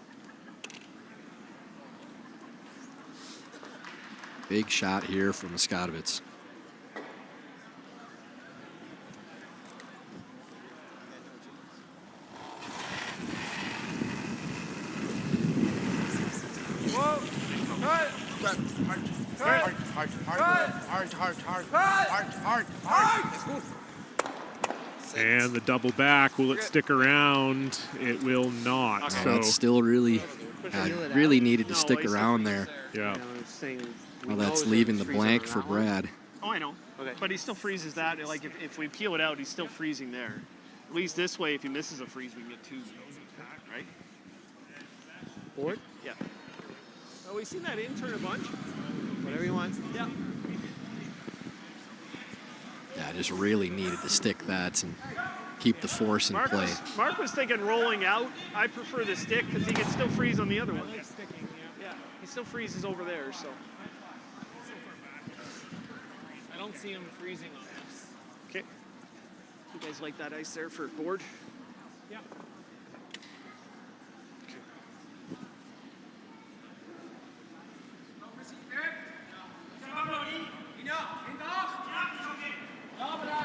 Big shot here from Muskatewitz. And the double back, will it stick around? It will not. Oh, So that's still really, really needed to stick around there. Yeah. Well, that's leaving the blank for Brad. Oh, I know. Okay. But he still freezes that. Like, if we peel it out, he's still freezing there. At least this way, if he misses a freeze, we can get 2. Right? Board? Yeah. Oh, we've seen that intern a bunch. Whatever you want. Yeah. Yeah, just really needed to stick that and keep the force in play. Mark was thinking rolling out. I prefer the stick because he can still freeze on the other one. Yeah, he still freezes over there, so. I don't see him freezing on this. Okay. You guys like that ice there for board? Yeah.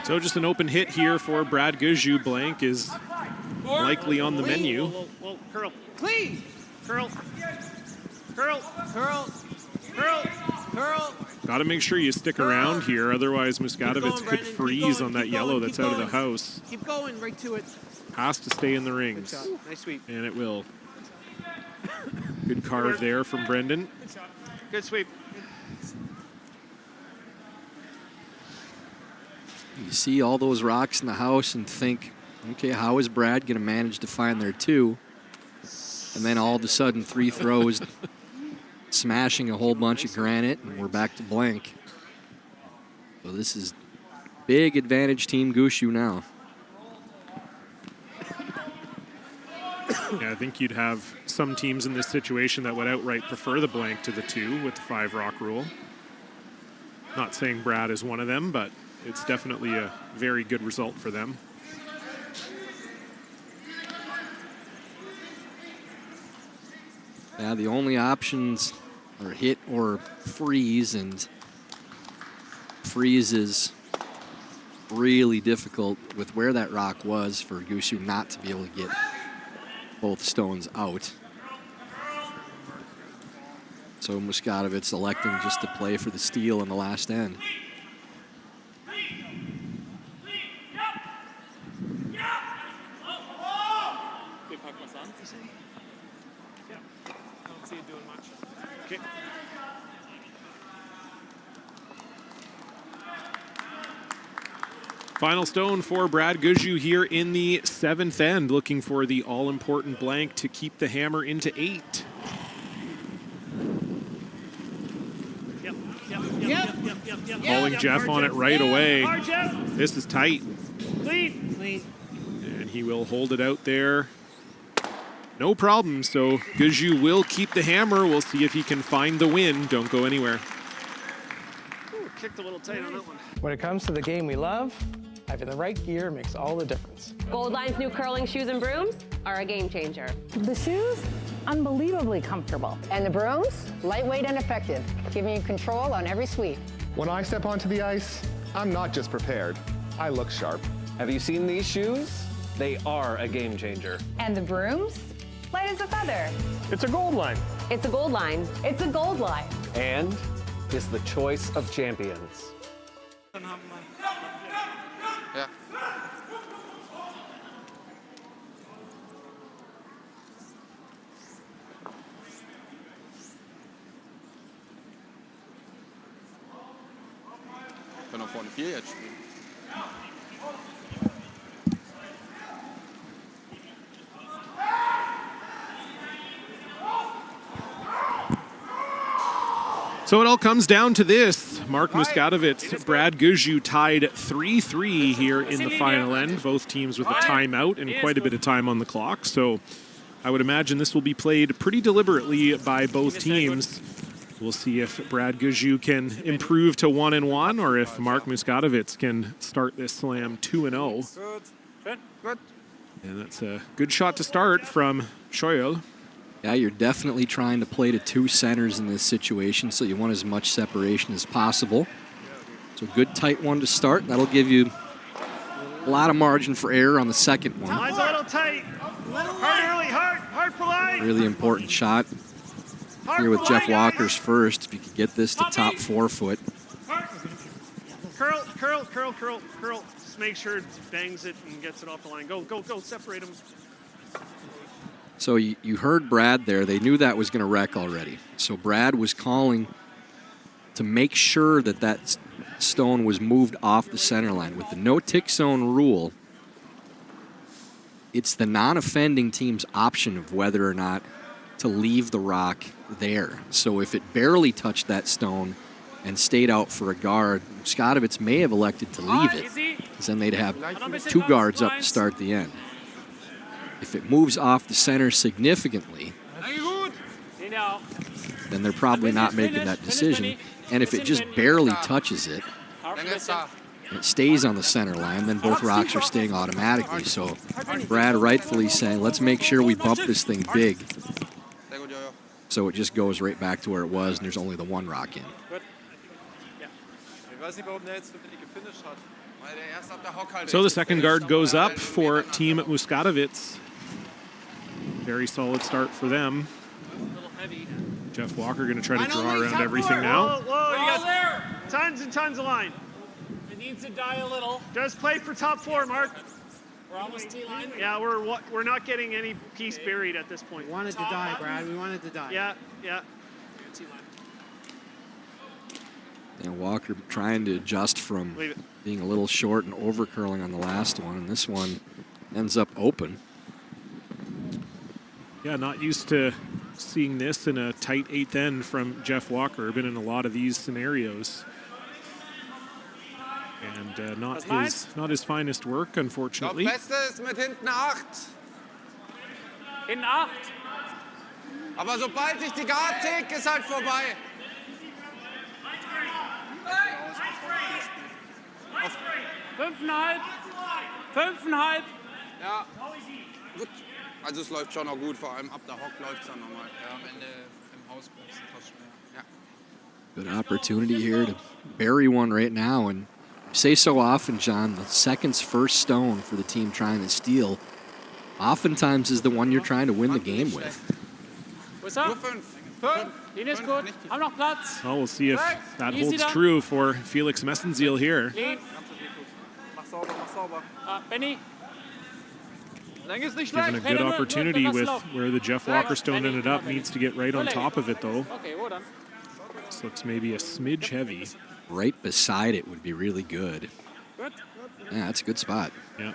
So just an open hit here for Brad Gushue. Blank is likely on the menu. Well, curl. Clean. Curl. Got to make sure you stick around here, otherwise Muskatewitz could freeze on that yellow that's out of the house. Keep going right to it. Has to stay in the rings. Nice sweep. And it will. Good carve there from Brendan. Good sweep. You see all those rocks in the house and think, Okay, how is Brad going to manage to find their 2? And then all of a sudden, 3 throws, smashing a whole bunch of granite, and we're back to blank. So this is big advantage Team Gushue now. Yeah, I think you'd have some teams in this situation that would outright prefer the blank to the 2 with the 5 rock rule. Not saying Brad is one of them, but it's definitely a very good result for them. Yeah, the only options are hit or freeze, and freeze is really difficult with where that rock was for Gushue not to be able to get both stones out. So Muskatewitz electing just to play for the steal in the last end. Okay. Final stone for Brad Gushue here in the 7th end, looking for the all-important blank to keep the hammer into 8. Calling Jeff on it right away. This is tight. Clean. And he will hold it out there. No problem. So Gushue will keep the hammer. We'll see if he can find the win. Don't go anywhere. Ooh, kicked a little tight on that one. When it comes to the game we love, having the right gear makes all the difference. Gold Line's new curling shoes and brooms are a game changer. The shoes, unbelievably comfortable. And the brooms, lightweight and effective, giving you control on every sweep. When I step onto the ice, I'm not just prepared. I look sharp. Have you seen these shoes? They are a game changer. And the brooms, light as a feather. It's a Gold Line. It's a Gold Line. It's a Gold Line. And is the choice of champions. Ja. Können auch vorne 4 jetzt spielen. So it all comes down to this. Mark Muskatewitz, Brad Gushue tied 3-3 here in the final end. Both teams with a timeout and quite a bit of time on the clock. So I would imagine this will be played pretty deliberately by both teams. We'll see if Brad Gushue can improve to 1-1 or if Mark Muskatewitz can start this slam 2-0. And that's a good shot to start from Schoyl. Yeah, you're definitely trying to play to 2 centers in this situation, so you want as much separation as possible. So good tight one to start. That'll give you a lot of margin for error on the second one. Line's a little tight. Hard early, hard for line. Really important shot here with Jeff Walker's first. If you could get this to top 4 foot. Curl. Just make sure it bangs it and gets it off the line. Go, separate them. So you heard Brad there. They knew that was going to wreck already. So Brad was calling to make sure that that stone was moved off the center line. With the no-tick zone rule, it's the non-offending team's option of whether or not to leave the rock there. So if it barely touched that stone and stayed out for a guard, Muskatewitz may have elected to leave it, because then they'd have 2 guards up to start the end. If it moves off the center significantly, then they're probably not making that decision. And if it just barely touches it, and it stays on the center line, then both rocks are staying automatically. So Brad rightfully saying, let's make sure we bump this thing big. So it just goes right back to where it was, and there's only the 1 rock in. So the second guard goes up for Team Muskatewitz. Very solid start for them. Jeff Walker going to try to draw around everything now. Whoa, you got tons and tons of line. It needs to die a little. Just play for top 4, Mark. We're almost T-line. Yeah, we're not getting any piece buried at this point. We wanted to die, Brad. We wanted to die. Yeah. And Walker trying to adjust from being a little short and over curling on the last one. And this one, ends up open. Yeah, not used to seeing this in a tight 8th end from Jeff Walker. Been in a lot of these scenarios. And not his finest work, unfortunately. Das Beste ist mit hinten 8. In 8. Aber sobald ich die Guard tick, ist halt vorbei. 5,5. 5,5. Ja, gut. Also es läuft schon noch gut, vor allem ab der Hock läuft es dann nochmal. Ja, am Ende im Haus bleibst du fast schwer. Ja. Good opportunity here to bury one right now. And you say so often, John, the second's first stone for the team trying to steal oftentimes is the one you're trying to win the game with. What's up? 5. Linie ist gut. Haben noch Platz. Well, we'll see if that holds true for Felix Messenziel here. Mach sauber, mach sauber. Benny. Given a good opportunity with where the Jeff Walker stone ended up, needs to get right on top of it, though. This looks maybe a smidge heavy. Right beside it would be really good. Yeah, that's a good spot. Yeah.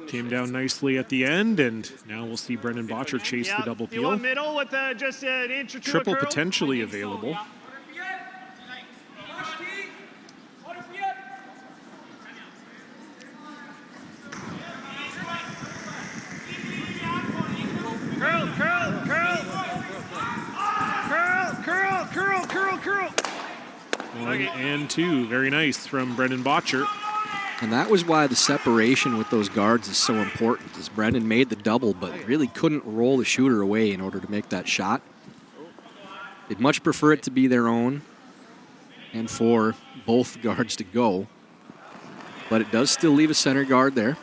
Came down nicely at the end, and now we'll see Brendan Bottcher chase the double peel. Middle with just an inch or two Triple of curl. potentially available. Curl, curl, curl. Curl, curl, curl, curl, curl. 1 and 2. Very nice from Brendan Bottcher. And that was why the separation with those guards is so important, as Brendan made the double, but really couldn't roll the shooter away in order to make that shot. They'd much prefer it to be their own and for both guards to go. But it does still leave a center guard there.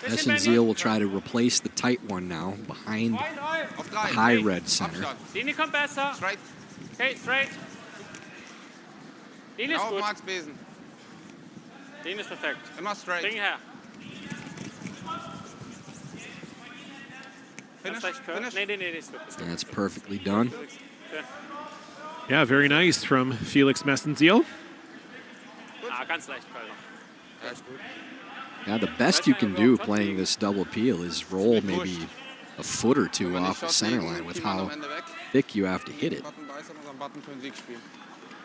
Messenziel will try to replace the tight one now behind the high red center. Linie kommt besser. Straight. Okay, straight. Linie ist Genau, gut. Max Besen. Linie ist perfekt. Immer straight. Bring her. Finish, Finish. Nee, ist gut. That's perfectly done. Yeah, very nice from Felix Messenziel. Ganz leicht, Kölner. Ja, ist gut. Yeah, the best you can do playing this double peel is roll maybe a foot or two off the center line with how thick you have to hit it. Button beißen und am Button für den Sieg spielen.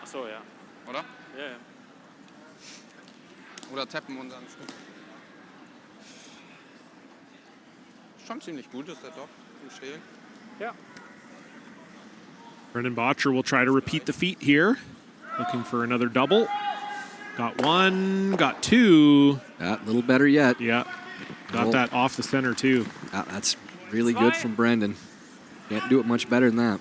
Ach so, ja. Oder? Ja, ja. Oder tappen und dann schon ziemlich gut ist der doch im Stehlen. Ja. Brendan Bottcher will try to repeat the feat here. Looking for another double. Got 1, got 2. A little better yet. Yeah. Got that off the center, too. That's really good from Brendan. Can't do it much better than that.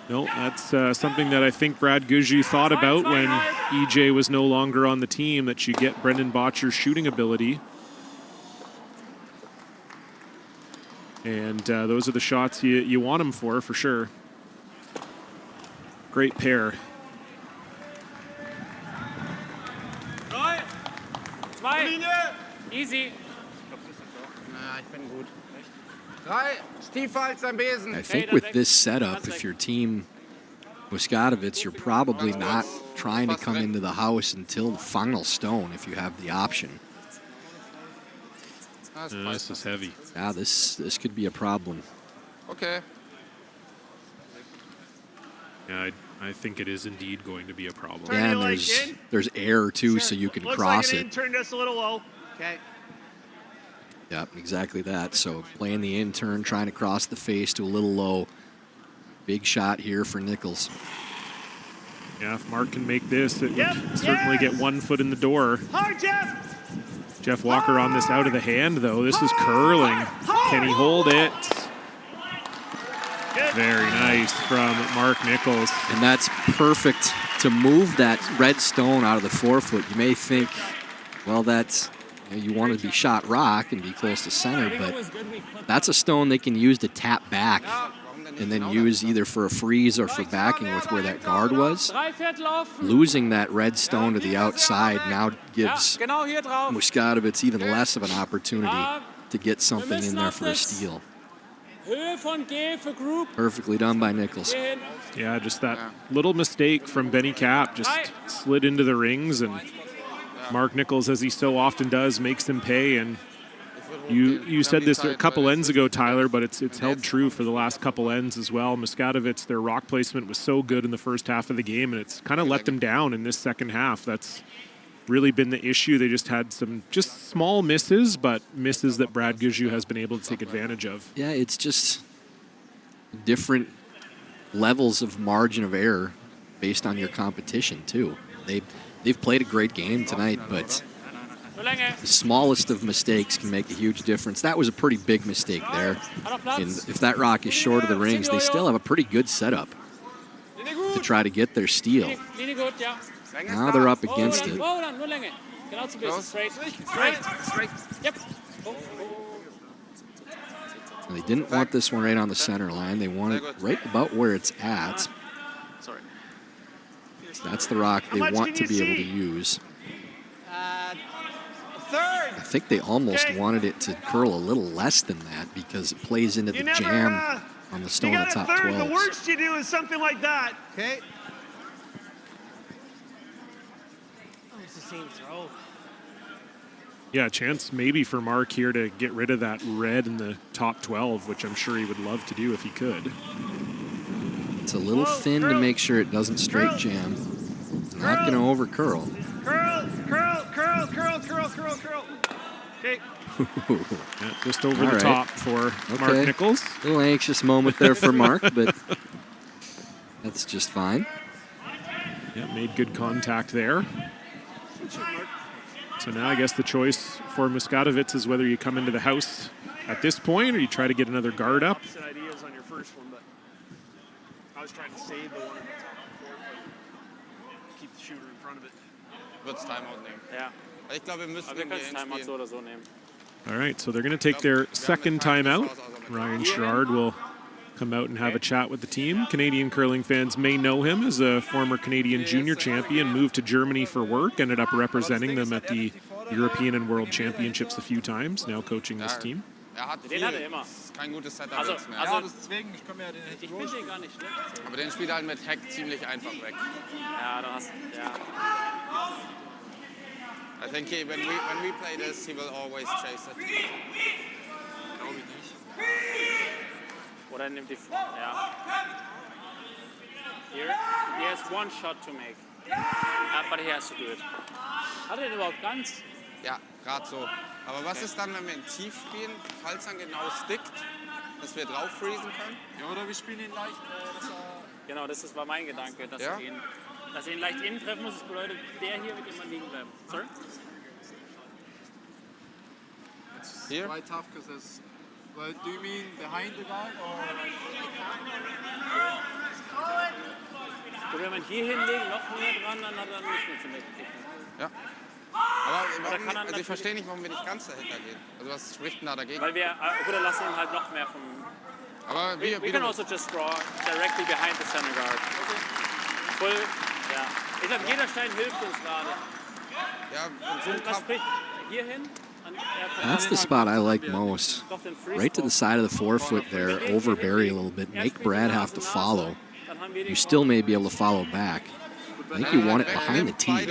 No, that's something that I think Brad Gushue thought about when EJ was no longer on the team, that you get Brendan Bottcher's shooting ability. And those are the shots you want him for sure. Great pair. 2. Easy. Na, ich bin gut. 3, tiefer als sein Besen. I think with this setup, if your team Muskatewitz, you're probably not trying to come into the house until the final stone if you have the option. This is heavy. Yeah, this could be a problem. Okay. Yeah, I think it is indeed going to be a problem. Yeah, and there's air too, so you can cross it. Turn just a little low. Okay. Yep, exactly that. So playing the intern, trying to cross the face to a little low. Big shot here for Nichols. Yeah, if Mark can make this, it would certainly get 1 foot in the door. Hard, Jeff! Jeff Walker on this out of the hand, though. This is curling. Can he hold it? Very nice from Mark Nichols. And that's perfect to move that red stone out of the 4-foot. You may think, well, that's, you want to be shot rock and be close to center, but that's a stone they can use to tap back and then use either for a freeze or for backing with where that guard was. Losing that red stone to the outside now gives Muskatewitz even less of an opportunity to get something in there for a steal. Perfectly done by Nichols. Yeah, just that little mistake from Benny Cap, just slid into the rings, and Mark Nichols, as he so often does, makes him pay. And you said this a couple ends ago, Tyler, but it's held true for the last couple ends as well. Muskatewitz, their rock placement was so good in the first half of the game, and it's kind of let them down in this second half. That's really been the issue. They just had some just small misses, but misses that Brad Gushue has been able to take advantage of. Yeah, it's just different levels of margin of error based on your competition, too. They've played a great game tonight, but the smallest of mistakes can make a huge difference. That was a pretty big mistake there. And if that rock is short of the rings, they still have a pretty good setup to try to get their steal. Now they're up against it. And they didn't want this one right on the center line. They want it right about where it's at. That's the rock they want to be able to use. I think they almost wanted it to curl a little less than that because it plays into the jam on the stone of the top 12. The worst you do is something like that. Okay. Oh, it's the same throw. Yeah, a chance maybe for Mark here to get rid of that red in the top 12, which I'm sure he would love to do if he could. It's a little thin to make sure it doesn't straight jam. Not going to over curl. Curl. Okay. Yeah, just over the top for Mark Nichols. A little anxious moment there for Mark, but that's just fine. Yeah, made good contact there. So now I guess the choice for Muskatewitz is whether you come into the house at this point or you try to get another guard up. Opposite ideas on your first one, but I was trying to save the one at the top of the fourth, but keep the shooter in front of it. Wird's Timeout nehmen. Ja. Ich glaube, wir müssen Aber wir können das Timeout so oder so nehmen. All right, so they're going to take their second timeout. Ryan Sherrard will come out and have a chat with the team. Canadian curling fans may know him as a former Canadian junior champion, moved to Germany for work, ended up representing them at the European and World Championships a few times, now coaching this team. Den hat er immer. Kein gutes Setup jetzt mehr. Ja, deswegen, ich komme ja den Ich finde den gar nicht schlecht. Aber den spielt er halt mit Hack ziemlich einfach weg. Ja, da hast ja. I think when we play this, he will always chase it. Glaube ich nicht. Oder nimmt die ja. Here, he has one shot to make. But he has to do it. Hat er den überhaupt ganz? Ja, gerade so. Aber was ist dann, wenn wir ihn tief spielen, falls er genau stickt, dass wir drauf freezen können? Ja, oder wir spielen ihn leicht. Genau, das war mein Gedanke, dass wir ihn leicht innen treffen muss. Das bedeutet, der hier wird immer liegen bleiben. Sorry? Here? Quite tough because there's. Well, do you mean behind the guy or? Und wenn man hier hinlegen, noch mehr dran, dann hat er nicht mehr zu kicken. Ja. Aber warum, also ich verstehe nicht, warum wir nicht ganz dahinter gehen. Also was spricht denn da dagegen? Weil wir, oder lassen ihn halt noch mehr vom... Aber we can also just draw directly behind the center guard. Okay. Full, ja. Ich glaube, jeder Stein hilft uns gerade. Ja, und so was spricht hier hin? That's the spot I like most. Right to the side of the forefoot there, over Barry a little bit, make Brad have to follow. You still may be able to follow back. I think you want it behind the tee.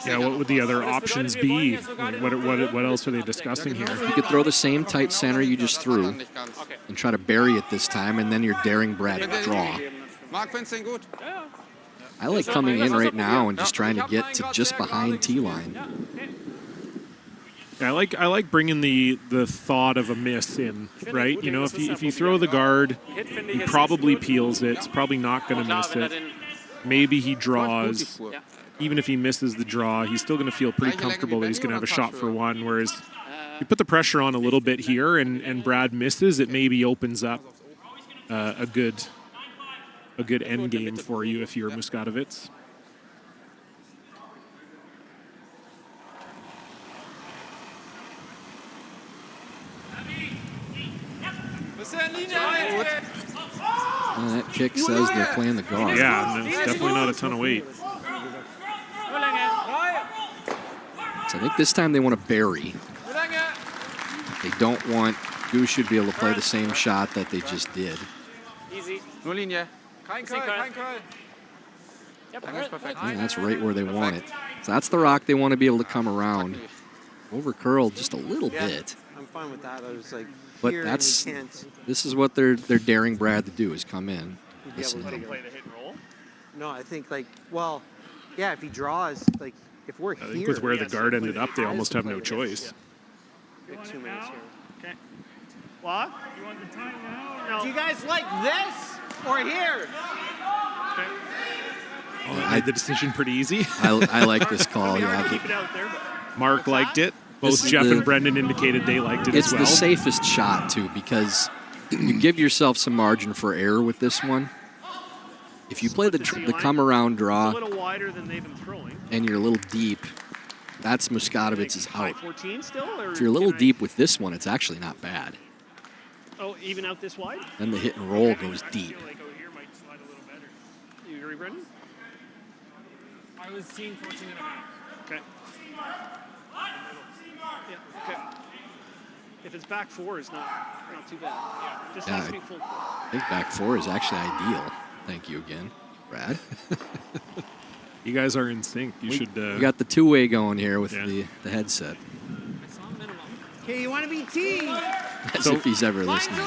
Yeah, what would the other options be? What else are they discussing here? You could throw the same tight center you just threw and try to bury it this time, and then you're daring Brad to draw. I like coming in right now and just trying to get to just behind tee line. I like bringing the thought of a miss in, right? You know, if you throw the guard, he probably peels it. It's probably not going to miss it. Maybe he draws. Even if he misses the draw, he's still going to feel pretty comfortable that he's going to have a shot for one. Whereas you put the pressure on a little bit here and Brad misses, it maybe opens up a good end game for you if you're Muskatewitz. Well, that kick says they're playing the guard. Yeah, and it's definitely not a ton of weight. So I think this time they want to bury. They don't want Gushue to be able to play the same shot that they just did. Easy. Nur Linie. Kein Curl, kein Curl. Yeah, that's right where they want it. So that's the rock they want to be able to come around. Over curl just a little bit. I'm fine with that. I was like, But here that's and you can't. this is what they're daring Brad to do is come in. Listen Let to him him. play the hit and roll. No, I think like, well, yeah, if he draws, like, if we're I here. think with where the guard ended up, they almost have no choice. We have 2 minutes here. Okay. What? You want the time now? No. Do you guys like this or here? Okay. Oh, that made the decision pretty easy. I like this call. We are Yeah, to keep it out there, but Mark liked it. This Both is Jeff the- and Brendan indicated they liked it it's as well. the safest shot too because you give yourself some margin for error with this one. If you play the come around it's draw a little wider than they've been throwing. and you're a little deep, that's Muskatewitz is out. 14 still? Or If you're a little can I- deep with this one, it's actually not bad. Oh, even out this wide? Then the hit and roll goes deep. I feel like over here might slide a little better. You agree, Brendan? I was seeing 14 and a half. Okay. Yeah, okay. If it's back 4, it's not too bad. Yeah, just has to be full 4. I think back 4 is actually ideal. Thank you again, Brad. You guys are in sync. You should. We got the two-way going here with the headset. Okay, you want to be team? As if he's ever listening.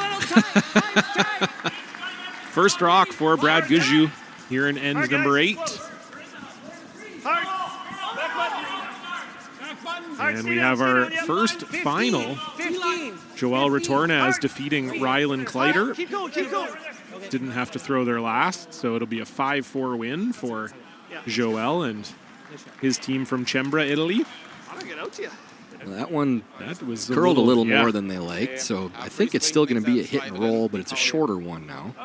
First rock for Brad Gushue here in end number 8. And we have our first final. 15. Joel Retornaz defeating Rylan Kleider. Keep going, keep going. Didn't have to throw their last, so it'll be a 5-4 win for Joel and his team from Cembra, Italy. I'm going to get out to you. Well, that one was curled a little more than they liked, so I think it's still going to be a hit and roll, but it's a shorter one now.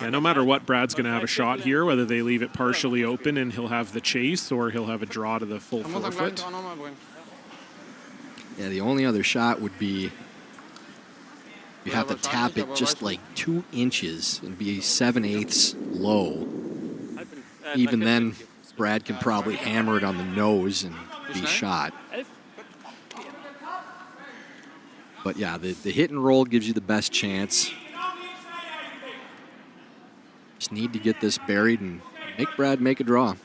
Yeah, no matter what, Brad's going to have a shot here, whether they leave it partially open and he'll have the chase or he'll have a draw to the full forfeit. Yeah, the only other shot would be you have to tap it just like 2 inches and be 7/8 low. Even then, Brad can probably hammer it on the nose and be shot. But yeah, the hit and roll gives you the best chance. Just need to get this buried and make Brad make a draw.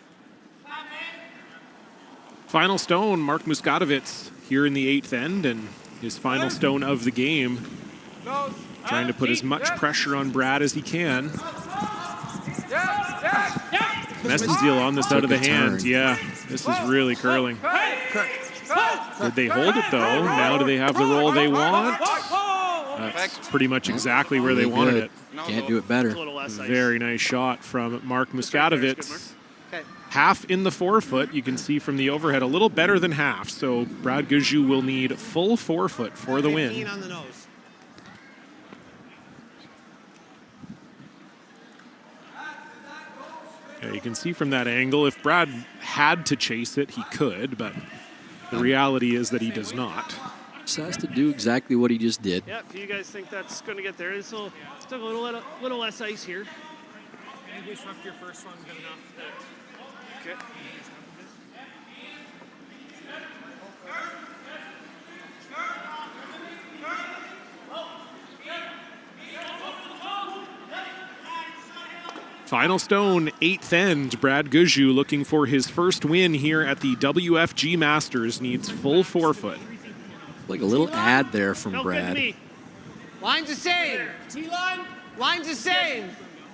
Final stone, Mark Muskatewitz here in the 8th end, and his final stone of the game. Trying to put as much pressure on Brad as he can. Messenziel on the side of the hand. turn. Yeah, this is really curling. Did they hold it though? Now do they have the roll they want? That's pretty much exactly where they wanted it. Can't do it better. Very nice shot from Mark Muskatewitz. Half in the forefoot, you can see from the overhead, a little better than half. So Brad Gushue will need full forefoot for the 15 win. on the nose. Yeah, you can see from that angle, if Brad had to chase it, he could, but the reality is that he does not. Just has to do exactly what he just did. Yeah, if you guys think that's going to get there, still a little less ice here. You disrupt your first one good enough that... Okay. Final stone, 8th end. Brad Gushue looking for his first win here at the WFG Masters. Needs full forefoot. Like a little ad there from Brad. Line's the same. Line's the same.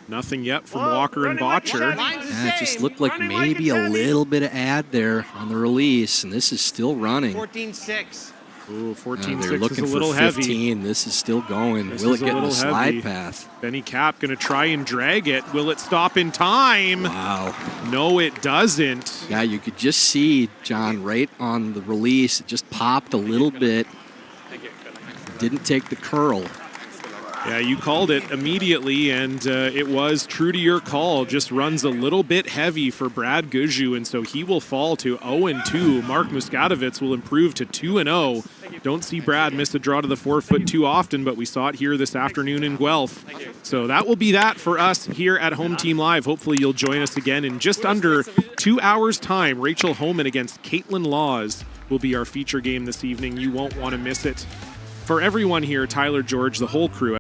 Nothing yet from Walker and Botcher. Yeah, it just looked like maybe a little bit of ad there on the release, and this is still running. 14-6. Ooh, 14-6 they're looking is a little for 15. heavy. This is still going. This Will is it a get in the little slide heavy. path? Benny Cap going to try and drag it. Will it stop in time? Wow. No, it doesn't. Yeah, you could just see, John, right on the release, it just popped a little bit. Didn't take the curl. Yeah, you called it immediately, and it was true to your call. Just runs a little bit heavy for Brad Gushue, and so he will fall to 0-2. Mark Muskatewitz will improve to 2-0. Don't see Brad miss a draw to the forefoot too often, but we saw it here this afternoon in Guelph. So that will be that for us here at Home Team Live. Hopefully you'll join us again in just under 2 hours' time. Rachel Homan against Caitlin Laws will be our feature game this evening. You won't want to miss it. For everyone here, Tyler, George, the whole crew,